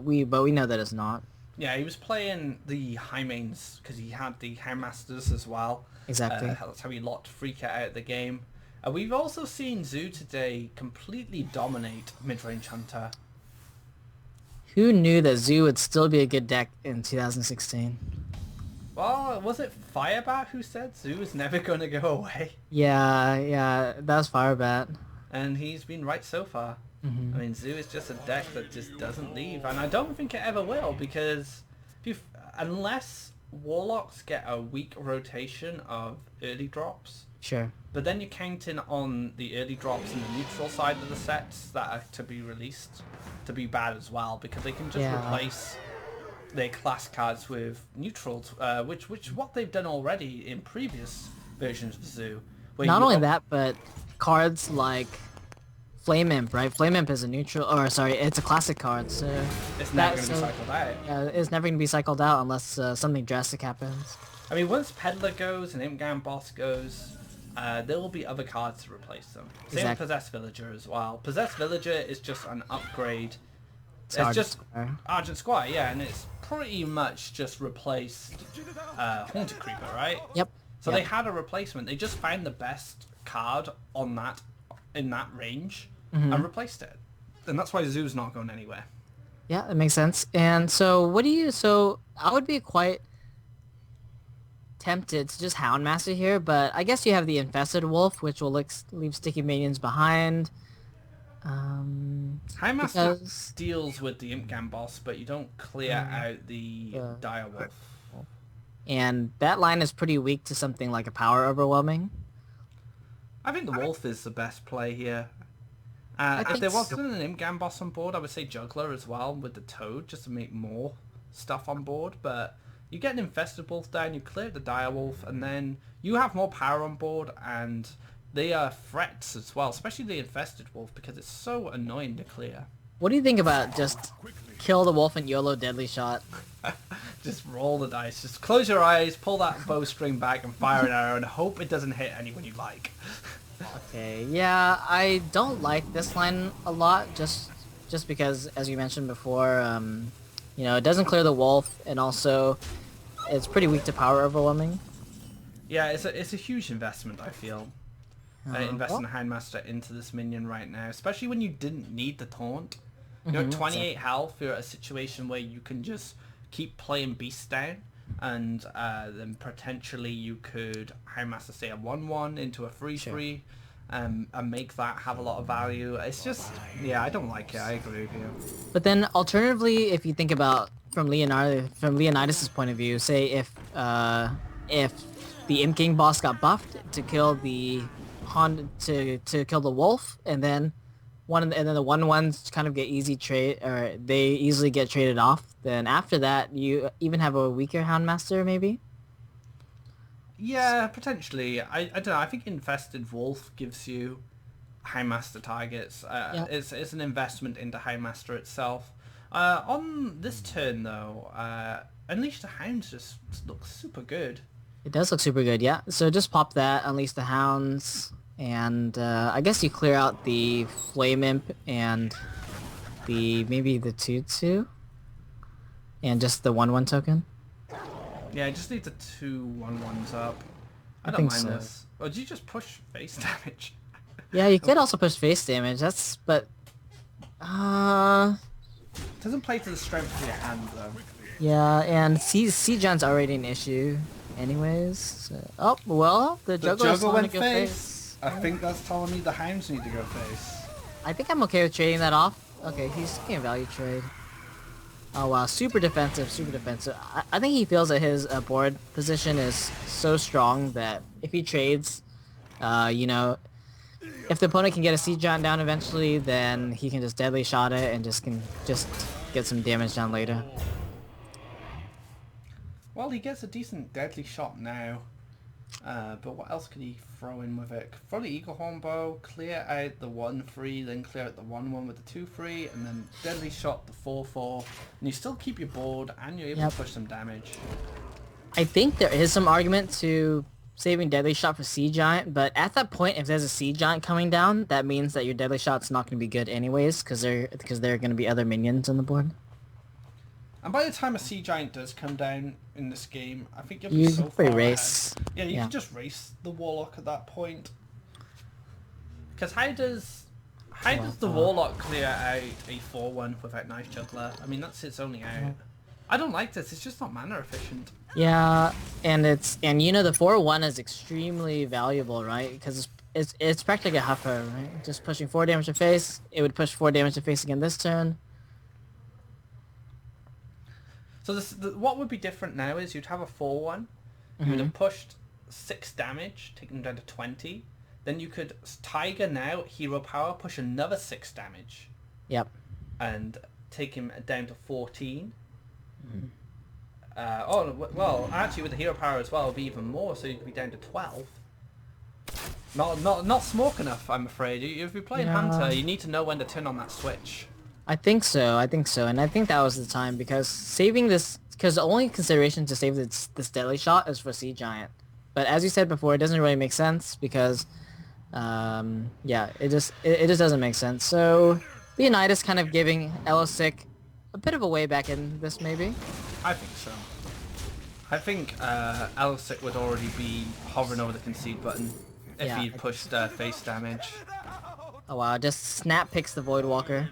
we know that it's not. Yeah, he was playing the high mains because he had the Handmasters as well. Exactly. That's how he locked Freakout out of the game. We've also seen Zoo today completely dominate mid-range Hunter. Who knew that Zoo would still be a good deck in 2016? Well, was it Firebat who said Zoo is never going to go away? Yeah, that was Firebat. And he's been right so far. Mm-hmm. I mean, Zoo is just a deck that just doesn't leave. And I don't think it ever will, because unless Warlocks get a weak rotation of early drops, Sure. but then you're counting on the early drops and the neutral side of the sets that are to be released to be bad as well, because they can just replace their class cards with neutrals, which what they've done already in previous versions of Zoo. Not only that, but cards like Flame Imp, right? Flame Imp is a neutral, or sorry, it's a classic card, so it's never going to be cycled out. Yeah, it's never going to be cycled out unless something drastic happens. I mean, once Peddler goes and Imp Boss goes, there will be other cards to replace them. Same with Possessed Villager as well. Possessed Villager is just an upgrade. It's just Argent Squire, yeah, and it's pretty much just replaced Haunted Creeper, right? Yep. So they had a replacement. They just found the best card on that in that range and replaced it. And that's why Zoo's not going anywhere. Yeah, that makes sense. And so I would be quite tempted to just Houndmaster here, but I guess you have the Infested Wolf, which will leave sticky minions behind. Houndmaster deals with the Imp Boss, but you don't clear out the Dire Wolf. And that line is pretty weak to something like a Power Overwhelming. I think the Wolf is the best play here. If think there so. wasn't an Imp boss on board, I would say Juggler as well with the Toad, just to make more stuff on board. But you get an Infested Wolf down, you clear the Dire Wolf, and then you have more power on board, and they are threats as well, especially the Infested Wolf, because it's so annoying to clear. What do you think about just kill the wolf and YOLO deadly shot? Just roll the dice, just close your eyes, pull that bowstring back, and fire an arrow, and hope it doesn't hit anyone you like. Okay, yeah, I don't like this line a lot, just because, as you mentioned before, you know, it doesn't clear the wolf, and also it's pretty weak to power overwhelming. Yeah, it's a huge investment, I feel. Investing well- a Houndmaster into this minion right now, especially when you didn't need the taunt. You're at Mhm, 28 health, you're at a situation where you can just keep playing Beast down, and then potentially you could Houndmaster say a 1-1 into a 3-3, and make that have a lot of value. It's just, yeah, I don't like it, I agree with you. But then, alternatively, if you think about from Leonidas' point of view, say if the Imp King boss got buffed to kill the to kill the wolf, and then the 1/1s kind of get easy trade, or they easily get traded off. Then after that, you even have a weaker Houndmaster, maybe. Yeah, potentially. I don't know, I think Infested Wolf gives you Houndmaster targets. It's an investment into Houndmaster itself. On this turn, though, Unleash the Hounds just looks super good. It does look super good, yeah. So just pop that, unleash the hounds, and I guess you clear out the Flame Imp and maybe the 2/2, and just the 1/1 token. Yeah, just leave the 2 1/1s up. I don't think mind so. this. Or do you just push face damage? Yeah, you could also push face damage. But Doesn't play to the strength of your hand, though. yeah, and Siege-On's already an issue, anyways. So, oh well, the The juggler Juggle went went face. I think that's telling me the Hounds need to go face. I think I'm okay with trading that off. Okay, he's taking a value trade. Oh wow, super defensive, super defensive. I think he feels that his board position is so strong that if he trades, you know, if the opponent can get a Siege Giant down eventually, then he can just deadly shot it and just get some damage down later. Well, he gets a decent deadly shot now. But what else could he throw in with it? Throw the Eagle Horn Bow, clear out the 1/3, then clear out the 1/1 with the 2/3, and then deadly shot the 4/4. And you still keep your board, and you're able to push some damage. I think there is some argument to saving deadly shot for Sea Giant, but at that point, if there's a Sea Giant coming down, that means that your deadly shot's not going to be good anyways, because there are going to be other minions on the board. And by the time a Sea Giant does come down in this game, I think you'll be You so can far probably race. ahead. Yeah, you Yeah. can just race the Warlock at that point. Because how does the Warlock clear out a 4/1 without Knife Juggler? I mean, that's its only out. I don't like this. It's just not mana efficient. Yeah, and you know the 4/1 is extremely valuable, right? Because it's practically a huffer, right? Just pushing 4 damage to face. It would push 4 damage to face again this turn. So what would be different now is you'd have a 4/1. You would have pushed 6 damage, taking them down to 20. Then you could Tiger now, Hero Power, push another 6 damage. Yep. And take him down to 14. Well, actually with the Hero Power as well, it would be even more, so you'd be down to 12. Not smoke enough, I'm afraid. If you're playing Hunter, you need to know when to turn on that switch. I think so, and I think that was the time, because saving this, because the only consideration to save this deadly shot is for Sea Giant. But as you said before, it doesn't really make sense, because, yeah, it just doesn't make sense. So, Leonidas kind of giving Elosic a bit of a way back in this, maybe? I think so. I think Elsic would already be hovering over the concede button if Yeah, he'd pushed face damage. Oh wow, just snap picks the Voidwalker.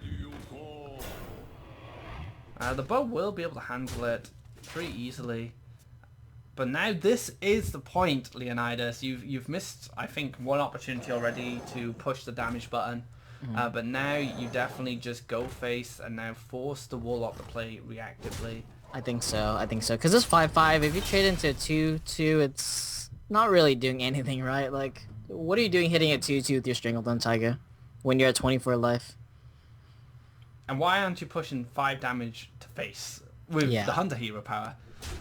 The bow will be able to handle it pretty easily. But now this is the point, Leonidas. You've missed, I think, one opportunity already to push the damage button. But now you definitely just go face and now force the Warlock to play reactively. I think so, because this 5/5, if you trade into a 2/2, it's not really doing anything, right? Like, what are you doing hitting a 2/2 with your Strangleton Tiger? when you're at 24 life. And why aren't you pushing 5 damage to face with Yeah. the Hunter hero power?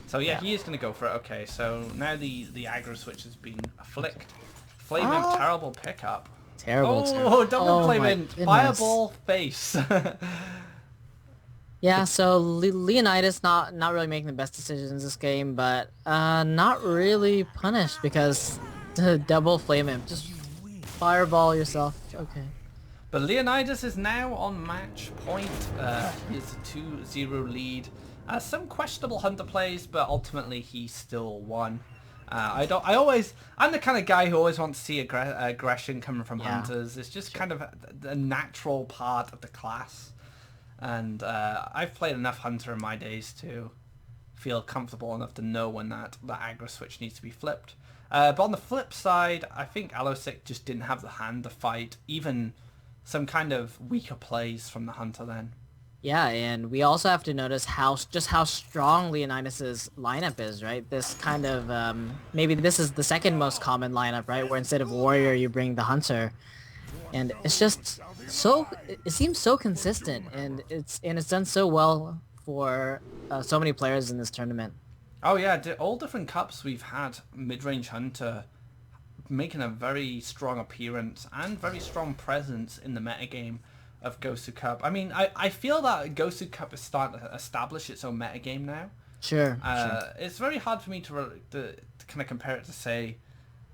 So yeah, Yeah. he is going to go for it. Okay, so now the aggro switch has been flicked. Flaming, terrible pickup. Terrible. Oh, terrible. double Oh my flaming, goodness. fireball face. Yeah, so Leonidas not really making the best decisions this game, but not really punished because the double flame him. Just fireball yourself. Okay. But Leonidas is now on match point. He has a 2-0 lead. Some questionable Hunter plays, but ultimately he still won. I'm the kind of guy who always wants to see aggression coming from Hunters. It's just kind of a natural part of the class. And I've played enough Hunter in my days to feel comfortable enough to know when that aggro switch needs to be flipped. But on the flip side, I think Alosic just didn't have the hand to fight even some kind of weaker plays from the Hunter then. Yeah, and we also have to notice how strong Leonidas's lineup is, right? This kind of maybe this is the second most common lineup, right? Where instead of warrior you bring the Hunter, and it's just so it seems so consistent, and it's done so well for so many players in this tournament. Oh yeah, all different cups we've had mid-range Hunter making a very strong appearance and very strong presence in the metagame of GosuCup. I mean, I feel that GosuCup is starting to establish its own metagame now. Sure. It's very hard for me to kind of compare it to say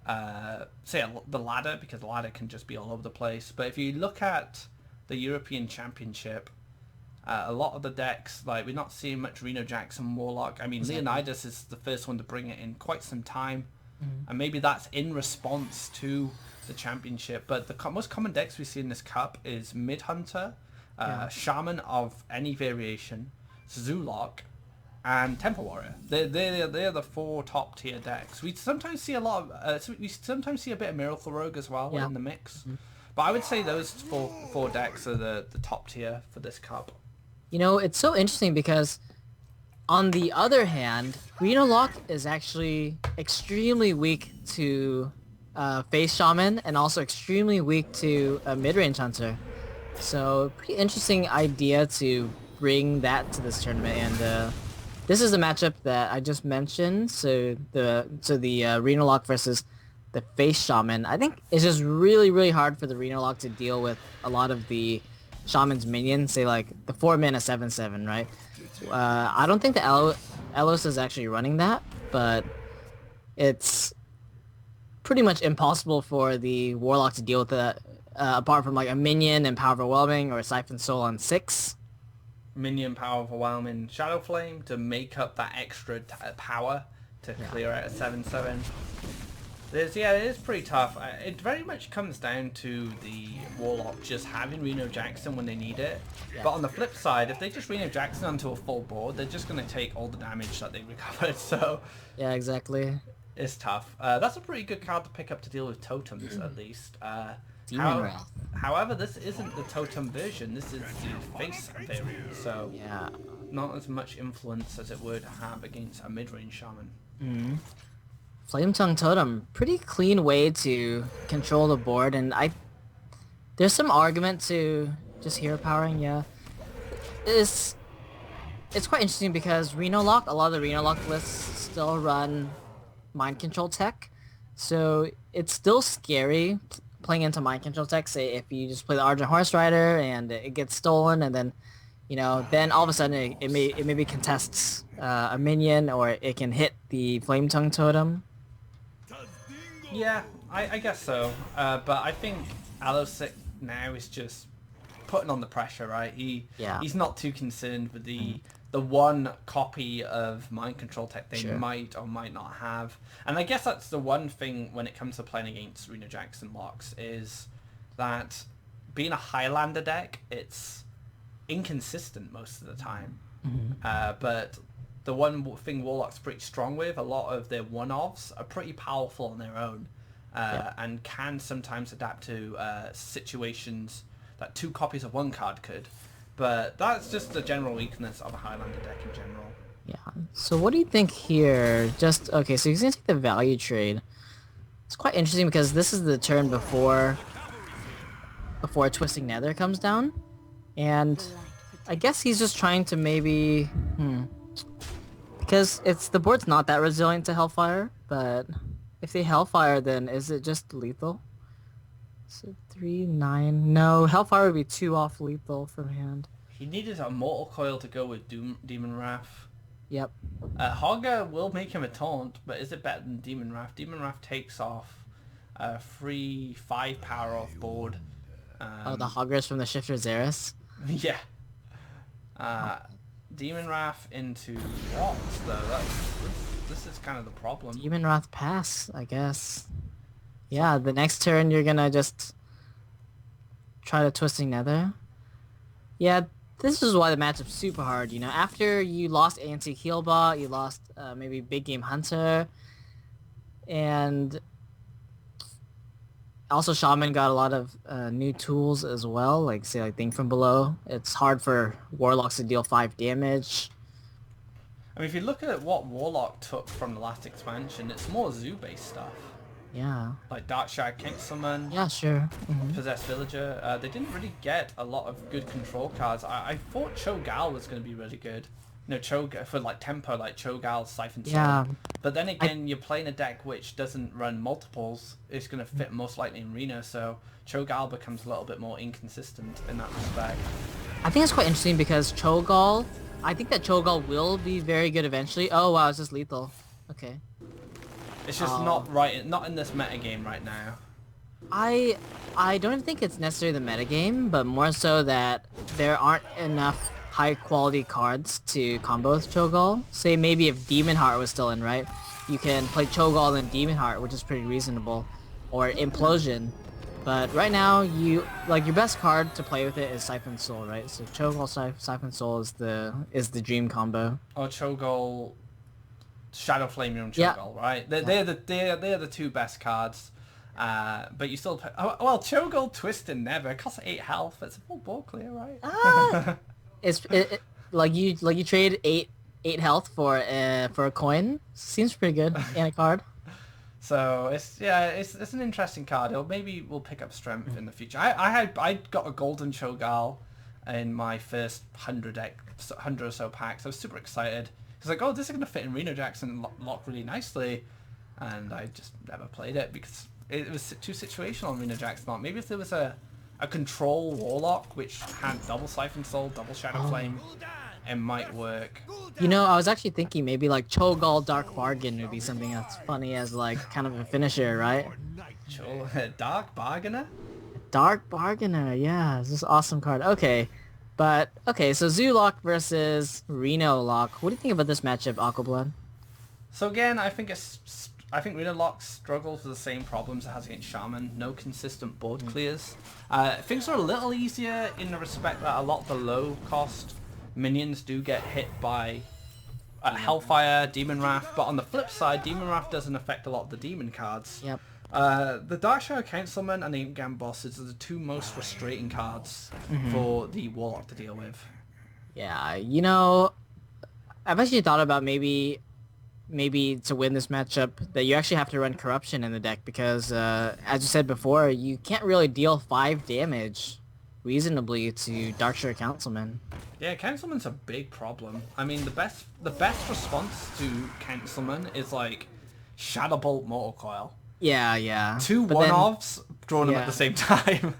the ladder, because the ladder can just be all over the place. But if you look at the European Championship, a lot of the decks, like we're not seeing much Reno Jackson Warlock. I mean, Leonidas is the first one to bring it in quite some time. And maybe that's in response to the championship. But the most common decks we see in this cup is Mid Hunter, Shaman of any variation, Zulok, and Temple Warrior. They're the 4 top tier decks. We sometimes see a lot of we sometimes see a bit of Miracle Rogue as well in the mix. But I would say those four decks are the top tier for this cup. You know, it's so interesting because on the other hand, Reno Lock is actually extremely weak to Face Shaman and also extremely weak to a mid-range Hunter. So pretty interesting idea to bring that to this tournament. And this is a matchup that I just mentioned. So the Reno Lock versus the Face Shaman. I think it's just really, really hard for the Reno Lock to deal with a lot of the Shaman's minions, say like the 4-mana 7/7, right? I don't think the Elos is actually running that, but it's pretty much impossible for the Warlock to deal with that, apart from like a minion and Power Overwhelming or Siphon Soul on 6. Minion, Power Overwhelming, Shadow Flame to make up that extra power to clear out a 7/7. It is pretty tough. It very much comes down to the Warlock just having Reno Jackson when they need it. Yeah. But on the flip side, if they just Reno Jackson onto a full board, they're just going to take all the damage that they recovered. So yeah, exactly. It's tough. That's a pretty good card to pick up to deal with totems, at least. However, this isn't the totem version. This is the face variant. So yeah, not as much influence as it would have against a mid-range Shaman. Mm-hmm. Flame Tongue Totem, pretty clean way to control the board, and there's some argument to just hero powering. Yeah, it's quite interesting because Reno Lock, a lot of the Reno Lock lists still run mind control tech, so it's still scary playing into mind control tech. Say if you just play the Argent Horse Rider and it gets stolen, and then then all of a sudden it maybe contests a minion, or it can hit the Flame Tongue Totem. Yeah, I guess so. But I think Alosic now is just putting on the pressure, right? He's not too concerned with the one copy of mind control tech they might or might not have. And I guess that's the one thing when it comes to playing against Reno Jackson locks, is that being a Highlander deck, it's inconsistent most of the time. But the one thing Warlock's pretty strong with, a lot of their one-offs are pretty powerful on their own, and can sometimes adapt to situations that 2 copies of one card could. But that's just the general weakness of a Highlander deck in general. Yeah. So what do you think here? Okay, so he's going to take the value trade. It's quite interesting because this is the turn before before Twisting Nether comes down. And I guess he's just trying to maybe... Because the board's not that resilient to Hellfire, but if they Hellfire, then is it just lethal? So 3, 9... No, Hellfire would be 2 off lethal from hand. He needed a Mortal Coil to go with Demon Wrath. Yep. Hogger will make him a taunt, but is it better than Demon Wrath? Demon Wrath takes off 3, 5 power off board. The Hoggers from the Shifter Xeris? Yeah. Demon Wrath into rocks, though. This is kind of the problem. Demon Wrath pass, I guess. Yeah, the next turn you're gonna just try to Twisting Nether. Yeah, this is why the matchup's super hard, you know. After you lost Antique Healbot, you lost maybe Big Game Hunter, and also Shaman got a lot of new tools as well, like say like Thing from Below. It's hard for Warlocks to deal 5 damage. I mean, if you look at what Warlock took from the last expansion, it's more zoo-based stuff. Yeah. Like Darkshire, King Summon, Yeah, sure. Possessed Villager. They didn't really get a lot of good control cards. I thought Cho'Gall was going to be really good. You know, for like tempo, like Cho'Gall, Siphon Soul. Yeah. But then again, you're playing a deck which doesn't run multiples. It's going to fit most likely in Reno, so Cho'Gall becomes a little bit more inconsistent in that respect. I think it's quite interesting because Cho'Gall, I think that Cho'Gall will be very good eventually. Oh wow, it's just lethal. Okay. It's just not right, not in this metagame right now. I don't even think it's necessarily the metagame, but more so that there aren't enough high quality cards to combo with Cho'Gall. Say maybe if Demon Heart was still in, right? You can play Cho'Gall and Demon Heart, which is pretty reasonable, or Implosion. But right now, your best card to play with it is Siphon Soul, right? So Cho'Gall Siphon Soul is the dream combo. Or Cho'Gall, Shadow Flame and Cho'Gall, Yeah. right? They're the 2 best cards. But you still... well, Cho'Gall Twisted Never costs 8 health. It's a full board clear, right? Like you trade 8 health for a coin. Seems pretty good. And a card. So it's an interesting card. Maybe we'll pick up strength in the future. I got a golden Cho'Gall in my first 100 or so packs. I was super excited. I was like, oh, this is going to fit in Reno Jackson lock really nicely. And I just never played it because it was too situational on Reno Jackson lock. Maybe if there was a control Warlock which had double Siphon Soul, double Shadow Flame, it might work. You know, I was actually thinking maybe like Cho'Gall Dark Bargain would be something that's funny as like kind of a finisher, right? Dark Bargainer? Dark Bargainer, yeah, this is an awesome card. Okay, so Zoo Lock versus Reno Lock. What do you think about this matchup, Aquablood? So again, I think Reno Lock struggles with the same problems it has against Shaman. No consistent board clears. Things are a little easier in the respect that a lot of the low-cost minions do get hit by Hellfire, Demon Wrath, but on the flip side, Demon Wrath doesn't affect a lot of the demon cards. Yep. The Darkshire Councilman and the Imp-Gam Bosses are the 2 most frustrating cards for the Warlock to deal with. Yeah, you know, I've actually thought about maybe to win this matchup that you actually have to run Corruption in the deck because, as you said before, you can't really deal 5 damage reasonably to Darkshire Councilman. Yeah, Councilman's a big problem. I mean, the best response to Councilman is like Shadow Bolt Mortal Coil. Yeah. 2 one-offs, drawing them at the same time.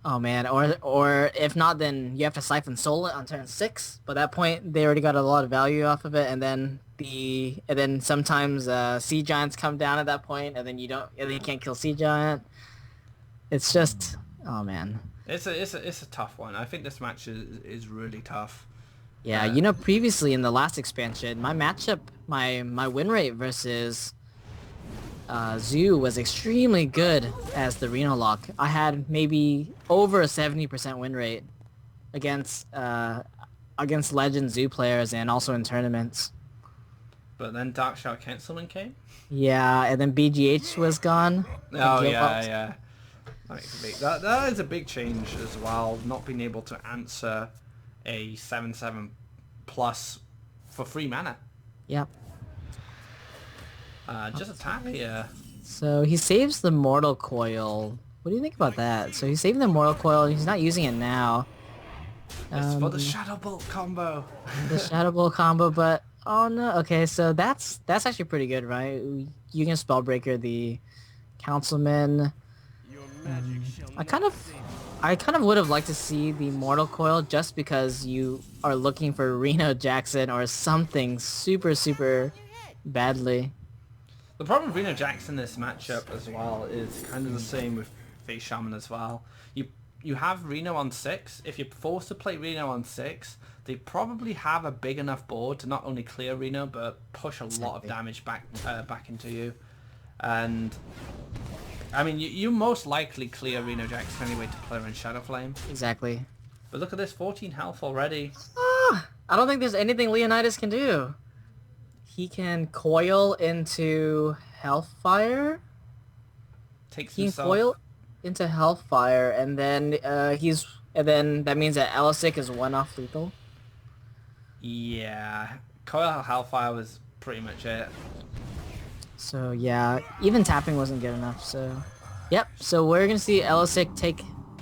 Oh man, or if not, then you have to Siphon Soul it on turn 6. By that point, they already got a lot of value off of it, and then sometimes Sea Giants come down at that point, and then you can't kill Sea Giant. It's just, oh man. It's a tough one. I think this match is really tough. Yeah, you know, previously in the last expansion, my matchup, my win rate versus Zoo was extremely good as the Reno Lock. I had maybe over a 70% win rate against Legend Zoo players and also in tournaments. But then Darkshire Councilman came? Yeah, and then BGH was gone. Oh, yeah. That is a big change as well, not being able to answer a 7/7 plus for free mana. Yep. Just a tap here. So he saves the Mortal Coil What do you think about that? So he's saving the Mortal Coil. He's not using it now. It's for the Shadow Bolt combo. The Shadow Ball combo, but oh no. Okay, so that's actually pretty good, right? You can Spellbreaker the Councilman. I kind of would have liked to see the Mortal Coil just because you are looking for Reno Jackson or something super badly. The problem with Reno Jackson in this matchup as well is kind of the same with Face Shaman as well. You have Reno on 6. If you're forced to play Reno on 6, they probably have a big enough board to not only clear Reno but push a lot of damage back into you. And I mean, you most likely clear Reno Jackson anyway to play in Shadow Flame. Exactly. But look at this, 14 health already. I don't think there's anything Leonidas can do. He can coil into Hellfire. Takes He can himself. coil into Hellfire, and then that means that Alisic is 1 off lethal. Yeah, Coil Hellfire was pretty much it. So yeah, even tapping wasn't good enough. So, yep. So we're gonna see Elisic take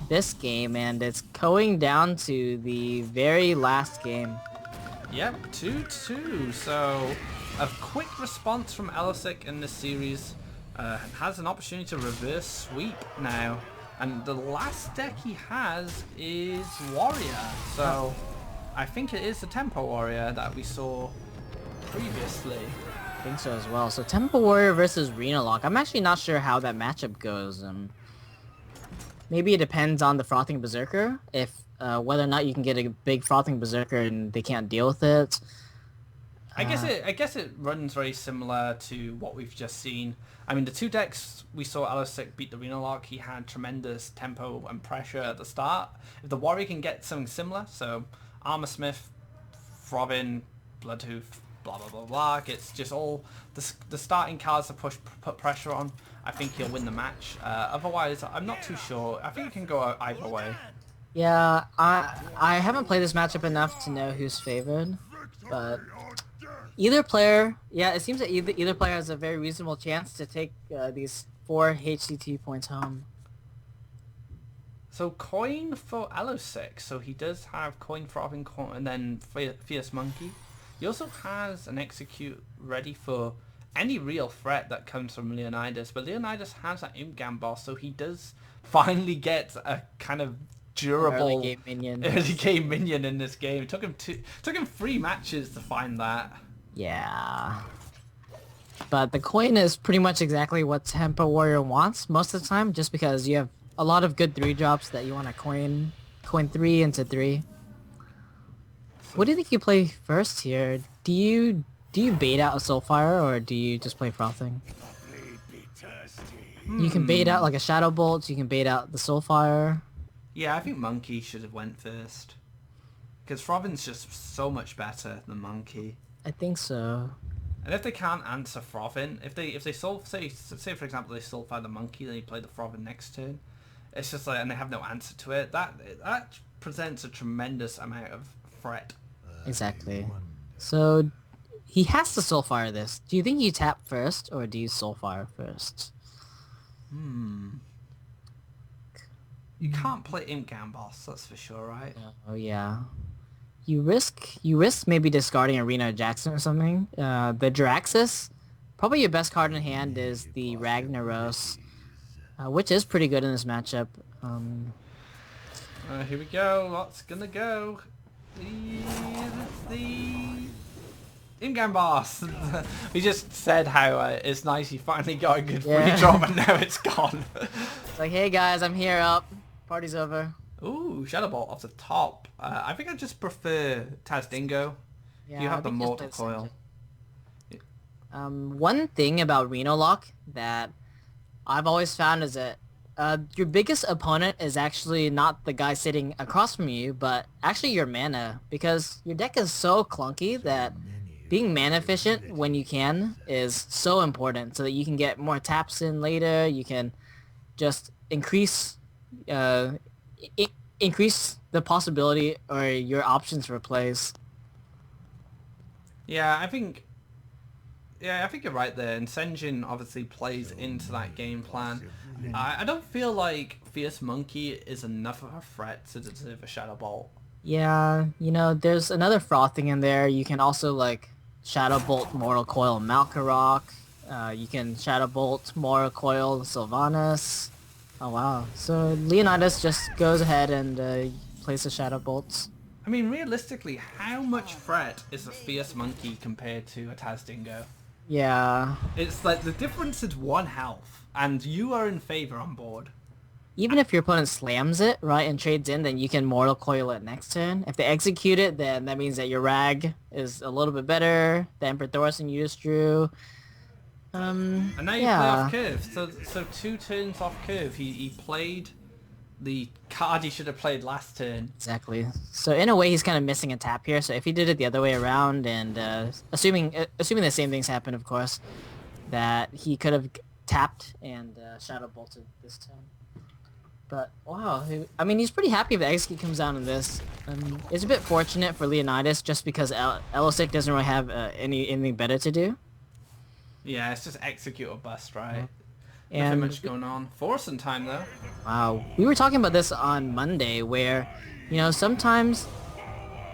this game, and it's going down to the very last game. Yep, 2-2. So a quick response from Elisic in this series has an opportunity to reverse sweep now. And the last deck he has is Warrior. So I think it is the Tempo Warrior that we saw previously. I think so as well. So Temple Warrior versus Reno Lock. I'm actually not sure how that matchup goes. Maybe it depends on the Frothing Berserker. If whether or not you can get a big Frothing Berserker and they can't deal with it. I guess it runs very similar to what we've just seen. I mean, the two decks we saw Elisic beat the Reno Lock, he had tremendous tempo and pressure at the start. If the Warrior can get something similar, so Armorsmith, Throbbing, Bloodhoof, blah blah blah blah, it's just all the starting cards to put pressure on, I think he'll win the match. Otherwise, I'm not too sure. I think it can go either way. Yeah, I haven't played this matchup enough to know who's favored, but either player, yeah, it seems that either player has a very reasonable chance to take these 4 HCT points home. So coin for Elosic. So he does have coin Frothing and then Fierce Monkey. He also has an execute ready for any real threat that comes from Leonidas, but Leonidas has that Imp boss, so he does finally get a kind of durable early game minion in this game. It took him 3 matches to find that. Yeah. But the coin is pretty much exactly what Tempo Warrior wants most of the time, just because you have a lot of good 3-drops that you want to coin 3 into 3. What do you think you play first here? Do you bait out a Soulfire, or do you just play Frothing? You can bait out like a Shadow Bolt, you can bait out the Soulfire. Yeah, I think Monkey should have went first. Because Frothing's just so much better than Monkey. I think so. And if they can't answer Frothing, if they say for example they Soulfire the Monkey, then you play the Frothing next turn, it's just like, and they have no answer to it, that presents a tremendous amount of threat. Exactly. So he has to Soulfire this. Do you think you tap first, or do you Soulfire first? You can't play Imp Boss, that's for sure, right? Oh yeah. You risk maybe discarding a Reno Jackson or something. The Jiraxis, probably your best card in hand is the Ragnaros, which is pretty good in this matchup. Here we go. What's gonna go? The Imp Boss. We just said how it's nice you finally got a good free drop, and now it's gone. It's like, hey guys, I'm here. Up, party's over. Ooh, Shadow Bolt off the top. I think I just prefer Tazdingo. Yeah, You have the Mortal Coil. One thing about Reno Lock that I've always found is that your biggest opponent is actually not the guy sitting across from you, but actually your mana, because your deck is so clunky that being mana efficient when you can is so important, so that you can get more taps in later. You can just increase the possibility or your options for plays. Yeah, I think Yeah, I think you're right there. And Senjin obviously plays into that game plan. I don't feel like Fierce Monkey is enough of a threat to deserve a Shadow Bolt. Yeah, you know, there's another frothing in there. You can also like Shadow Bolt, Mortal Coil, Malkarok. You can Shadow Bolt, Mortal Coil, Sylvanas. Oh wow! So Leonidas just goes ahead and places Shadow Bolts. I mean, realistically, how much threat is a Fierce Monkey compared to a Tazdingo? Yeah. It's like the difference is 1 health, and you are in favor on board. Even if your opponent slams it, right, and trades in, then you can Mortal Coil it next turn. If they execute it, then that means that your Rag is a little bit better. The Emperor Thorson you just drew. And now you play off curve, so 2 turns off curve. He played the card he should have played last turn. Exactly. So in a way, he's kind of missing a tap here. So if he did it the other way around, and assuming the same things happen, of course, that he could have tapped and Shadow Bolted this turn. But wow, I mean, he's pretty happy if the execute comes down in this. It's a bit fortunate for Leonidas just because Elosic doesn't really have anything better to do. Yeah, it's just execute or bust, right? Nothing And much going on. Forcing time though. wow, we were talking about this on Monday, where you know sometimes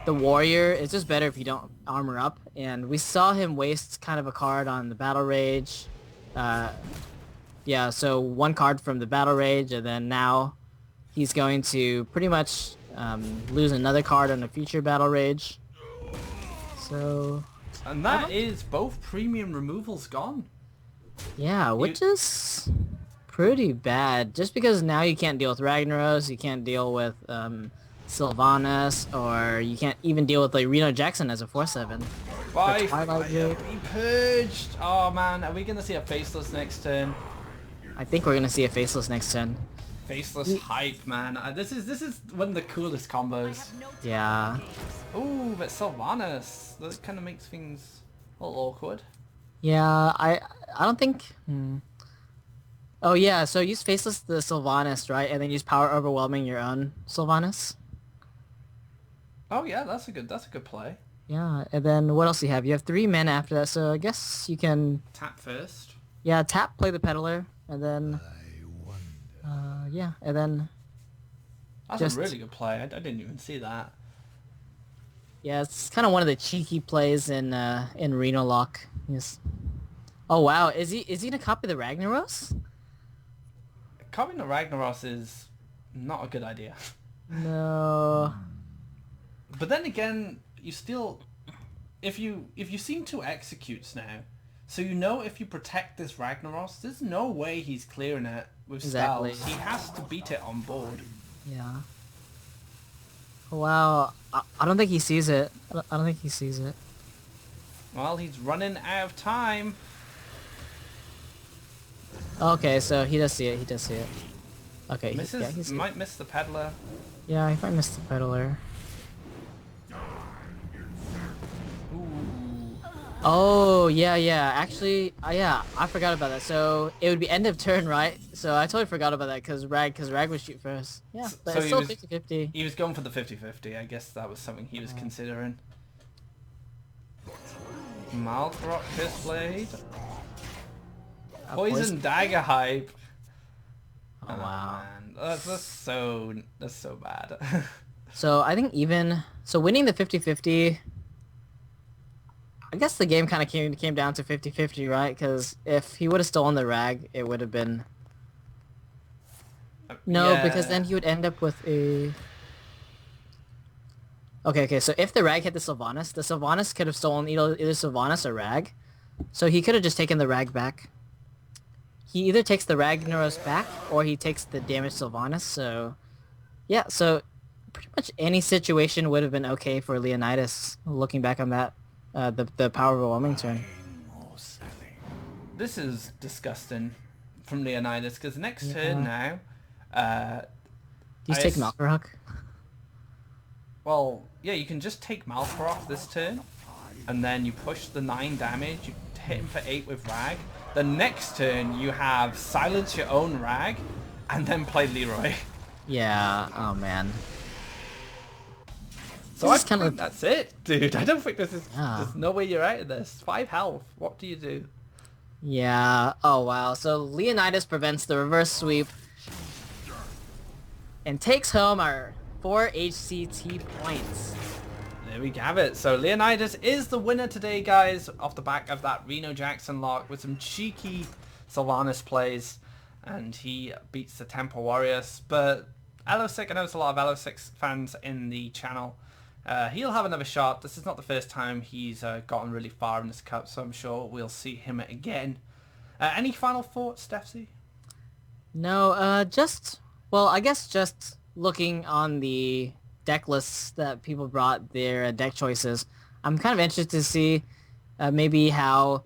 the warrior is just better if you don't armor up, and we saw him waste kind of a card on the Battle Rage. Yeah, so 1 card from the Battle Rage, and then now he's going to pretty much lose another card on a future Battle Rage. So And that is both premium removals gone. yeah, which is pretty bad. Just because now you can't deal with Ragnaros, you can't deal with Sylvanas, or you can't even deal with like Reno Jackson as a 4/7. Bye. Twilight Drake. He purged. Oh man, are we gonna see a faceless next turn? I think we're gonna see a Faceless next turn. Faceless hype, man. This is one of the coolest combos. Yeah. Ooh, but Sylvanas. That kind of makes things a little awkward. Yeah, I don't think... Oh yeah, so use Faceless the Sylvanas, right? And then use Power Overwhelming your own Sylvanas. Oh yeah, that's a good play. Yeah, and then what else do you have? You have 3 mana after that, so I guess you can... Tap first. Yeah, tap, play the Peddler, and then... yeah, and then... That's Just- a really good play. I didn't even see that. Yeah, it's kind of one of the cheeky plays in Reno Lock. Yes. Oh wow, is he gonna copy the Ragnaros? Copying the Ragnaros is not a good idea. No. But then again, you still, if you seen 2 executes now, so you know if you protect this Ragnaros, there's no way he's clearing it with Exactly. spells. He has to beat it on board. Yeah. Wow, I don't think he sees it. I don't think he sees it. Well, he's running out of time. Okay, so he does see it. He does see it. Okay. Might miss the Peddler. Yeah, he might miss the Peddler. Ooh. Oh, yeah. Actually, yeah, I forgot about that. So it would be end of turn, right? So I totally forgot about that because Rag would shoot first. Yeah, but So it's he still was- 50-50. He was going for the 50-50. I guess that was something he was considering. Malkarok Fistblade. Poison Dagger hype. Oh, wow. Man. That's so bad. So I think winning the 50-50, I guess the game kind of came down to 50-50, right? Because if he would have stolen the Rag, it would have been... No, Yeah. because then he would end up with a... Okay, so if the Rag hit the Sylvanas could have stolen either Sylvanas or Rag. So he could have just taken the Rag back. He either takes the Ragnaros back, or he takes the damaged Sylvanas, so... Yeah, so pretty much any situation would have been okay for Leonidas, looking back on that, the Power Overwhelming turn. This is disgusting from Leonidas, because next turn now... Do you take s- Malkarok? Well, yeah, you can just take Malkarok this turn, and then you push the 9 damage, you hit him for 8 with Rag. The next turn, you have silence your own Rag, and then play Leroy. Yeah, oh man. So I This is think kind of that's it, dude. I don't think there's Yeah. no way you're out of this. 5 health. What do you do? Yeah. Oh wow. So Leonidas prevents the reverse sweep and takes home our 4 HCT points. There we have it. So Leonidas is the winner today, guys, off the back of that Reno Jackson lock with some cheeky Sylvanas plays. And he beats the Temple Warriors. But LO6, I know there's a lot of LO6 fans in the channel. He'll have another shot. This is not the first time he's gotten really far in this cup, so I'm sure we'll see him again. Any final thoughts, Stefsy? No, I guess just looking on the deck lists that people brought their deck choices, I'm kind of interested to see maybe how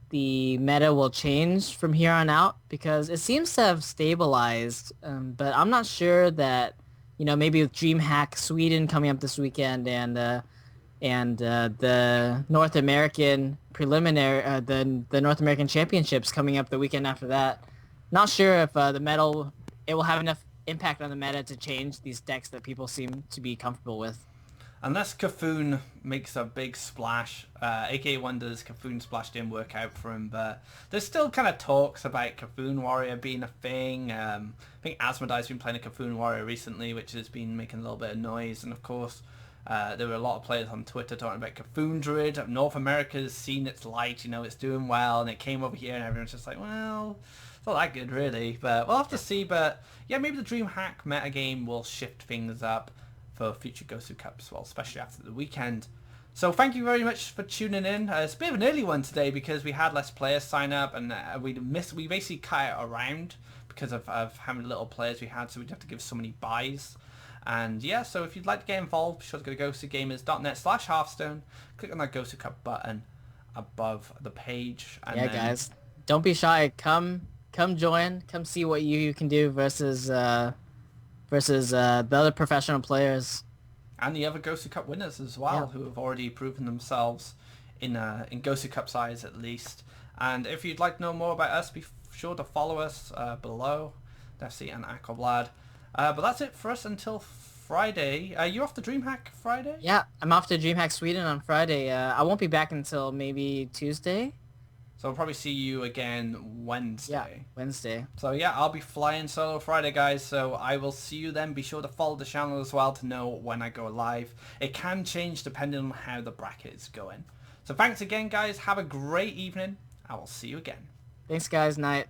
the meta will change from here on out, because it seems to have stabilized, but I'm not sure that, maybe with DreamHack Sweden coming up this weekend and the North American preliminary, the North American Championships coming up the weekend after that, not sure if it will have enough impact on the meta to change these decks that people seem to be comfortable with. Unless Cafoon makes a big splash, aka Wonders, Cafoon splash didn't work out for him, but there's still kind of talks about Cafoon Warrior being a thing. I think Asmodee's been playing a Cafoon Warrior recently, which has been making a little bit of noise, and of course, there were a lot of players on Twitter talking about Cafoon Druid. North America's seen its light, it's doing well, and it came over here, and everyone's just like, well, it's not that good, really, but we'll have to see. But yeah, maybe the DreamHack metagame will shift things up for future GosuCups as well, especially after the weekend. So thank you very much for tuning in. It's a bit of an early one today because we had less players sign up, and we basically cut it around because of how many little players we had, so we'd have to give so many buys. And yeah, so if you'd like to get involved, be sure to go to gosugamers.net/Hearthstone, click on that GosuCup button above the page. And Yeah, guys, don't be shy. Come join. Come see what you can do versus the other professional players. And the other GosuCup winners as well, who have already proven themselves in GosuCup size at least. And if you'd like to know more about us, be sure to follow us below, Defsy and Aquablad. But that's it for us until Friday. You off to DreamHack Friday? Yeah, I'm off to DreamHack Sweden on Friday. I won't be back until maybe Tuesday. So we'll probably see you again Wednesday. Yeah, Wednesday. So yeah, I'll be flying solo Friday, guys. So I will see you then. Be sure to follow the channel as well to know when I go live. It can change depending on how the bracket is going. So thanks again, guys. Have a great evening. I will see you again. Thanks, guys. Night.